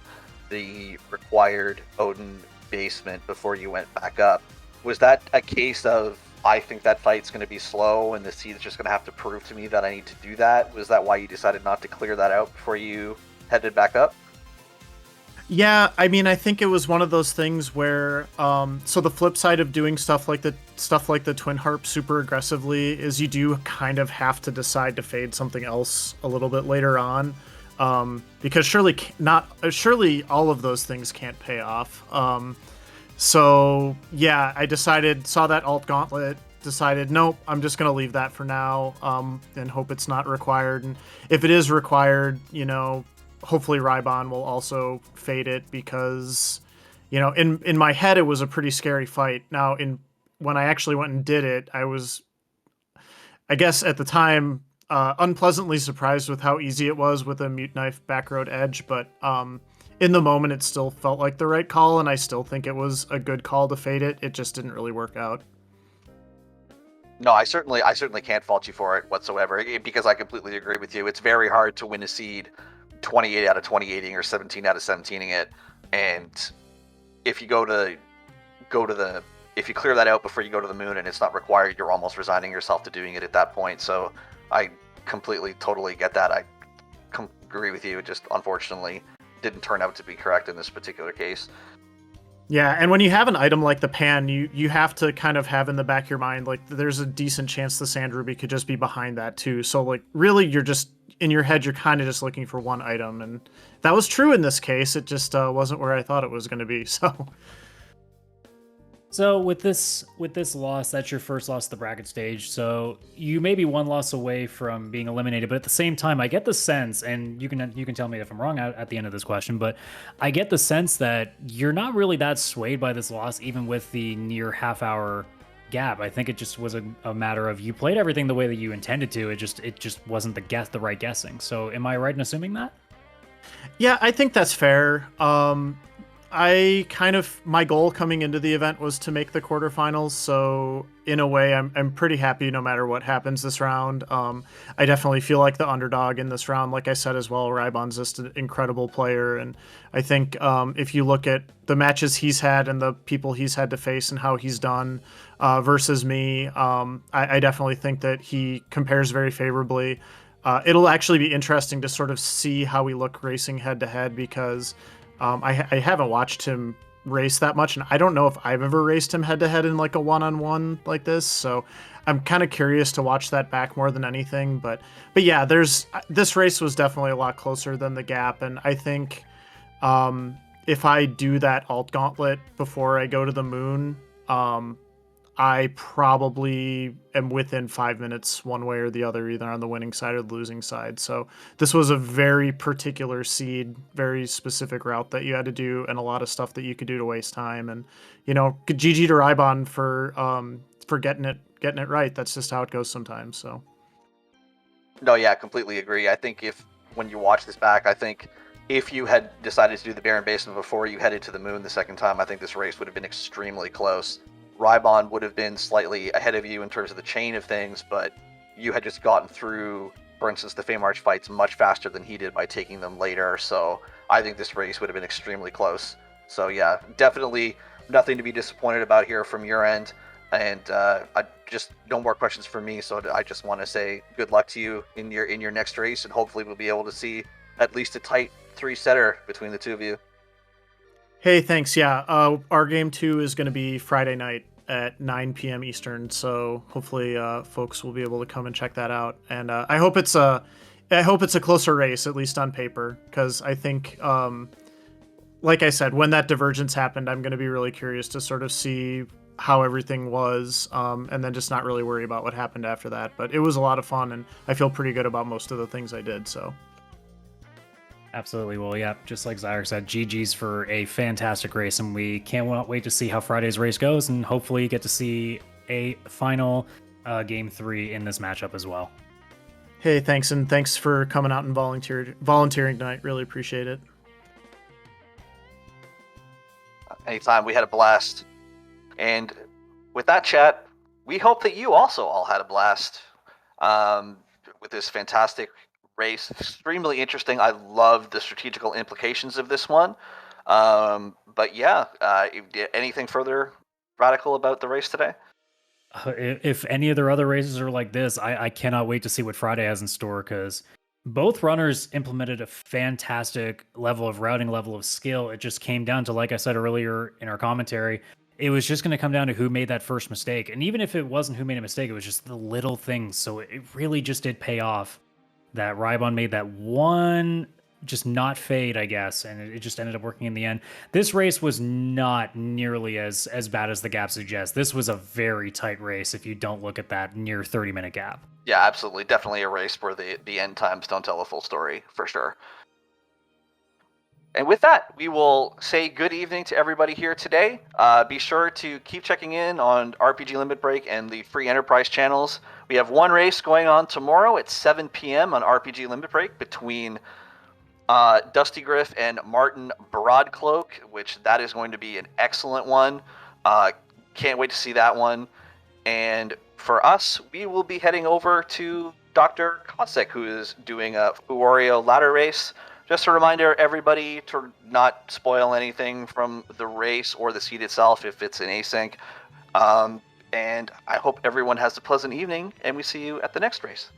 the required Odin basement before you went back up. Was that a case of, I think that fight's going to be slow and the seed's just going to have to prove to me that I need to do that? Was that why you decided not to clear that out before you headed back up? Yeah, I mean, I think it was one of those things where, so the flip side of doing stuff like the Twin Harp super aggressively is you do kind of have to decide to fade something else a little bit later on, because surely all of those things can't pay off. So yeah, saw that alt gauntlet, decided, nope, I'm just going to leave that for now, and hope it's not required. And if it is required, hopefully Rhybon will also fade it, because, in my head, it was a pretty scary fight. Now, when I actually went and did it, I was, I guess at the time, unpleasantly surprised with how easy it was with a Mute Knife back road edge, but in the moment, it still felt like the right call, and I still think it was a good call to fade it. It just didn't really work out. No, I certainly can't fault you for it whatsoever, because I completely agree with you. It's very hard to win a seed 28 out of 28ing or 17 out of 17ing it, and if you if you clear that out before you go to the moon and it's not required, you're almost resigning yourself to doing it at that point. So I totally get that. I agree with you. It just unfortunately didn't turn out to be correct in this particular case. Yeah, and when you have an item like the pan, you have to kind of have in the back of your mind, like, there's a decent chance the Sand Ruby could just be behind that too. So, like, really, you're just, in your head, you're kind of just looking for one item, and that was true in this case. It just wasn't where I thought it was going to be, so... So with this loss, that's your first loss at the bracket stage. So you may be one loss away from being eliminated, but at the same time, I get the sense, and you can tell me if I'm wrong at the end of this question, but I get the sense that you're not really that swayed by this loss, even with the near half-hour gap. I think it just was a matter of you played everything the way that you intended to. It just wasn't the right guessing. So am I right in assuming that? Yeah, I think that's fair. My goal coming into the event was to make the quarterfinals, so in a way I'm pretty happy no matter what happens this round. I definitely feel like the underdog in this round. Like I said as well, Rhybon's just an incredible player, and I think if you look at the matches he's had and the people he's had to face and how he's done versus me, I definitely think that he compares very favorably. It'll actually be interesting to sort of see how we look racing head to head, because I haven't watched him race that much, and I don't know if I've ever raced him head to head in like a one-on-one like this. So I'm kind of curious to watch that back more than anything. But yeah, this race was definitely a lot closer than the gap, and I think if I do that alt gauntlet before I go to the moon, I probably am within 5 minutes one way or the other, either on the winning side or the losing side. So this was a very particular seed, very specific route that you had to do, and a lot of stuff that you could do to waste time. And GG to Rhybon for getting it right. That's just how it goes sometimes. So No, yeah, completely agree. I think when you watch this back, I think if you had decided to do the Barren Basin before you headed to the moon the second time, I think this race would have been extremely close. Rhybon would have been slightly ahead of you in terms of the chain of things, but you had just gotten through, for instance, the Feymarch fights much faster than he did by taking them later. So I think this race would have been extremely close. So yeah, definitely nothing to be disappointed about here from your end. And I just no more questions from me. So I just want to say good luck to you in your next race, and hopefully we'll be able to see at least a tight 3-setter between the two of you. hey, thanks. Yeah, our game 2 is going to be Friday night at 9 p.m. Eastern. So hopefully, folks will be able to come and check that out. And I hope it's a closer race, at least on paper, because I think, like I said, when that divergence happened, I'm going to be really curious to sort of see how everything was, and then just not really worry about what happened after that. But it was a lot of fun, and I feel pretty good about most of the things I did. So. Absolutely. Well, yeah, just like Zyre said, GG's for a fantastic race, and we can't wait to see how Friday's race goes, and hopefully get to see a final game 3 in this matchup as well. Hey, thanks, and thanks for coming out and volunteering tonight. Really appreciate it. Anytime. We had a blast. And with that, chat, we hope that you also all had a blast with this fantastic race. Extremely interesting. I love the strategical implications of this one. But yeah, anything further radical about the race today? If any of their other races are like this, I cannot wait to see what Friday has in store, because both runners implemented a fantastic level of routing, level of skill. It just came down to, like I said earlier in our commentary, it was just going to come down to who made that first mistake. And even if it wasn't who made a mistake, it was just the little things. So it really just did pay off that Rhybon made that one just not fade, I guess, and it just ended up working in the end. This race was not nearly as bad as the gap suggests. This was a very tight race if you don't look at that near 30-minute gap. Yeah, absolutely. Definitely a race where the end times don't tell a full story, for sure. And with that, we will say good evening to everybody here today. Be sure to keep checking in on RPG Limit Break and the Free Enterprise channels. We have one race going on tomorrow at 7 p.m. on RPG Limit Break between Dusty Griff and Martin Broadcloak, which that is going to be an excellent one. Can't wait to see that one. And for us, we will be heading over to Dr. Kosek, who is doing a Fuorio ladder race. Just a reminder, everybody, to not spoil anything from the race or the seed itself if it's an async. And I hope everyone has a pleasant evening, and we see you at the next race.